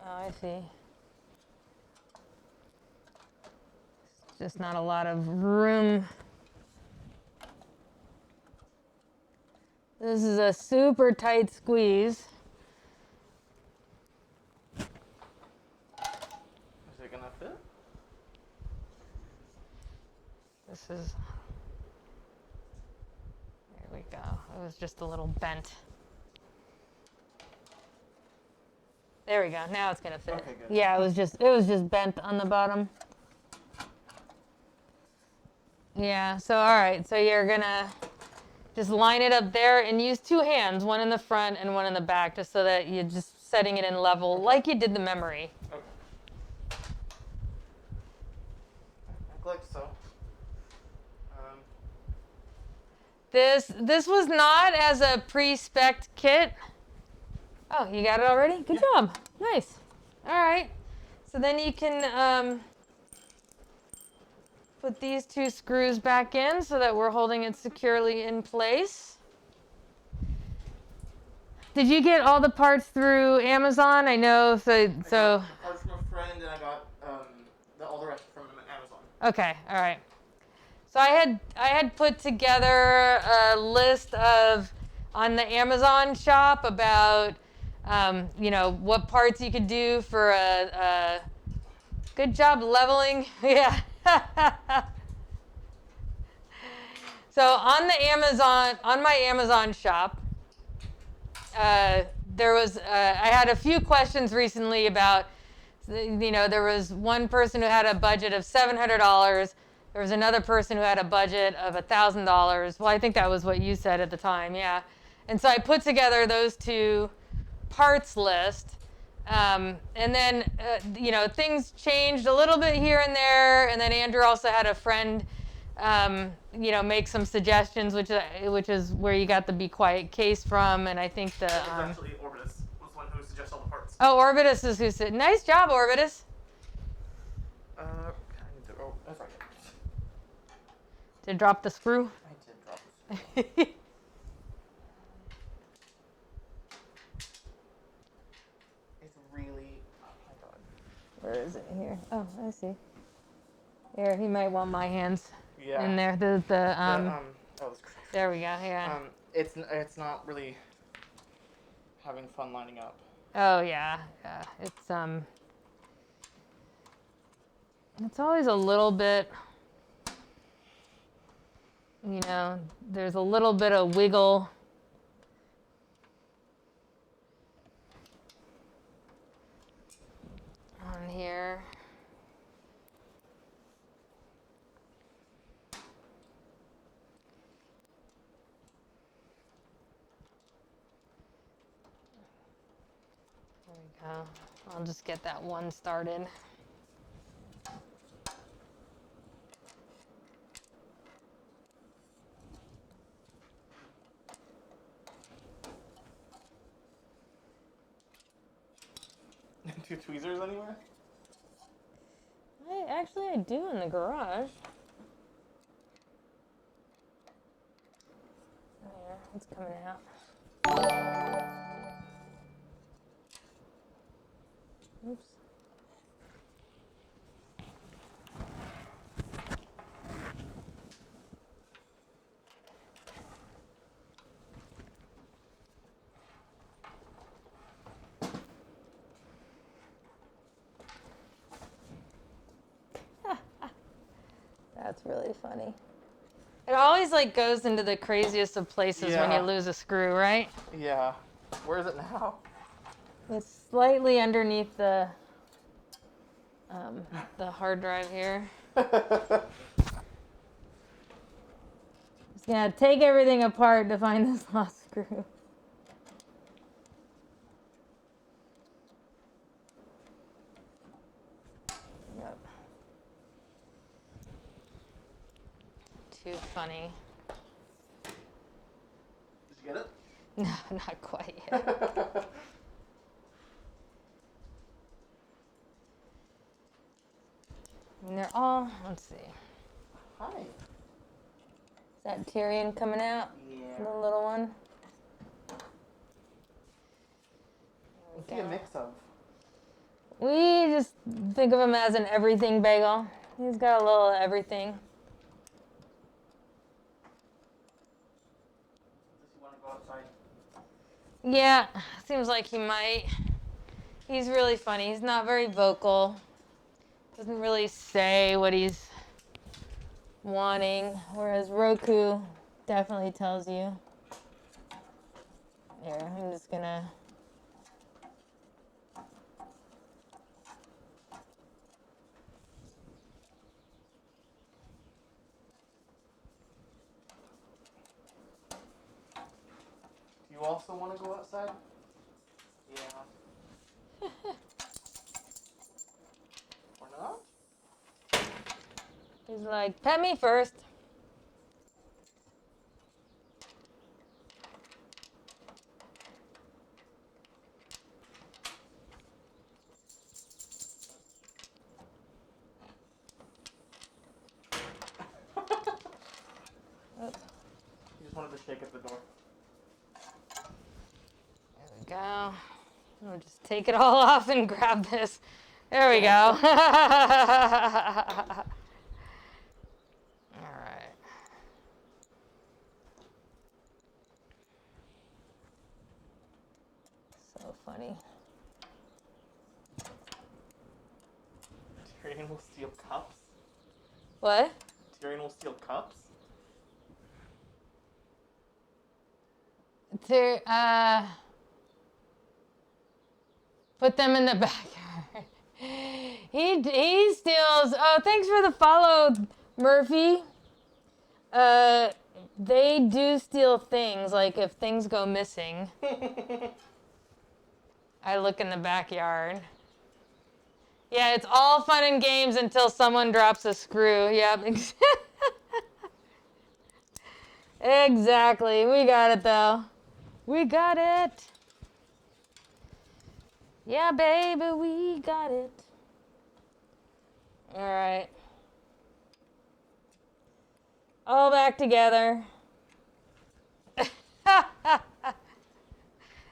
Speaker 4: Oh, I see. It's just not a lot of room. This is a super tight squeeze.
Speaker 5: Is it gonna fit?
Speaker 4: This is, there we go. It was just a little bent. There we go. Now it's gonna fit.
Speaker 5: Okay, good.
Speaker 4: Yeah, it was just bent on the bottom. Yeah. So all right. So you're gonna just line it up there and use two hands, one in the front and one in the back, just so that you're just setting it in level like you did the memory.
Speaker 5: Okay. I clicked so.
Speaker 4: This was not as a pre-spec'd kit. Oh, you got it already? Good job. Nice. All right. So then you can put these two screws back in so that we're holding it securely in place. Did you get all the parts through Amazon? I know.
Speaker 5: I got parts from a friend, and I got all the rest from Amazon.
Speaker 4: Okay. All right. So I had put together a list of on the Amazon shop about what parts you could do for a good job leveling. Yeah. So on my Amazon shop, there was I had a few questions recently about, there was one person who had a budget of $700. There was another person who had a budget of $1,000. Well, I think that was what you said at the time, yeah. And so I put together those two parts list. And then, things changed a little bit here and there. And then Andrew also had a friend, make some suggestions, which is where you got the Be Quiet case from. And I think the...
Speaker 5: actually, Orbitus was the one who suggested all the parts.
Speaker 4: Oh, Orbitus is who said... Nice job, Orbitus.
Speaker 5: Oh, that's right.
Speaker 4: Did drop the screw?
Speaker 5: I did drop this. It's really... Oh, my God.
Speaker 4: Where is it here? Oh, I see. Here, he might want my hands
Speaker 5: Yeah.
Speaker 4: in there.
Speaker 5: Oh, that's great.
Speaker 4: There we go. Yeah.
Speaker 5: It's not really having fun lining up.
Speaker 4: Oh yeah. It's always a little bit. There's a little bit of wiggle. On here. There we go. I'll just get that one started.
Speaker 5: Two tweezers anywhere?
Speaker 4: I do in the garage. There, it's coming out. Oops. That's really funny. It always goes into the craziest of places when you lose a screw, right?
Speaker 5: Yeah. Where is it now?
Speaker 4: It's slightly underneath the hard drive here. Just gonna take everything apart to find this lost screw. Yep. Too funny.
Speaker 5: Did you get it?
Speaker 4: No, not quite yet. And they're all, let's see.
Speaker 5: Hi.
Speaker 4: Is that Tyrion coming out?
Speaker 5: Yeah.
Speaker 4: The little one?
Speaker 5: What's he a mix of?
Speaker 4: We just think of him as an everything bagel. He's got a little everything.
Speaker 5: Does he want to go outside?
Speaker 4: Yeah, seems like he might. He's really funny. He's not very vocal. Doesn't really say what he's wanting, whereas Roku definitely tells you. Here, I'm just gonna.
Speaker 5: Do you also want to go outside? Yeah. Or not?
Speaker 4: He's like, pet me first.
Speaker 5: He just wanted to shake at the door.
Speaker 4: There we go. I'll just take it all off and grab this. There we go. All right. So funny.
Speaker 5: Tyrion will steal cups?
Speaker 4: What?
Speaker 5: Tyrion will steal cups?
Speaker 4: Put them in the backyard. He steals. Oh, thanks for the follow, Murphy. They do steal things. Like if things go missing, I look in the backyard. Yeah, it's all fun and games until someone drops a screw. Yep. Exactly. We got it though. We got it. Yeah, baby, we got it. All right. All back together.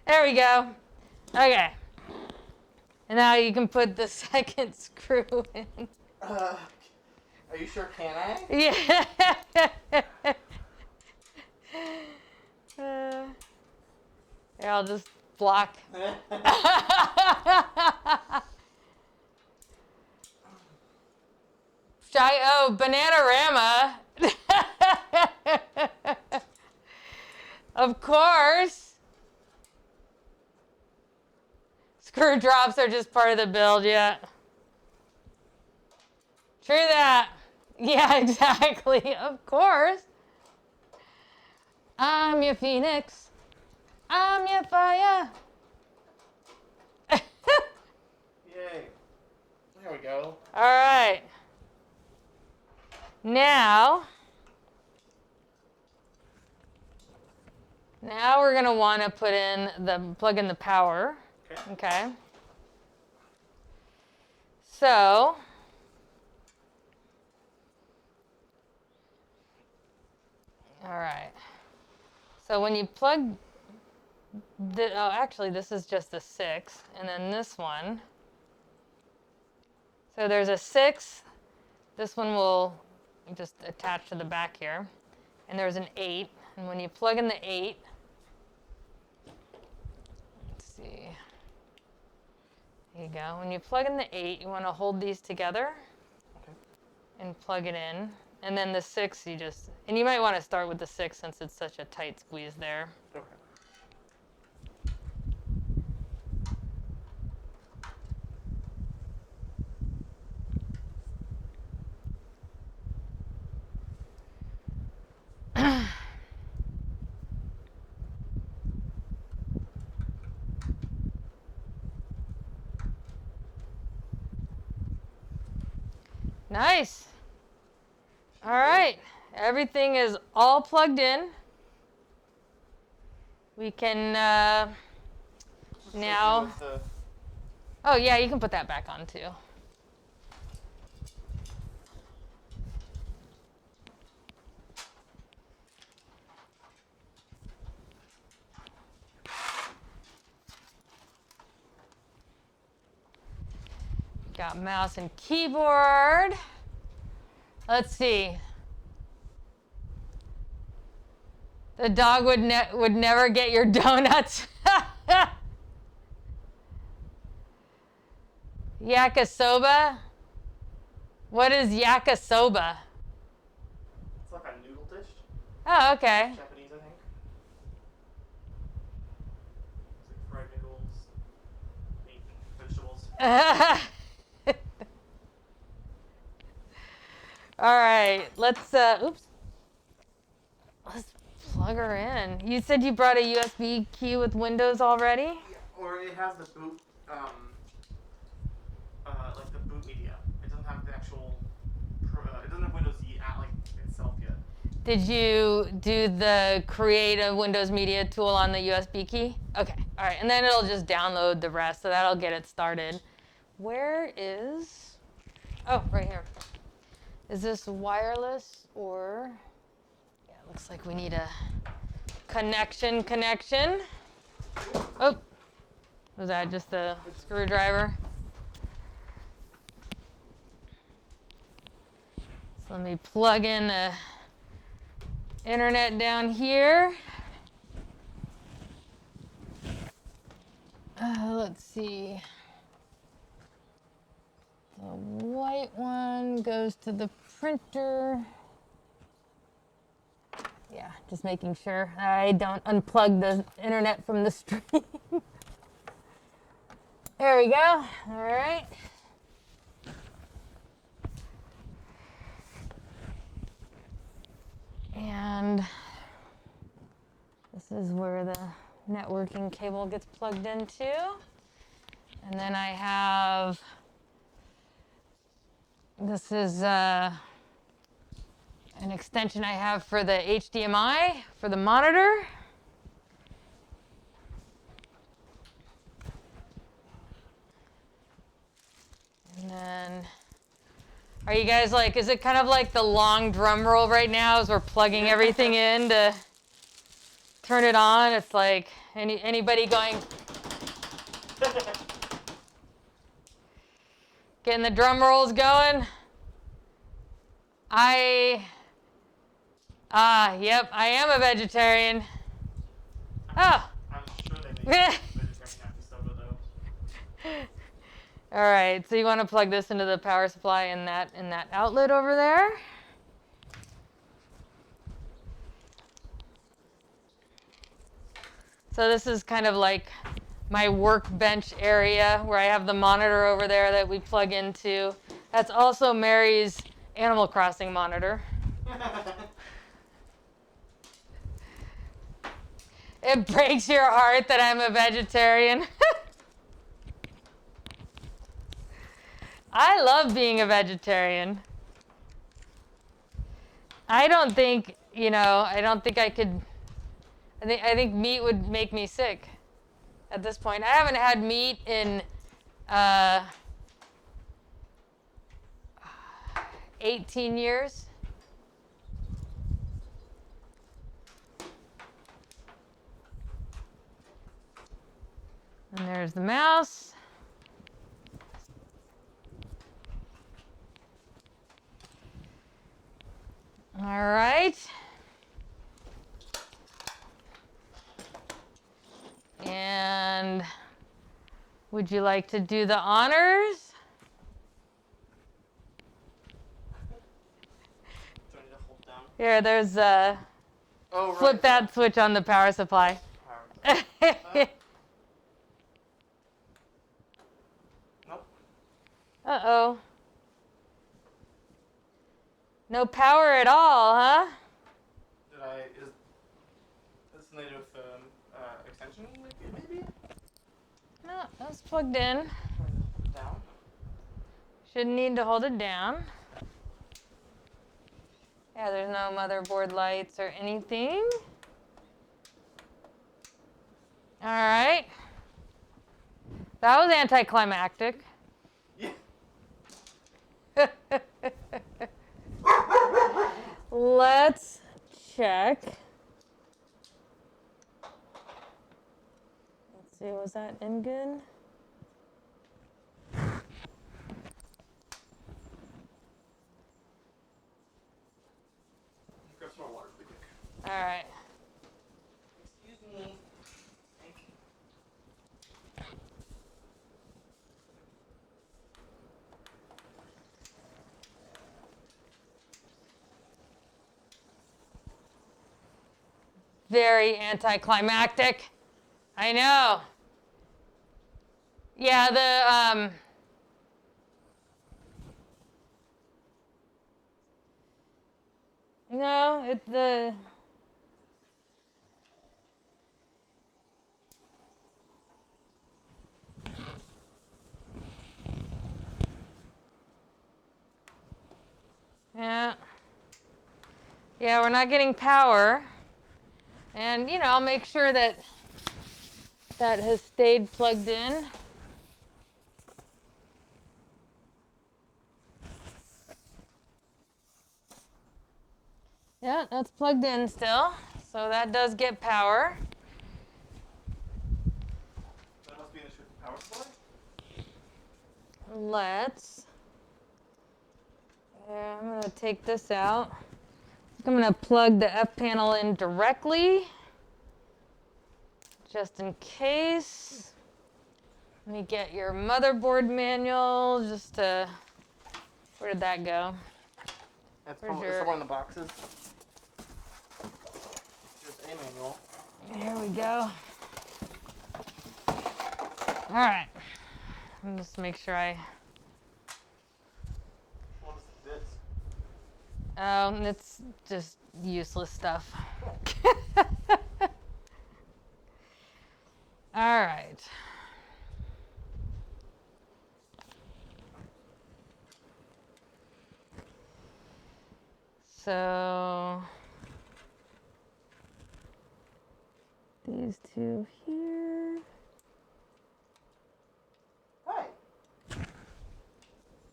Speaker 4: There we go. Okay. And now you can put the second screw in.
Speaker 5: Are you sure, can I?
Speaker 4: Yeah. Here, I'll just block. Bananarama. Of course. Screw drops are just part of the build, yeah. True that. Yeah, exactly. Of course. I'm your phoenix. I'm your fire.
Speaker 5: Yay. There we go.
Speaker 4: All right. Now we're going to want to plug in the power. Okay. So, all right. So when you plug actually this is just a 6, and then this one. So there's a 6. This one will just attach to the back here. And there's an 8. And when you plug in the 8, let's see. There you go. When you plug in the 8, you want to hold these together and plug it in. And then the 6, and you might want to start with the 6 since it's such a tight squeeze there.
Speaker 5: Okay.
Speaker 4: Nice. All right. Everything is all plugged in. We can now. Oh, yeah, you can put that back on too. Got mouse and keyboard. Let's see. The dog would never get your donuts. Yakisoba? What is yakisoba?
Speaker 5: It's like a noodle dish.
Speaker 4: Oh, okay.
Speaker 5: Japanese, I think. It's like fried noodles, meat, vegetables.
Speaker 4: All right, let's plug her in. You said you brought a USB key with Windows already?
Speaker 5: Yeah, or it has the boot, like the boot media. It doesn't have the actual, it doesn't have Windows like itself yet.
Speaker 4: Did you do the create a Windows Media tool on the USB key? Okay, all right, and then it'll just download the rest, so that'll get it started. Where is, oh, right here. Is this wireless or, yeah, it looks like we need a connection. Oh, was that just a screwdriver? So let me plug in the internet down here. Let's see. The white one goes to the printer. Yeah, just making sure I don't unplug the internet from the stream. There we go. All right. And this is where the networking cable gets plugged into. And then I have, this is an extension I have for the HDMI for the monitor. And then, are you guys like, is it kind of like the long drum roll right now as we're plugging everything in to turn it on? It's like, anybody going? Getting the drum rolls going? Yep, I am a vegetarian. Oh.
Speaker 5: I'm sure they make vegetarian yakisoba though.
Speaker 4: All right, so you want to plug this into the power supply in that outlet over there. So this is kind of like my workbench area where I have the monitor over there that we plug into. That's also Mary's Animal Crossing monitor. It breaks your heart that I'm a vegetarian. I love being a vegetarian. I don't think I could, I think meat would make me sick at this point. I haven't had meat in 18 years. And there's the mouse. All right. And would you like to do the honors?
Speaker 5: Do I need to hold down?
Speaker 4: Here, there's
Speaker 5: Oh, right.
Speaker 4: flip that switch on the power supply.
Speaker 5: Nope.
Speaker 4: Uh-oh. No power at all, huh?
Speaker 5: Is this native extension maybe?
Speaker 4: No, that's plugged in.
Speaker 5: Down.
Speaker 4: Shouldn't need to hold it down. Yeah, there's no motherboard lights or anything. All right. That was anticlimactic.
Speaker 5: Yeah.
Speaker 4: Let's check. Let's see, was that in good? All right.
Speaker 5: Excuse me. Thank you.
Speaker 4: Very anticlimactic. I know. Yeah, no, yeah. Yeah, we're not getting power. And, I'll make sure that has stayed plugged in. Yeah, that's plugged in still. So that does get power.
Speaker 5: That must be an issue with the power supply.
Speaker 4: I'm going to take this out. I'm going to plug the F panel in directly, just in case. Let me get your motherboard manual, where did that go?
Speaker 5: It's
Speaker 4: Where's
Speaker 5: somewhere in the boxes. There's a manual.
Speaker 4: Here we go. All right. Let me just make sure
Speaker 5: What is this?
Speaker 4: It's just useless stuff. All right. So these two here.
Speaker 5: Hi.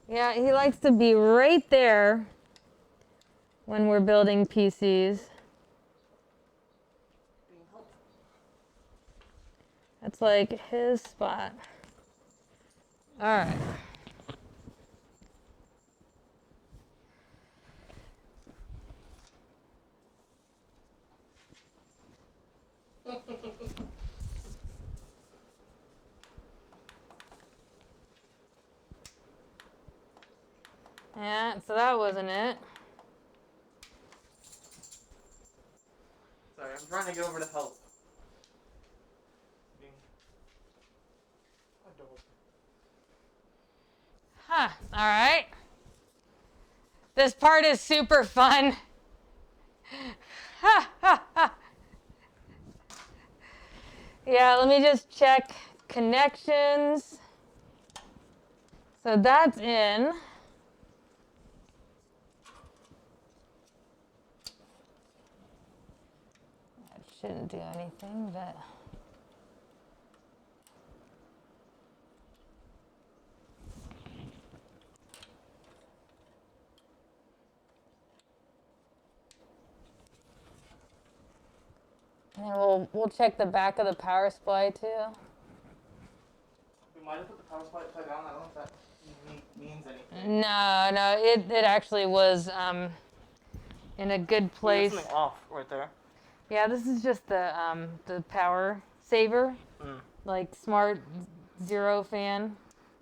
Speaker 4: Yeah, he likes to be right there when we're building PCs.
Speaker 5: Being helpful.
Speaker 4: That's like his spot. All right. Yeah, so that wasn't it.
Speaker 5: Sorry, I'm trying to get over to help.
Speaker 4: Huh, all right. This part is super fun. Yeah, let me just check connections. So that's in. That shouldn't do anything, but. And we'll check the back of the power supply too.
Speaker 5: We might have put the power supply upside down. I don't know if that means anything.
Speaker 4: No, it actually was in a good place.
Speaker 5: There's something off right there.
Speaker 4: Yeah, this is just the power saver, like smart zero fan.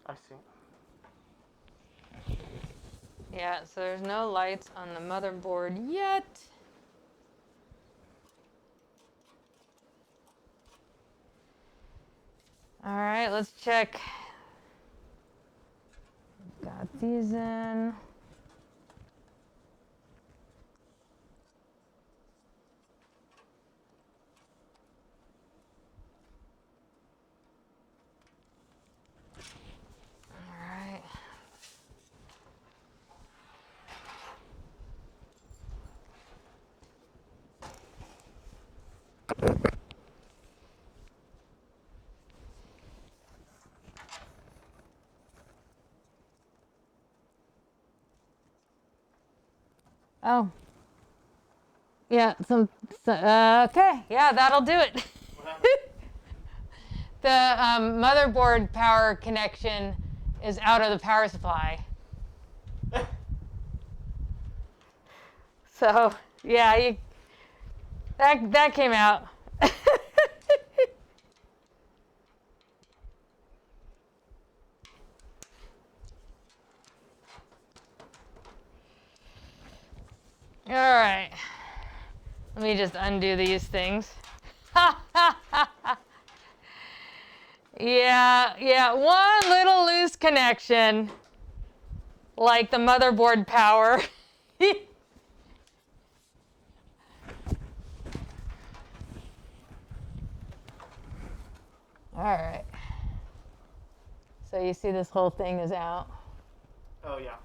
Speaker 5: I see.
Speaker 4: Yeah, so there's no lights on the motherboard yet. All right, let's check. Got these in. All right. Oh. Yeah, okay. Yeah, that'll do it.
Speaker 5: What happened?
Speaker 4: The motherboard power connection is out of the power supply. So, yeah, That came out. All right. Let me just undo these things. Yeah, one little loose connection, like the motherboard power. All right. So you see this whole thing is out.
Speaker 5: Oh, yeah.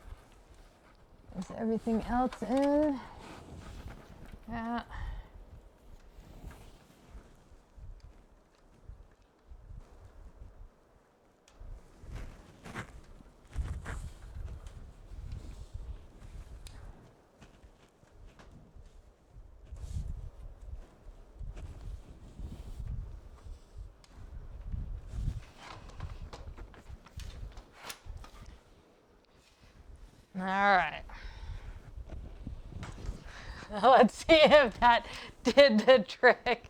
Speaker 4: Is everything else in? Yeah. All right. Let's see if that did the trick.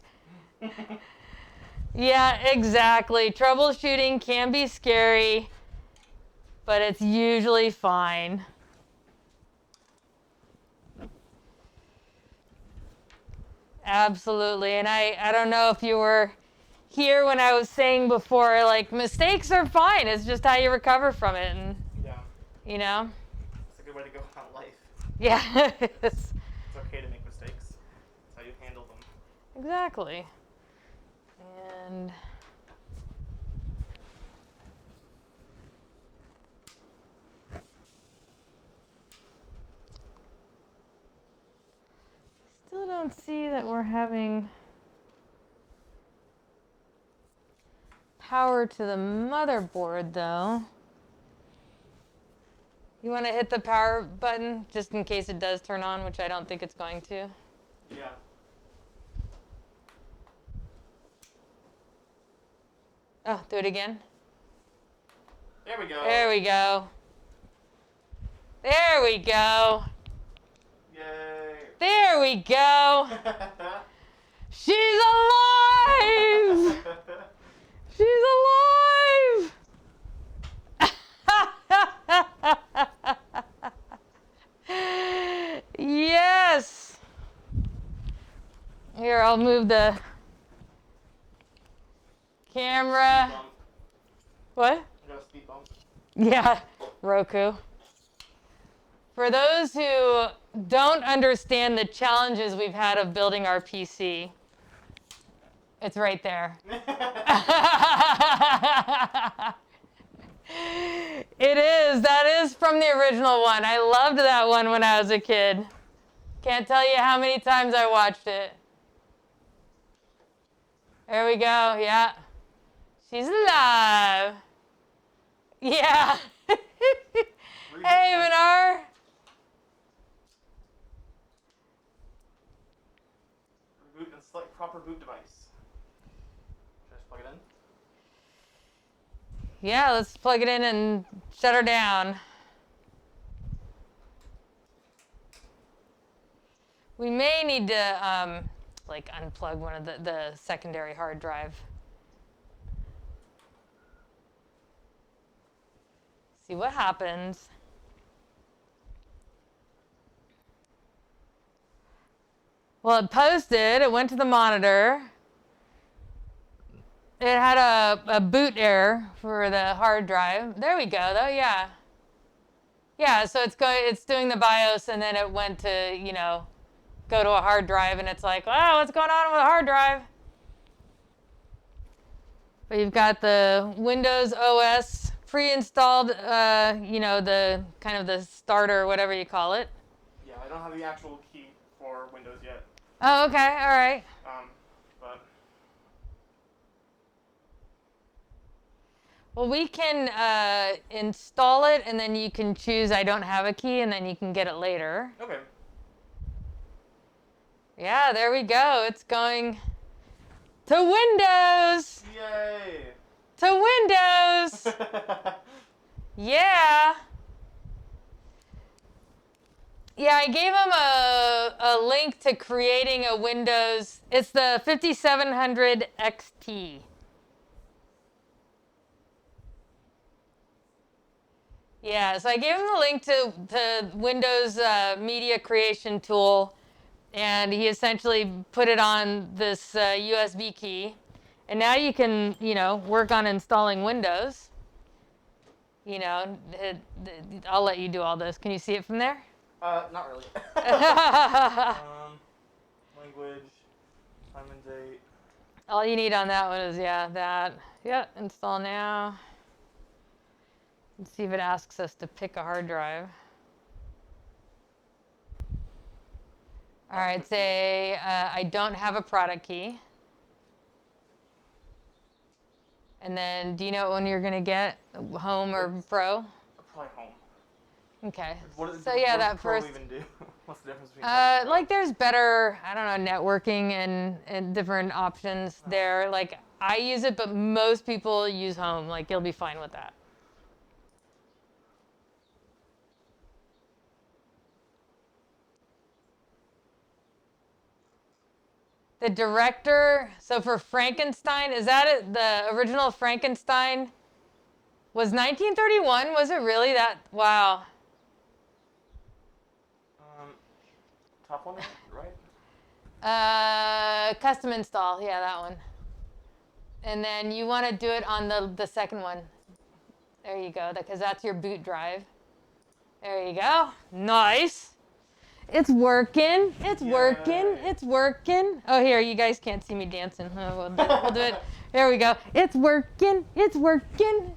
Speaker 4: Yeah, exactly. Troubleshooting can be scary, but it's usually fine. Absolutely. And I don't know if you were here when I was saying before, like, mistakes are fine. It's just how you recover from it. And,
Speaker 5: Yeah.
Speaker 4: you know?
Speaker 5: It's a good way to go about life.
Speaker 4: Yeah.
Speaker 5: It's okay to make mistakes. It's how you handle them.
Speaker 4: Exactly. And still don't see that we're having power to the motherboard, though. You want to hit the power button just in case it does turn on, which I don't think it's going to.
Speaker 5: Yeah.
Speaker 4: Oh, do it again.
Speaker 5: There we go.
Speaker 4: There we go. There we go.
Speaker 5: Yay.
Speaker 4: There we go. She's alive! She's alive! Yes! Here, I'll move the camera.
Speaker 5: Bump.
Speaker 4: What?
Speaker 5: I got a speed bump.
Speaker 4: Yeah, Roku. For those who don't understand the challenges we've had of building our PC, it's right there. It is. That is from the original one. I loved that one when I was a kid. Can't tell you how many times I watched it. There we go. Yeah. She's alive. Yeah. Hey, Minar.
Speaker 5: Reboot and select proper boot device. Should I just plug it in?
Speaker 4: Yeah, let's plug it in and shut her down. We may need to like unplug one of the secondary hard drive. See what happens. Well, it posted, it went to the monitor. It had a boot error for the hard drive. There we go, though, yeah. Yeah, so it's doing the BIOS, and then it went to, you know, go to a hard drive, and it's like, oh, what's going on with the hard drive? But you've got the Windows OS pre-installed, you know, the kind of the starter, whatever you call it.
Speaker 5: Yeah, I don't have the actual key for Windows yet.
Speaker 4: Oh, okay, all right.
Speaker 5: But
Speaker 4: Well, we can install it, and then you can choose I don't have a key, and then you can get it later.
Speaker 5: okay.
Speaker 4: Yeah, there we go. It's going to Windows.
Speaker 5: Yay!
Speaker 4: To Windows. Yeah. Yeah, I gave him a link to creating a Windows. It's the 5700 XT. Yeah, so I gave him the link to Windows media creation tool, and he essentially put it on this USB key. And now you can, work on installing Windows. I'll let you do all this. Can you see it from there?
Speaker 5: Not really. Language, time and date.
Speaker 4: All you need on that one is, that. Yeah, install now. Let's see if it asks us to pick a hard drive. All right, say I don't have a product key. And then, do you know when you're going to get home or pro?
Speaker 5: Probably home.
Speaker 4: Okay.
Speaker 5: What
Speaker 4: So yeah, that
Speaker 5: does Pro
Speaker 4: first.
Speaker 5: even do? What's the difference between Pro and Pro?
Speaker 4: Like there's better, I don't know, networking and different options there. Like I use it, but most people use home. Like you'll be fine with that. The director, so for Frankenstein, is that it? The original Frankenstein was 1931? Was it really that? Wow.
Speaker 5: Top one, right?
Speaker 4: Custom install, yeah, that one. And then you want to do it on the second one. There you go, because that's your boot drive. There you go. Nice. It's working. It's working. It's working. Oh, here, you guys can't see me dancing. Oh, we'll do it. There we go. It's working. It's working.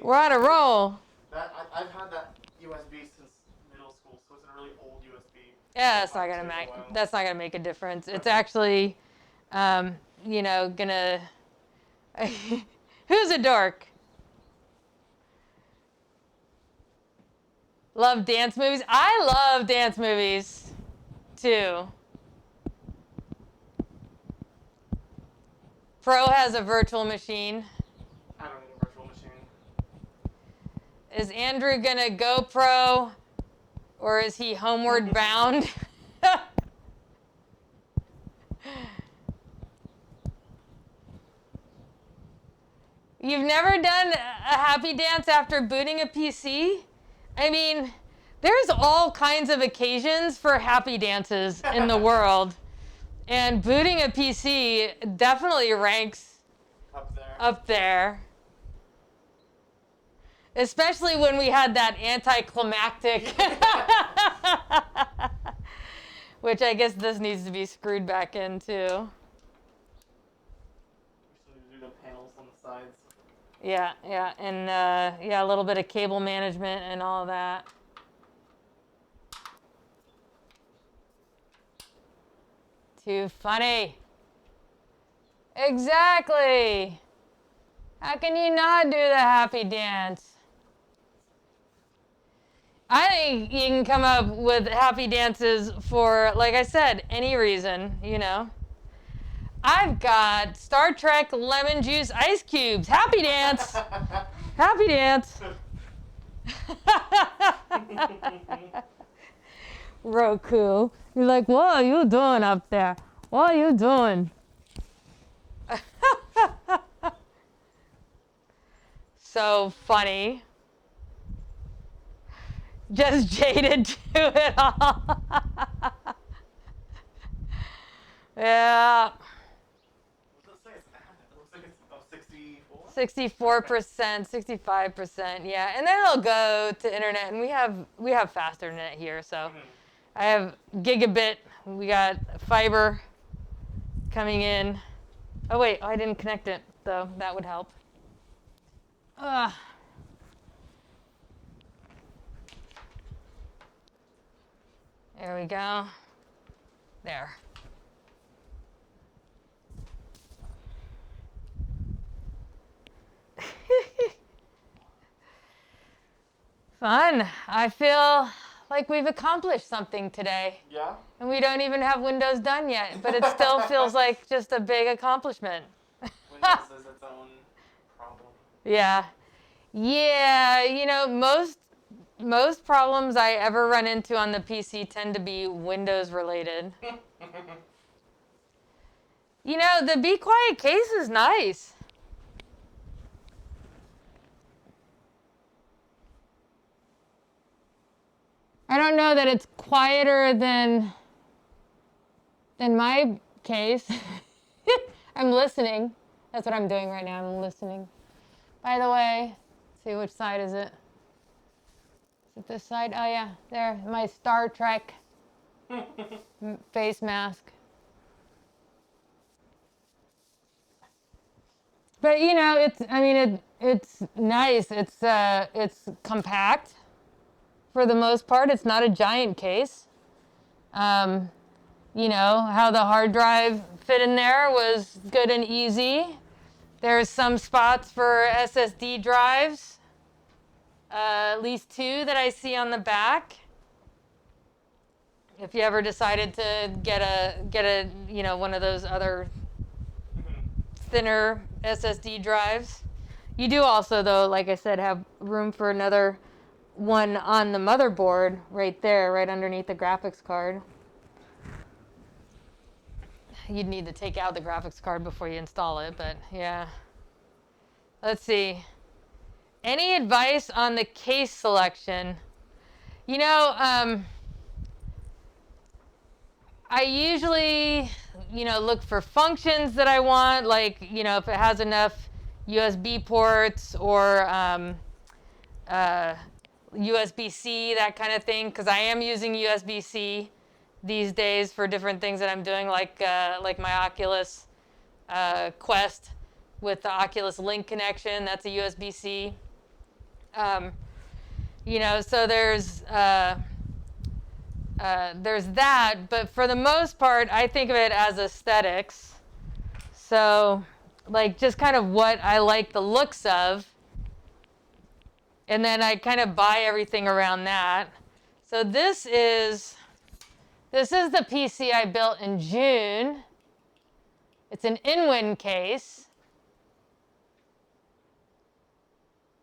Speaker 4: We're on a roll.
Speaker 5: I've had that USB since middle school, so it's a really old USB.
Speaker 4: Yeah, that's not gonna make a difference. It's actually, gonna. Who's a dork? Love dance movies. I love dance movies, too. Pro has a virtual machine.
Speaker 5: I don't need a virtual machine.
Speaker 4: Is Andrew gonna go pro, or is he homeward bound? You've never done a happy dance after booting a PC? I mean, there's all kinds of occasions for happy dances in the world. And booting a PC definitely ranks up there. Especially when we had that anticlimactic, which I guess this needs to be screwed back in too.
Speaker 5: We should do the panels on the sides.
Speaker 4: Yeah, and a little bit of cable management and all that. Too funny. Exactly. How can you not do the happy dance? I think you can come up with happy dances for, like I said, any reason, I've got Star Trek lemon juice ice cubes. Happy dance. Happy dance. Roku. You're like, what are you doing up there? What are you doing? So funny. Just jaded to it all. Yeah.
Speaker 5: What does it say? It looks like it's 64?
Speaker 4: 64%, 65%, yeah. And then it'll go to internet, and we have faster internet here, so I have gigabit. We got fiber coming in. Oh wait, I didn't connect it, though. That would help. There we go. There. Fun. I feel like we've accomplished something today.
Speaker 5: Yeah?
Speaker 4: And we don't even have Windows done yet, but it still feels like just a big accomplishment.
Speaker 5: Windows is its own problem.
Speaker 4: Yeah. Yeah, you know, most problems I ever run into on the PC tend to be Windows related. You know, the Be Quiet case is nice. I don't know that it's quieter than my case. I'm listening. That's what I'm doing right now. I'm listening. By the way, let's see which side is it? Is it this side? Oh yeah, there. My Star Trek face mask. But you know, it's nice. It's compact. For the most part, it's not a giant case. You know, how the hard drive fit in there was good and easy. There's some spots for SSD drives, at least 2 that I see on the back. If you ever decided to get a you know, one of those other thinner SSD drives. You do also, though, like I said, have room for another one on the motherboard right there, right underneath the graphics card. You'd need to take out the graphics card before you install it, but yeah. Let's see. Any advice on the case selection? You know, I usually, you know, look for functions that I want, like, you know, if it has enough USB ports or USB-C, that kind of thing, because I am using USB-C these days for different things that I'm doing, like my Oculus Quest with the Oculus Link connection. That's a USB-C. You know, so there's that, but for the most part, I think of it as aesthetics. So, like, just kind of what I like the looks of, and then I kind of buy everything around that. So this is the PC I built in June. It's an in-win case.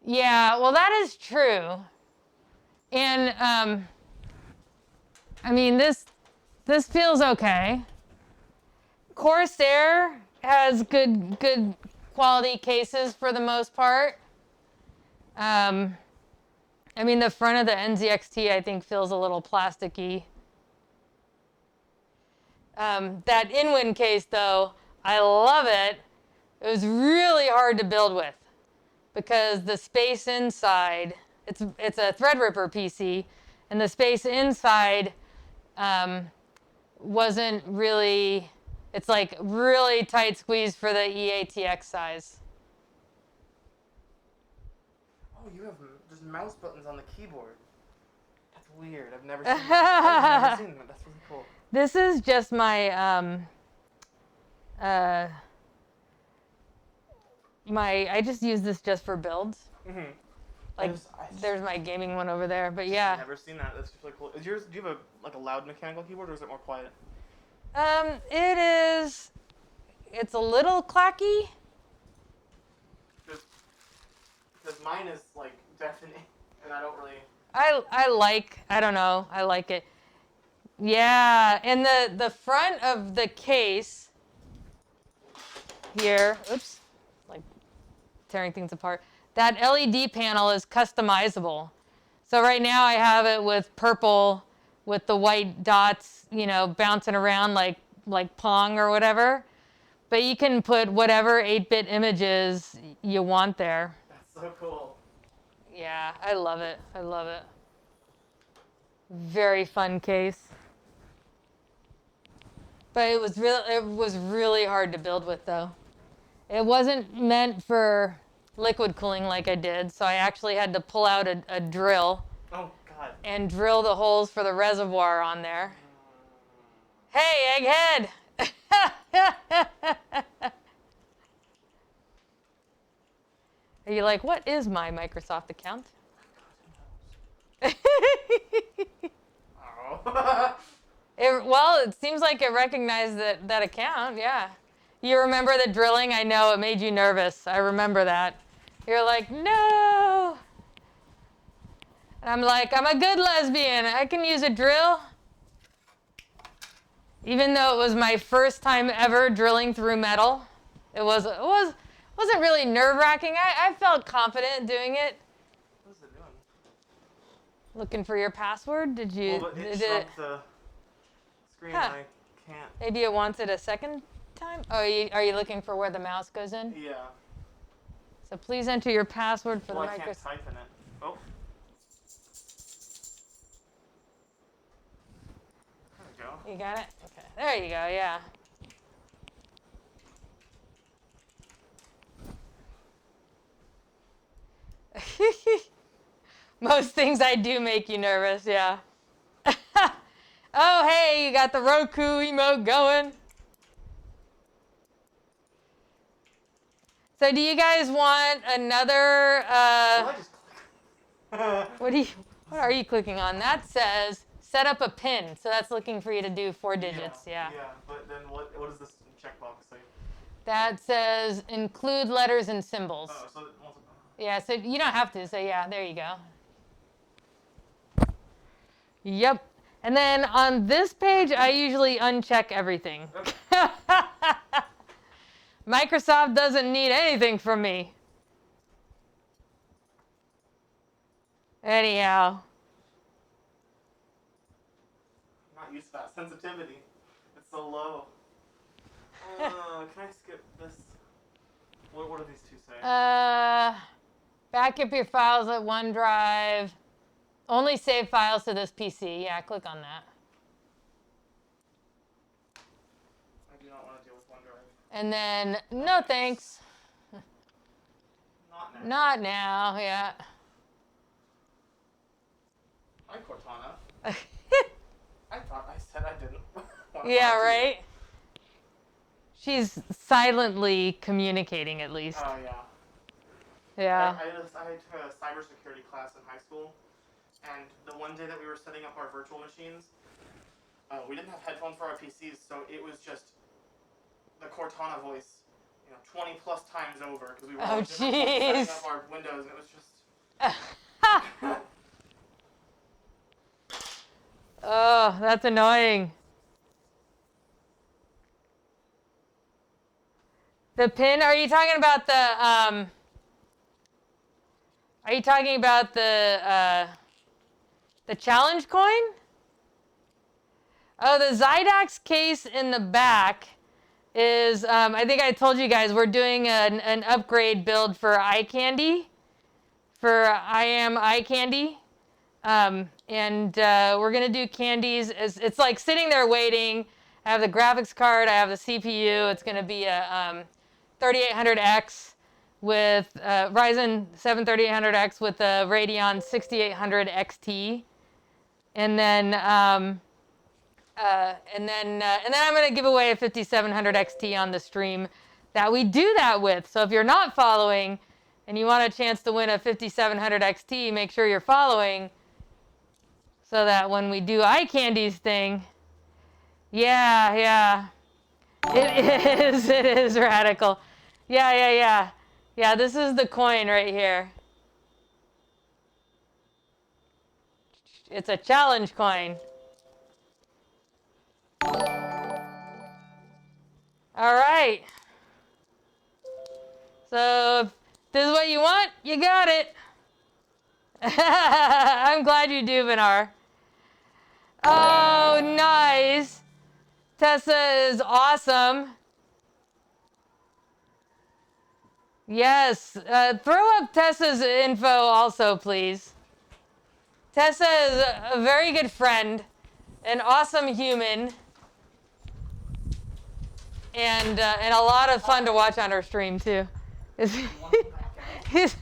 Speaker 4: Yeah, well, that is true. And I mean, this feels okay. Corsair has good quality cases for the most part. I mean, the front of the NZXT I think feels a little plasticky. That in-win case, though, I love it. It was really hard to build with because the space inside, it's a Threadripper PC, and the space inside wasn't really, it's like really tight squeeze for the EATX size.
Speaker 5: Oh, you have just mouse buttons on the keyboard. That's weird. I've never seen that. I've never seen that. That's really cool.
Speaker 4: This is just my I just use this just for builds. Mm-hmm. Like there's my gaming one over there, but yeah.
Speaker 5: I've never seen that. That's just really cool. Is yours? Do you have a loud mechanical keyboard, or is it more quiet?
Speaker 4: It is. It's a little clacky.
Speaker 5: Because mine is like deafening, and I don't really.
Speaker 4: I don't know. I like it. Yeah, and the front of the case here, oops, like tearing things apart. That LED panel is customizable. So right now I have it with purple with the white dots, you know, bouncing around like Pong or whatever. But you can put whatever 8-bit images you want there.
Speaker 5: That's so cool.
Speaker 4: Yeah, I love it. I love it. Very fun case. But it was really hard to build with, though. It wasn't meant for liquid cooling like I did, so I actually had to pull out a drill.
Speaker 5: Oh, God.
Speaker 4: And drill the holes for the reservoir on there. Hey, Egghead! Are you like, what is my Microsoft account?
Speaker 5: Oh.
Speaker 4: It seems like it recognized that account, yeah. You remember the drilling? I know, it made you nervous. I remember that. You're like, no! And I'm like, I'm a good lesbian. I can use a drill. Even though it was my first time ever drilling through metal, it wasn't really nerve-wracking. I felt confident doing it.
Speaker 5: What is it doing?
Speaker 4: Looking for your password? Did you?
Speaker 5: Well, but it shrunk the screen.
Speaker 4: Huh.
Speaker 5: I can't.
Speaker 4: Maybe it wants it a second time? Oh, are you looking for where the mouse goes in?
Speaker 5: Yeah.
Speaker 4: So please enter your password for
Speaker 5: Well,
Speaker 4: the
Speaker 5: I can't
Speaker 4: Microsoft.
Speaker 5: type in it. Oh. There we go.
Speaker 4: You got it? Okay. There you go, yeah. Most things I do make you nervous, yeah. Oh, hey, you got the Roku emote going. So do you guys want another,
Speaker 5: Well, I just click.
Speaker 4: what are you clicking on? That says set up a pin. So that's looking for you to do 4 digits, yeah.
Speaker 5: Yeah, but then what does this checkbox say?
Speaker 4: That says include letters and symbols.
Speaker 5: Oh, so
Speaker 4: Yeah, so you don't have to. So yeah, there you go. Yep. And then on this page, I usually uncheck everything.
Speaker 5: okay.
Speaker 4: Microsoft doesn't need anything from me. Anyhow.
Speaker 5: I'm not used to that sensitivity. It's so low. Can I skip this? What do these two say?
Speaker 4: Back up your files at OneDrive. Only save files to this PC. Yeah, click on that.
Speaker 5: I do not want to deal with OneDrive.
Speaker 4: And then, no thanks.
Speaker 5: Not now.
Speaker 4: Not now, yeah.
Speaker 5: Hi, Cortana. I thought I said I didn't want to
Speaker 4: Yeah,
Speaker 5: talk to you.
Speaker 4: right? She's silently communicating, at least.
Speaker 5: Oh, yeah.
Speaker 4: Yeah.
Speaker 5: I took a cybersecurity class in high school, and the one day that we were setting up our virtual machines, we didn't have headphones for our PCs, so it was just the Cortana voice, 20 plus times over, because we were all different setting
Speaker 4: jeez.
Speaker 5: up our windows, and it was just.
Speaker 4: Oh, that's annoying. The pin, are you talking about the, the challenge coin? Oh, the Zydax case in the back is, I think I told you guys, we're doing an upgrade build for eye candy, for I am eye candy. And we're going to do candies. It's like sitting there waiting. I have the graphics card. I have the CPU. It's going to be a 3800X with Ryzen 7 3800X with a Radeon 6800 XT. And then I'm going to give away a 5700 XT on the stream that we do that with. So if you're not following and you want a chance to win a 5700 XT, make sure you're following. So that when we do eye candies thing, yeah, it is radical. Yeah. This is the coin right here. It's a challenge coin. All right. So if this is what you want, you got it. I'm glad you do, Vinar. Oh, nice. Tessa is awesome. Yes. Throw up Tessa's info also, please. Tessa is a very good friend, an awesome human, and a lot of fun to watch on her stream, too.
Speaker 5: Yes.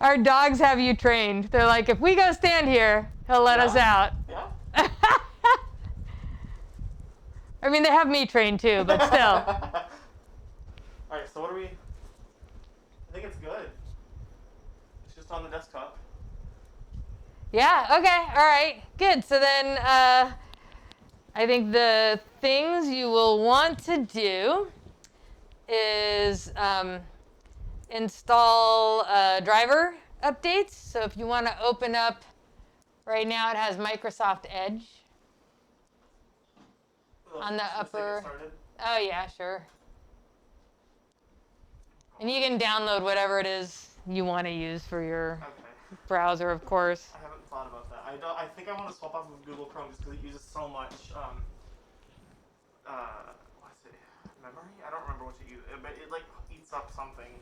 Speaker 4: Our dogs have you trained. They're like, if we go stand here, he'll let us out.
Speaker 5: Yeah.
Speaker 4: I mean, they have me trained too, but still.
Speaker 5: All right. So what are we? I think it's good. It's just on the desktop.
Speaker 4: Yeah, okay, all right, good. So then I think the things you will want to do is install driver updates. So if you want to open up, right now it has Microsoft Edge on the
Speaker 5: Let's take it
Speaker 4: upper.
Speaker 5: started.
Speaker 4: Oh yeah, sure. And you can download whatever it is you want to use for your
Speaker 5: Okay.
Speaker 4: browser, of course.
Speaker 5: I haven't thought about that. I think I want to swap off of Google Chrome just because it uses so much what's it? Memory? I don't remember what you use, but it like eats up something.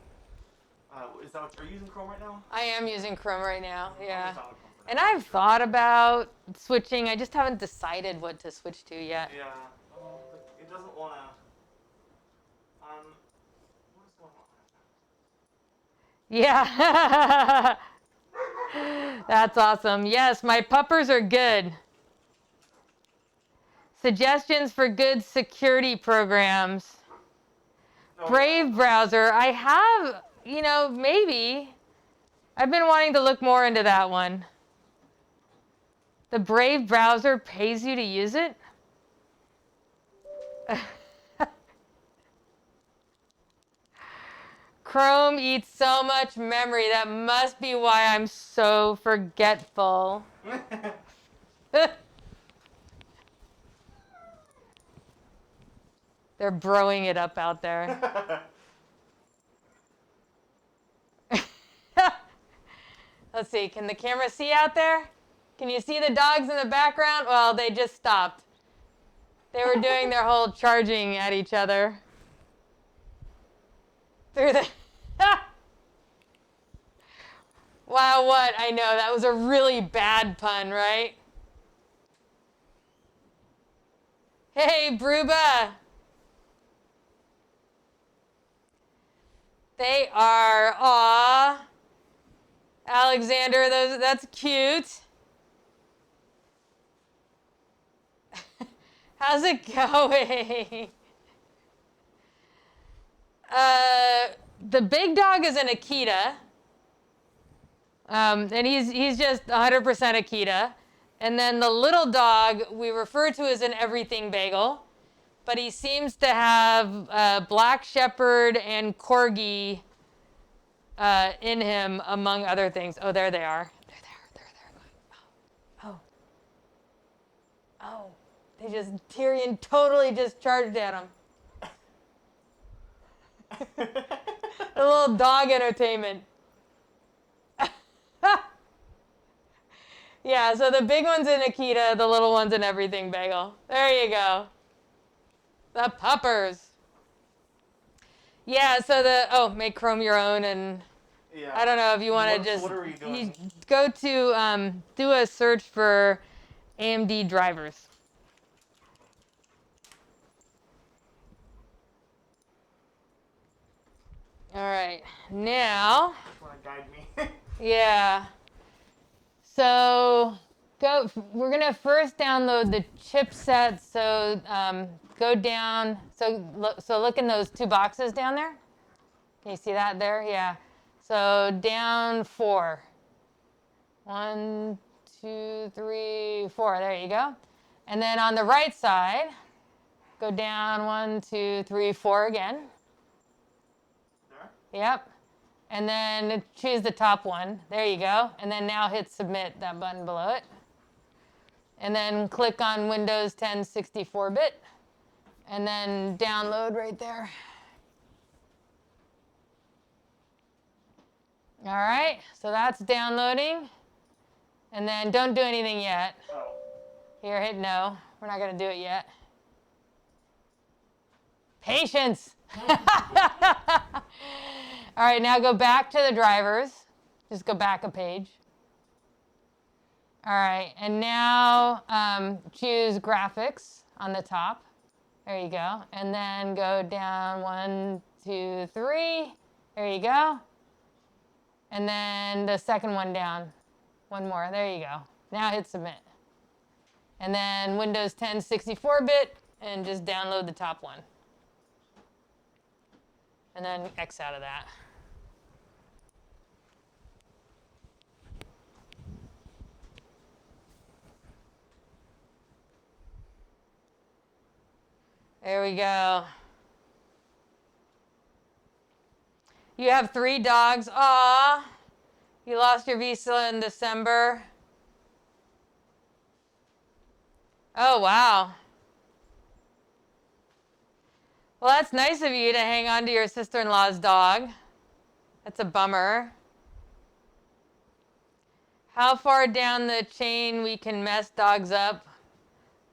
Speaker 5: Is that what are you using Chrome right now?
Speaker 4: I am using Chrome right now, yeah.
Speaker 5: I'll just download Chrome for
Speaker 4: And
Speaker 5: now.
Speaker 4: I've thought about switching. I just haven't decided what to switch to yet.
Speaker 5: Yeah. It doesn't want to. What is going on?
Speaker 4: Yeah. That's awesome. Yes, my puppers are good. Suggestions for good security programs.
Speaker 5: No,
Speaker 4: Brave browser. I have, maybe. I've been wanting to look more into that one. The Brave browser pays you to use it? Chrome eats so much memory. That must be why I'm so forgetful. They're broing it up out there. Let's see. Can the camera see out there? Can you see the dogs in the background? Well, they just stopped. They were doing their whole charging at each other. Through the... Wow, what? I know. That was a really bad pun, right? Hey, Bruba. They are, aw. Alexander, that's cute. How's it going? The big dog is an Akita. And he's just 100% Akita. And then the little dog we refer to as an everything bagel. But he seems to have Black Shepherd and Corgi in him, among other things. Oh, there they are. They're there. Oh. Tyrion totally just charged at him. A little dog entertainment. Yeah, so the big one's an Akita, the little one's an everything bagel. There you go. The puppers. Yeah, so make Chrome your own, and
Speaker 5: Yeah.
Speaker 4: I don't know if you want to just
Speaker 5: What are we doing?
Speaker 4: go to do a search for AMD drivers. All right, now.
Speaker 5: You want to guide me?
Speaker 4: Yeah. So we're gonna first download the chipset. So go down. So look in those two boxes down there. Can you see that there? Yeah. So down 4. 1, 2, 3, 4. There you go. And then on the right side, go down 1, 2, 3, 4 again.
Speaker 5: There?
Speaker 4: Yep. And then choose the top one. There you go. And then now hit submit, that button below it. And then click on Windows 10 64-bit. And then download right there. All right, so that's downloading. And then don't do anything yet.
Speaker 5: Oh.
Speaker 4: Here, hit no. We're not going to do it yet. Patience. All right, now go back to the drivers. Just go back a page. All right, and now choose graphics on the top. There you go. And then go down 1, 2, 3. There you go. And then the second one down. One more. There you go. Now hit submit. And then Windows 10 64-bit, and just download the top one. And then X out of that. There we go. You have 3 dogs. Aw. You lost your visa in December. Oh, wow. Well, that's nice of you to hang on to your sister-in-law's dog. That's a bummer. How far down the chain we can mess dogs up?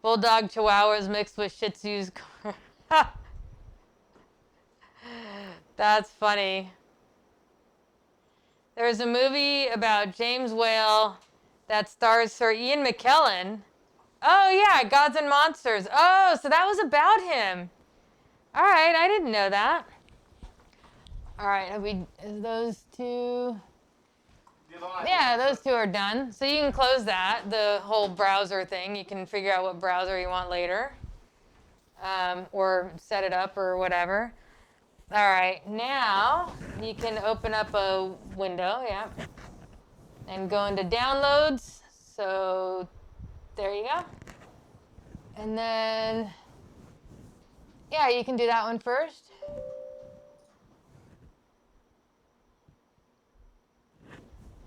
Speaker 4: Bulldog Chihuahuas mixed with Shih Tzus. That's funny. There's a movie about James Whale that stars Sir Ian McKellen. Oh, yeah, Gods and Monsters. Oh, so that was about him. All right, I didn't know that. All right, is those 2? Yeah, those 2 are done. So you can close that, the whole browser thing. You can figure out what browser you want later, or set it up or whatever. All right, now you can open up a window, yeah, and go into downloads. So there you go. And then, yeah, you can do that one first.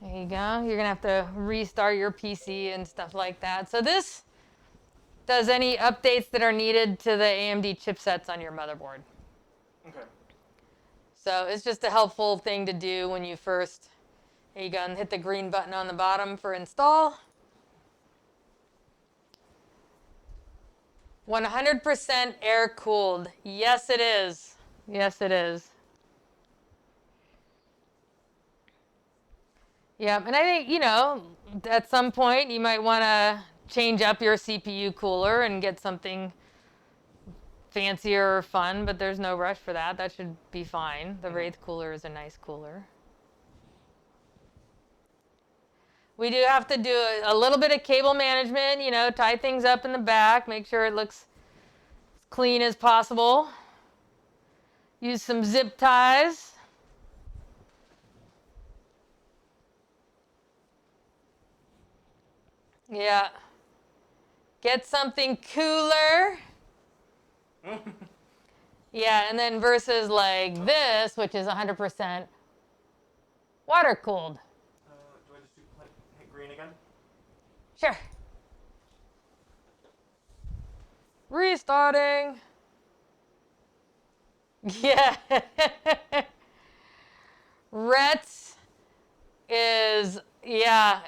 Speaker 4: There you go. You're going to have to restart your PC and stuff like that. So this does any updates that are needed to the AMD chipsets on your motherboard.
Speaker 5: Okay.
Speaker 4: So it's just a helpful thing to do when you first, there you go, and hit the green button on the bottom for install. 100% air cooled. Yes, it is. Yes, it is. Yeah, and I think, you know, at some point you might want to change up your CPU cooler and get something fancier or fun, but there's no rush for that. That should be fine. The Wraith cooler is a nice cooler. We do have to do a little bit of cable management, you know, tie things up in the back, make sure it looks as clean as possible. Use some zip ties. Yeah. Get something cooler. Yeah, and then versus like this, which is 100% water cooled.
Speaker 5: Do I just hit green again?
Speaker 4: Sure. Restarting. Yeah. Rets is, yeah.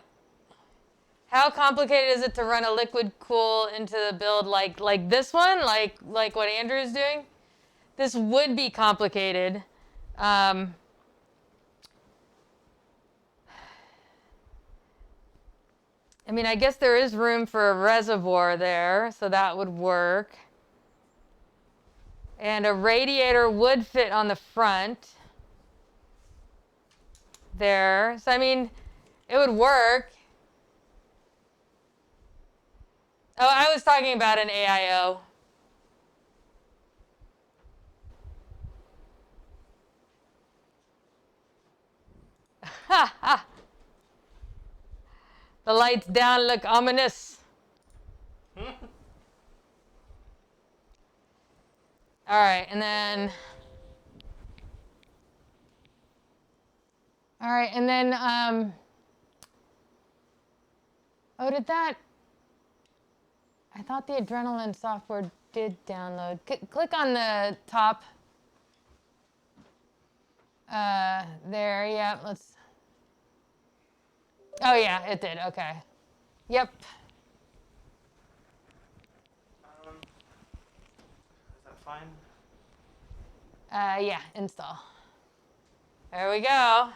Speaker 4: How complicated is it to run a liquid cool into the build like this one, like what Andrew is doing? This would be complicated. I mean, I guess there is room for a reservoir there, so that would work. And a radiator would fit on the front there. So, I mean, it would work. Oh, I was talking about an AIO. Ha ha. The lights down look ominous. All right, and then. All right, and then. Oh, did that? I thought the Adrenaline software did download. Click on the top. There, yeah, let's. Oh, yeah, it did. Okay. Yep.
Speaker 5: Is that fine?
Speaker 4: Yeah, install. There we go.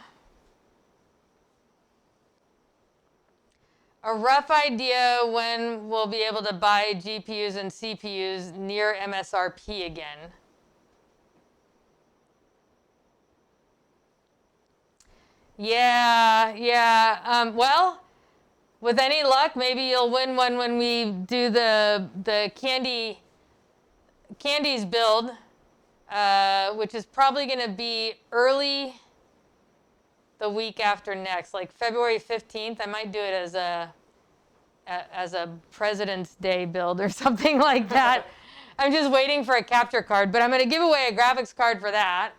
Speaker 4: A rough idea when we'll be able to buy GPUs and CPUs near MSRP again. Yeah. Well, with any luck, maybe you'll win one when we do the Candies build, which is probably going to be early the week after next, like February 15th. I might do it as a President's Day build or something like that. I'm just waiting for a capture card, but I'm going to give away a graphics card for that.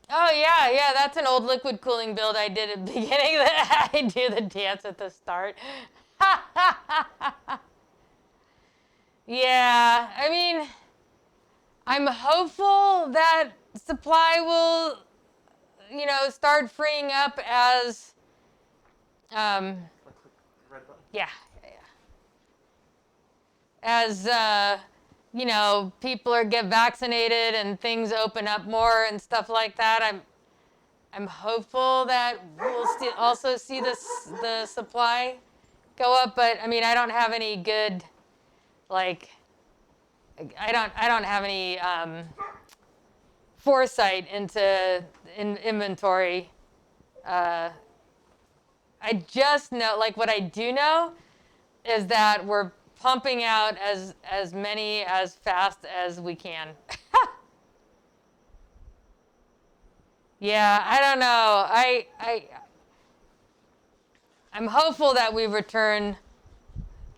Speaker 4: Oh yeah, that's an old liquid cooling build I did at the beginning that I do the dance at the start. Yeah, I mean, I'm hopeful that supply will, start freeing up as,
Speaker 5: Like click the red button.
Speaker 4: yeah. As, people get vaccinated and things open up more and stuff like that. I'm hopeful that we'll also see the supply go up, but I mean, I don't have any good, like, I don't have any foresight into inventory. I just know, like, what I do know is that we're pumping out as many as fast as we can. Yeah, I don't know. I'm hopeful that we return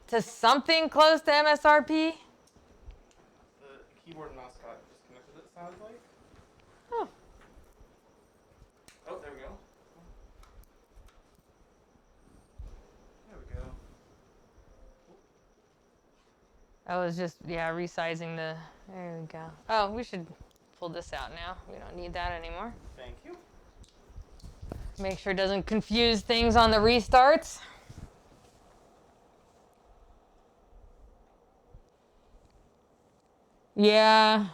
Speaker 4: to something close to MSRP.
Speaker 5: The keyboard and mouse got disconnected, it sounds like.
Speaker 4: Oh.
Speaker 5: Oh, there we go. There we go.
Speaker 4: I was just, resizing the, there we go. Oh, we should pull this out now. We don't need that anymore.
Speaker 5: Thank you.
Speaker 4: Make sure it doesn't confuse things on the restarts. Yeah.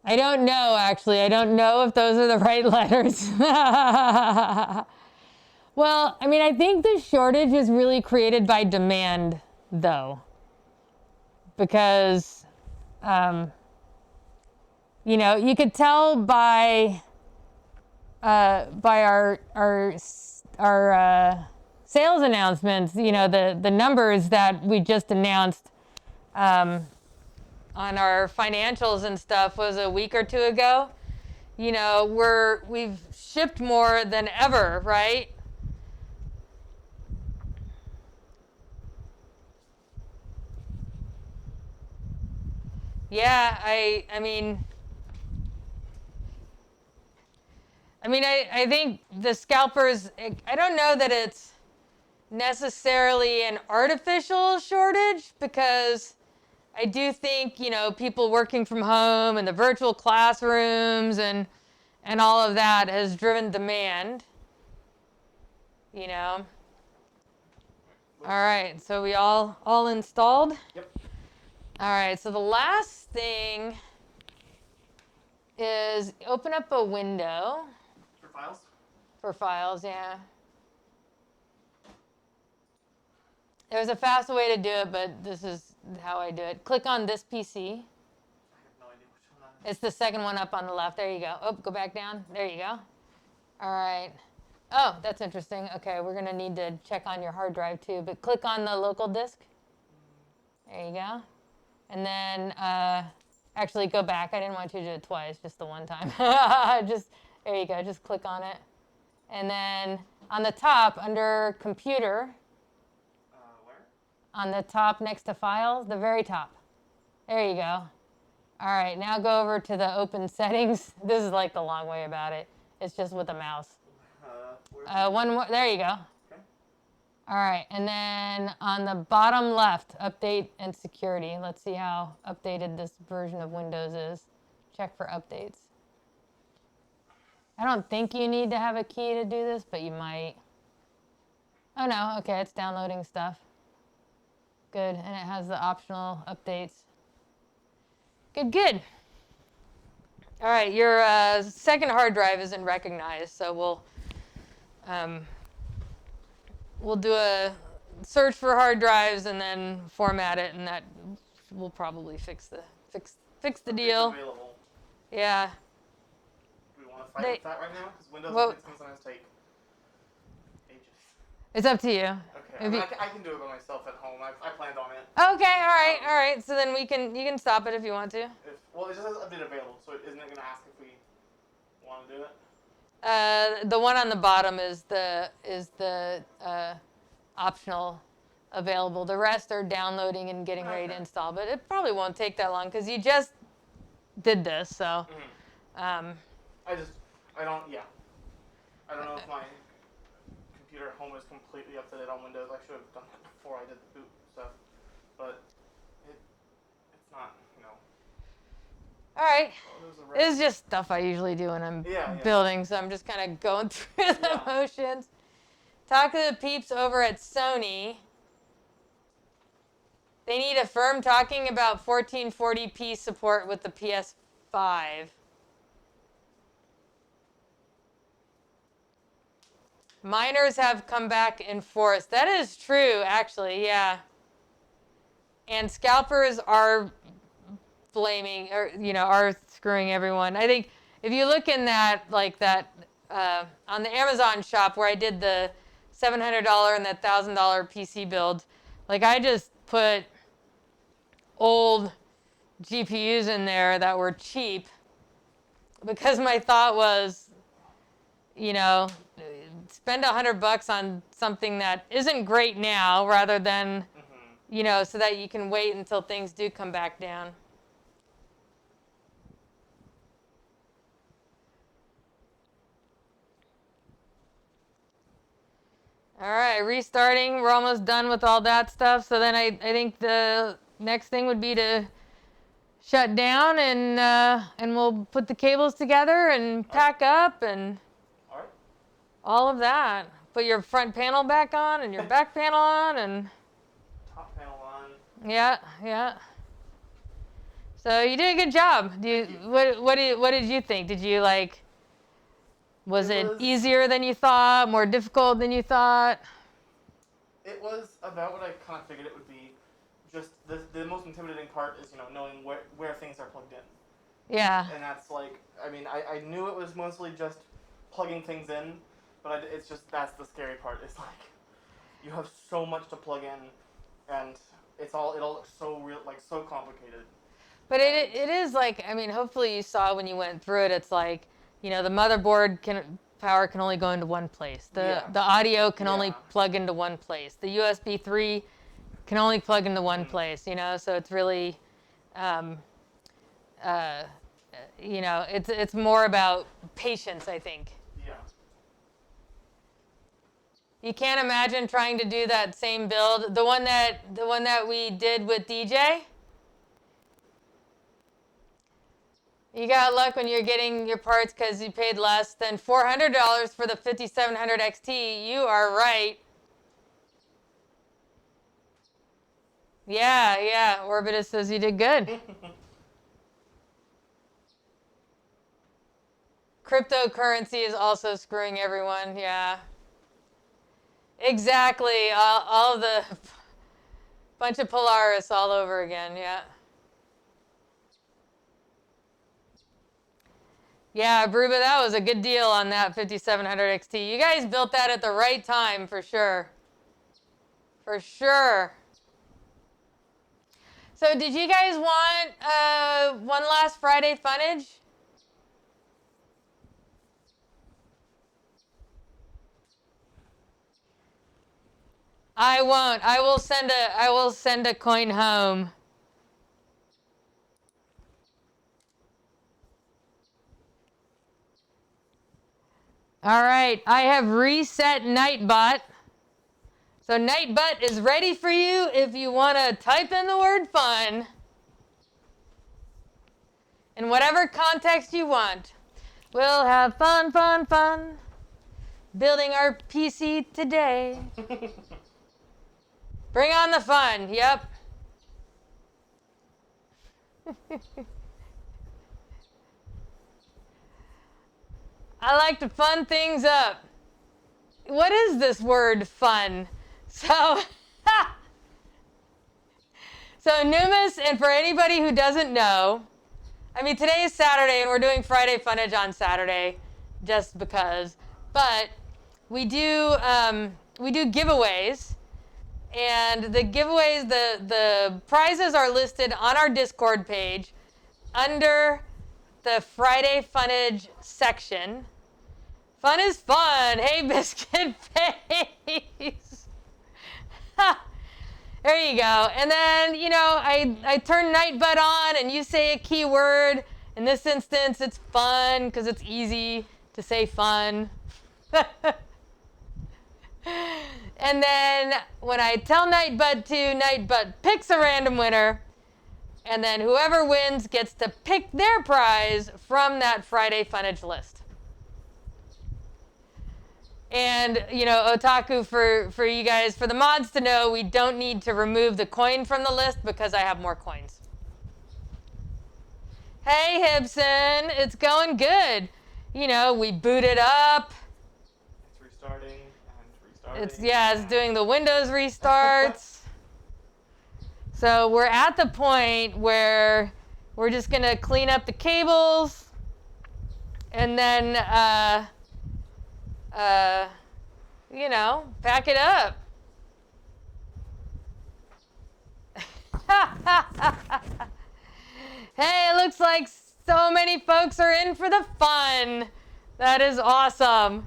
Speaker 4: I don't know, actually. I don't know if those are the right letters. Well, I mean, I think the shortage is really created by demand, though. Because, you could tell by our sales announcements, the numbers that we just announced on our financials and stuff was a week or two ago. We've shipped more than ever, right? Yeah, I mean, I think the scalpers, I don't know that it's necessarily an artificial shortage, because I do think, people working from home and the virtual classrooms and all of that has driven demand, All right, so we all installed?
Speaker 5: Yep.
Speaker 4: All right, so the last thing is open up a window.
Speaker 5: For files?
Speaker 4: For files, yeah. There's a fast way to do it, but this is how I do it. Click on this PC.
Speaker 5: I have no idea which one that is.
Speaker 4: It's the second one up on the left. There you go. Oh, go back down. There you go. All right. Oh, that's interesting. Okay, we're going to need to check on your hard drive too, but click on the local disk. There you go. And then actually go back. I didn't want you to do it twice, just the one time. There you go. Just click on it. And then on the top under computer,
Speaker 5: Where?
Speaker 4: on the top next to files, the very top. There you go. All right, now go over to the open settings. This is like the long way about it. It's just with a mouse. One more, there you go.
Speaker 5: Okay.
Speaker 4: All right, and then on the bottom left, update and security. Let's see how updated this version of Windows is. Check for updates. I don't think you need to have a key to do this, but you might. Oh no, okay, it's downloading stuff. Good, and it has the optional updates. Good. All right, your second hard drive isn't recognized, so we'll do a search for hard drives and then format it, and that will probably fix the deal.
Speaker 5: It's available.
Speaker 4: Yeah.
Speaker 5: Do we want to fight with that right now? Because Windows
Speaker 4: Well-
Speaker 5: updates can sometimes take ages.
Speaker 4: It's up to you.
Speaker 5: Okay, I can do it by myself at home. I planned on it.
Speaker 4: Okay, all right. So then you can stop it if you want to.
Speaker 5: Well, it just says update available, so isn't it going to ask if we want to do it?
Speaker 4: The one on the bottom is the optional available. The rest are downloading and getting ready to install, but it probably won't take that long because you just did this. So,
Speaker 5: I don't know if my computer at home is completely up to date on Windows. I should have done that before I did the boot stuff, but it's not,
Speaker 4: all right.
Speaker 5: There's a
Speaker 4: It's just stuff I usually do when I'm
Speaker 5: Yeah.
Speaker 4: building, so I'm just kind of going through the
Speaker 5: Yeah.
Speaker 4: motions. Talk to the peeps over at Sony. They need a firm talking about 1440p support with the PS5. Miners have come back in force. That is true, actually, yeah. And scalpers are blaming, or are screwing everyone. I think if you look in that, on the Amazon shop where I did the $700 and that $1,000 PC build, I just put old GPUs in there that were cheap because my thought was, spend $100 on something that isn't great now rather than, so that you can wait until things do come back down. All right, restarting. We're almost done with all that stuff. So then I think the next thing would be to shut down and we'll put the cables together and pack up and all of that. Put your front panel back on and your back panel on and
Speaker 5: top panel on.
Speaker 4: Yeah. So you did a good job. What did you think? Did you Was it easier than you thought? More difficult than you thought?
Speaker 5: It was about what I kind of figured it would be. Just the most intimidating part is knowing where things are plugged in.
Speaker 4: Yeah.
Speaker 5: And that's I knew it was mostly just plugging things in, but it's just that's the scary part. It's you have so much to plug in, and it all looks so real, so complicated.
Speaker 4: But it is hopefully you saw when you went through it. It's the motherboard power can only go into one place. The audio can only plug into one place. The USB 3 can only plug into one place. So it's really, it's more about patience, I think.
Speaker 5: Yeah.
Speaker 4: You can't imagine trying to do that same build, the one that we did with DJ. You got luck when you're getting your parts because you paid less than $400 for the 5700 XT. You are right. Yeah. Orbitus says you did good. Cryptocurrency is also screwing everyone. Yeah. Exactly. All of the bunch of Polaris all over again. Yeah. Yeah, Bruba, that was a good deal on that 5700 XT. You guys built that at the right time, for sure. For sure. So did you guys want one last Friday funnage? I won't. I will send a coin home. All right, I have reset Nightbot. So Nightbot is ready for you if you want to type in the word fun in whatever context you want. We'll have fun building our PC today. Bring on the fun, yep. I like to fun things up. What is this word, fun? So Numis, and for anybody who doesn't know, today is Saturday and we're doing Friday Funnage on Saturday just because. But we do giveaways, and the giveaways, the prizes are listed on our Discord page under the Friday Funnage section. Fun is fun. Hey, Biscuit Face. There you go. And then, I turn Nightbot on and you say a keyword In this instance, it's fun because it's easy to say fun. And then when I tell Nightbud to, Nightbud picks a random winner. And then whoever wins gets to pick their prize from that Friday Funnage list. And, you know, Otaku, for you guys, for the mods to know, we don't need to remove the coin from the list because I have more coins. Hey, Hibson, it's going good. You know, we booted up.
Speaker 5: It's restarting and restarting.
Speaker 4: It's doing the Windows restarts. So we're at the point where we're just going to clean up the cables and then, you know, pack it up. Hey, it looks like so many folks are in for the fun. That is awesome.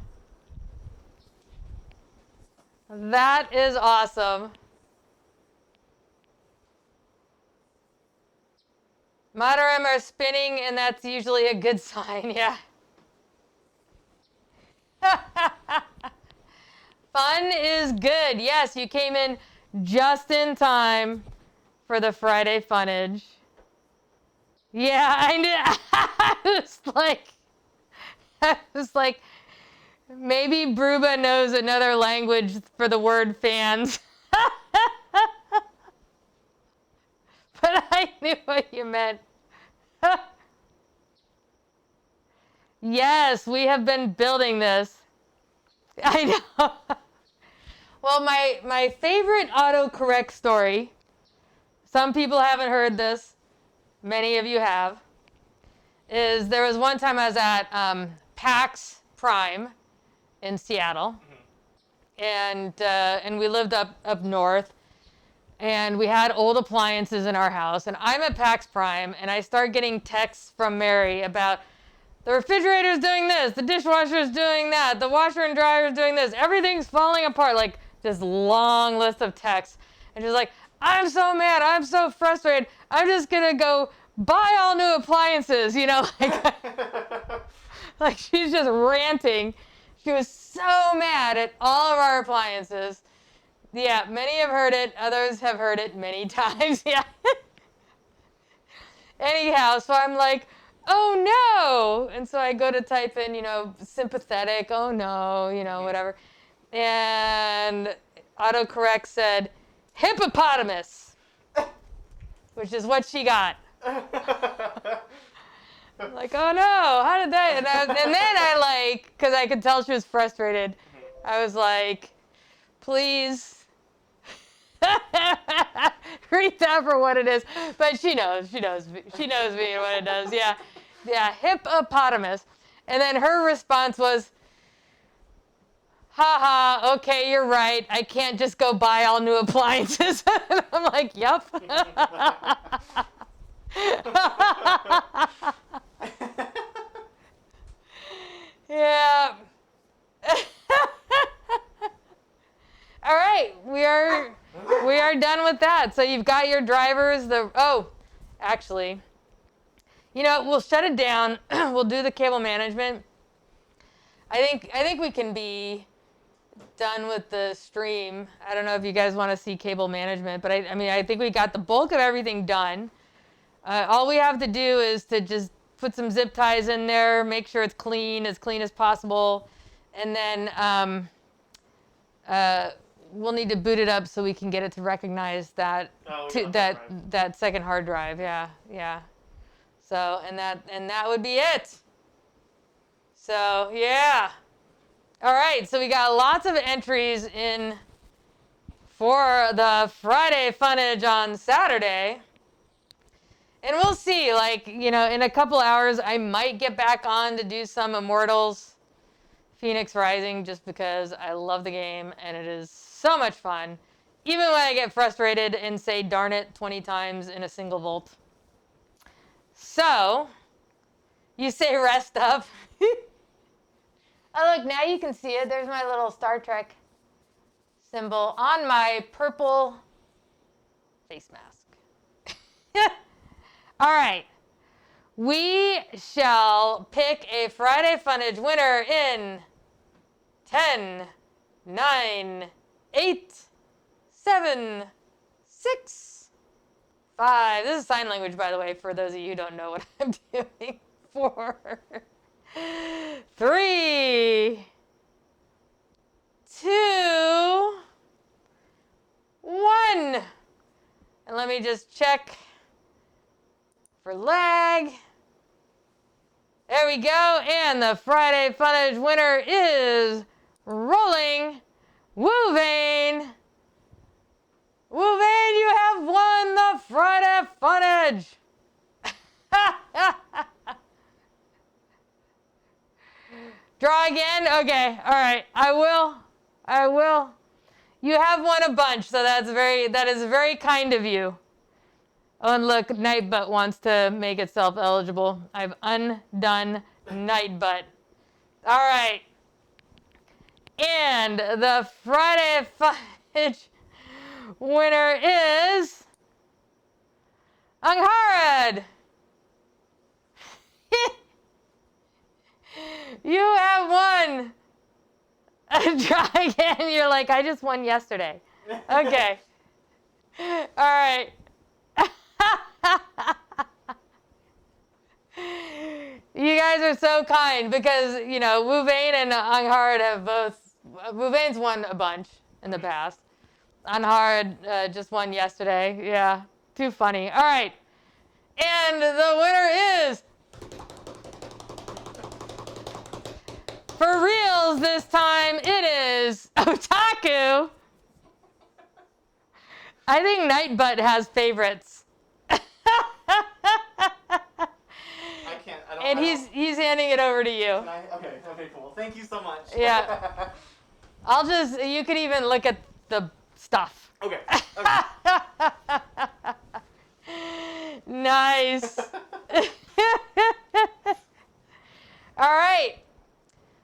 Speaker 4: That is awesome. Madarim are spinning, and that's usually a good sign, yeah. Fun is good. Yes, you came in just in time for the Friday Funnage. Yeah, I knew. I was like, maybe Bruba knows another language for the word fans. But I knew what you meant. Yes, we have been building this. I know. Well, my favorite autocorrect story, some people haven't heard this, many of you have, is there was one time I was at PAX Prime in Seattle, and we lived up north, and we had old appliances in our house, and I'm at PAX Prime, and I start getting texts from Mary about the refrigerator's doing this, the dishwasher's doing that, the washer and dryer's doing this, everything's falling apart, like this long list of texts. And she's like, I'm so mad, I'm so frustrated, I'm just gonna go buy all new appliances, you know, like she's just ranting. She was so mad at all of our appliances. Yeah, many have heard it, others have heard it many times, yeah. Anyhow, so I'm like, oh no! And so I go to type in, you know, sympathetic, oh no, you know, whatever. And autocorrect said, hippopotamus, which is what she got. I'm like, oh no, how did that? And then I like, because I could tell she was frustrated, I was like, please read that for what it is. But she knows me and what it does. Yeah, hippopotamus. And then her response was, haha, okay, you're right. I can't just go buy all new appliances. And I'm like, yep. Yeah. All right, we are done with that. So you've got your drivers. Actually, you know, we'll shut it down. We'll do the cable management. I think we can be done with the stream. I don't know if you guys want to see cable management, but I mean, I think we got the bulk of everything done. All we have to do is to just put some zip ties in there, make sure it's clean as possible, and then we'll need to boot it up so we can get it to recognize that that second hard drive. Yeah. So and that would be it. So yeah. All right. So we got lots of entries in for the Friday Funnage on Saturday. And we'll see, like, you know, in a couple hours, I might get back on to do some Immortals Phoenix Rising just because I love the game and it is so much fun. Even when I get frustrated and say darn it 20 times in a single volt. So, you say rest up. Oh, look, now you can see it. There's my little Star Trek symbol on my purple face mask. All right. We shall pick a Friday Funnage winner in 10, 9, 8, 7, 6, 5. This is sign language, by the way, for those of you who don't know what I'm doing. 4, 3, 2, 1. And let me just check for lag. There we go. And the Friday Funnage winner is rolling Woo-Vane. Woo-Vane, you have won the Friday Funnage. Draw again? Okay. All right. I will. You have won a bunch, so that is very kind of you. Oh, and look, Nightbutt wants to make itself eligible. I've undone Nightbutt. All right. And the Friday Funnage winner is Angharad. You have won. Try again. You're like, I just won yesterday. Okay. All right. You guys are so kind because, you know, Woo-Vane and Angharad have both. Woo-Vane's won a bunch in the past. Angharad just won yesterday. Yeah. Too funny. All right. And the winner is, for reals this time, it is Otaku. I think Nightbutt has favorites. And he's handing it over to you.
Speaker 5: Okay, cool. Thank you so much.
Speaker 4: Yeah. You could even look at the stuff.
Speaker 5: Okay.
Speaker 4: Nice. All right.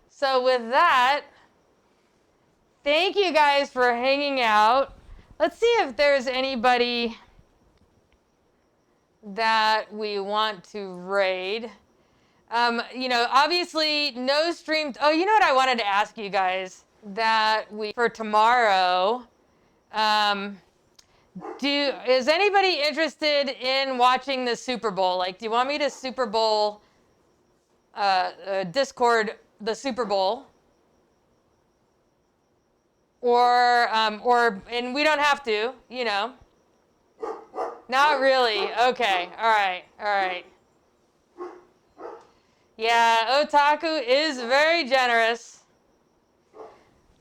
Speaker 4: So with that, thank you guys for hanging out. Let's see if there's anybody that we want to raid. You know, obviously no stream. Oh, you know what I wanted to ask you guys for tomorrow. Is anybody interested in watching the Super Bowl? Like, do you want me to Super Bowl Discord the Super Bowl? Or and we don't have to, you know. Not really. Okay. All right. Yeah, Otaku is very generous.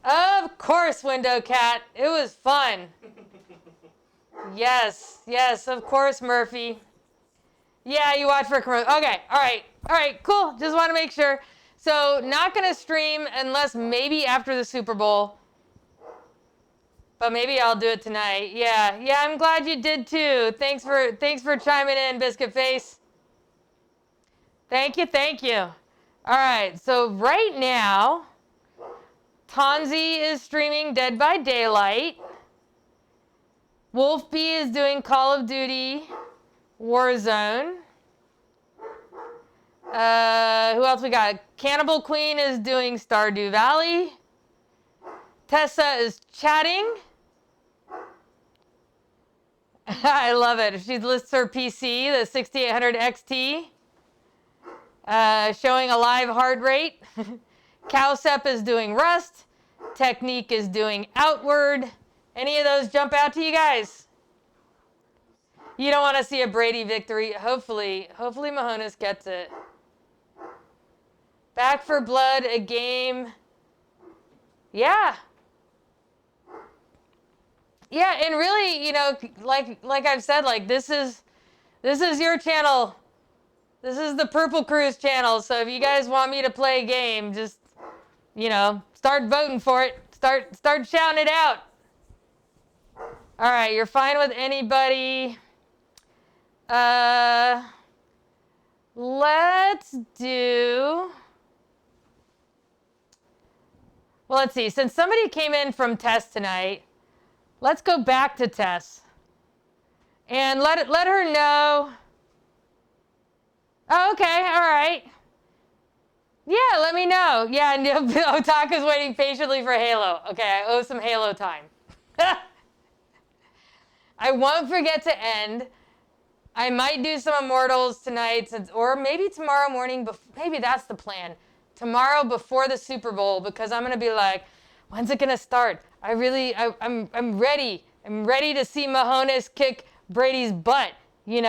Speaker 4: Of course, Window Cat. It was fun. Yes, of course, Murphy. Yeah, you watch for commercial. Okay, all right, cool. Just want to make sure. So, not going to stream unless maybe after the Super Bowl. But maybe I'll do it tonight. Yeah, I'm glad you did too. Thanks for chiming in, Biscuit Face. Thank you. All right, so right now, Tonzi is streaming Dead by Daylight. Wolfbee is doing Call of Duty Warzone. Who else we got? Cannibal Queen is doing Stardew Valley. Tessa is chatting. I love it. She lists her PC, the 6800 XT, showing a live heart rate. Cowsep is doing Rust. Technique is doing Outward. Any of those jump out to you guys? You don't want to see a Brady victory. Hopefully Mahonis gets it. Back for Blood, a game. Yeah, and really, you know, like I've said, like this is your channel. This is the Purple Cruise channel. So if you guys want me to play a game, just, you know, start voting for it. Start shouting it out. All right, you're fine with anybody. Let's do. Well, let's see. Since somebody came in from Tess tonight, let's go back to Tess and let her know. Oh, okay, all right. Yeah, let me know. Yeah, and Otaka's waiting patiently for Halo. Okay, I owe some Halo time. I won't forget to end. I might do some Immortals tonight, or maybe tomorrow morning. Maybe that's the plan. Tomorrow before the Super Bowl, because I'm gonna be like, when's it gonna start? I'm ready. I'm ready to see Mahomes kick Brady's butt, And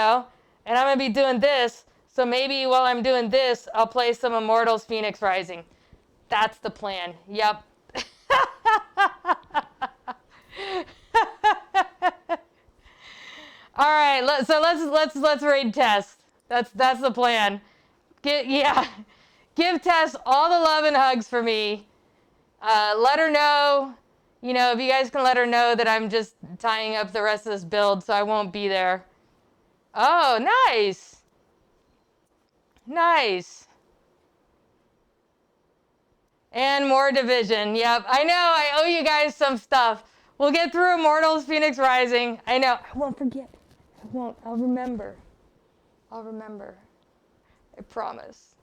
Speaker 4: I'm gonna be doing this. So maybe while I'm doing this, I'll play some Immortals Phoenix Rising. That's the plan. Yep. All right, let's raid Tess. That's the plan. Give Tess all the love and hugs for me. Let her know, if you guys can let her know that I'm just tying up the rest of this build, so I won't be there. Oh, nice. Nice. And more division. Yep, I know. I owe you guys some stuff. We'll get through Immortals Phoenix Rising. I know. I won't forget. I won't. I'll remember. I promise.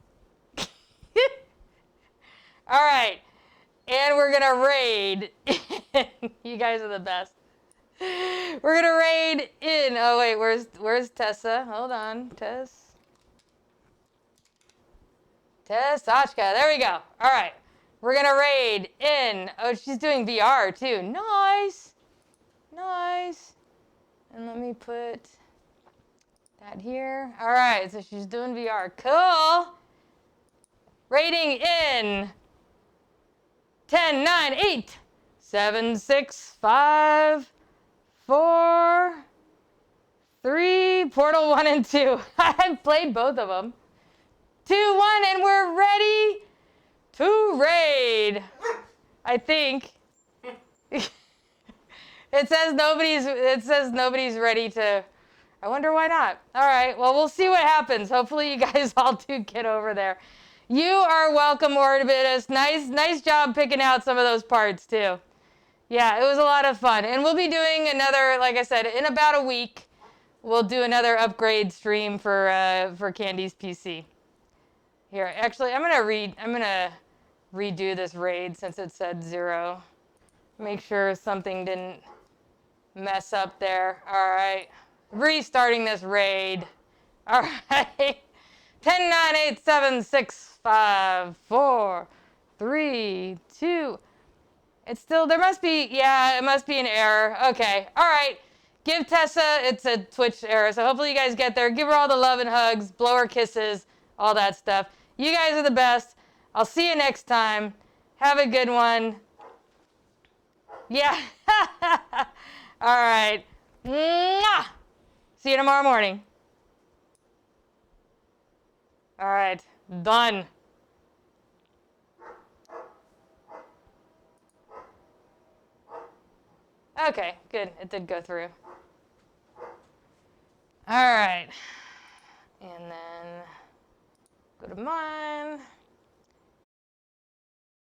Speaker 4: All right. And we're going to raid. You guys are the best. We're going to raid in. Oh, wait. Where's Tessa? Hold on. Tessachka. There we go. All right. We're going to raid in. Oh, she's doing VR too. Nice. Nice. And let me put that here. All right. So she's doing VR. Cool. Raiding in 10, 9, 8, 7, 6, 5, 4, 3, Portal 1 and 2. I've played both of them. 2, 1, and we're ready to raid. I think. It says nobody's ready to. I wonder why not. All right. Well, we'll see what happens. Hopefully you guys all do get over there. You are welcome, Orbitus. Nice job picking out some of those parts too. Yeah, it was a lot of fun. And we'll be doing another, like I said, in about a week, we'll do another upgrade stream for Candy's PC. Here, actually, I'm gonna redo this raid since it said 0. Make sure something didn't mess up there. All right, restarting this raid. All right, 10, 9, 8, 7, 6, 5, 4, 3, 2. It's still, it must be an error. Okay, all right. Give Tessa, it's a Twitch error, so hopefully you guys get there. Give her all the love and hugs, blow her kisses, all that stuff. You guys are the best. I'll see you next time. Have a good one. Yeah. All right. Mwah! See you tomorrow morning. All right. Done. Okay, good. It did go through. All right. And then go to mine.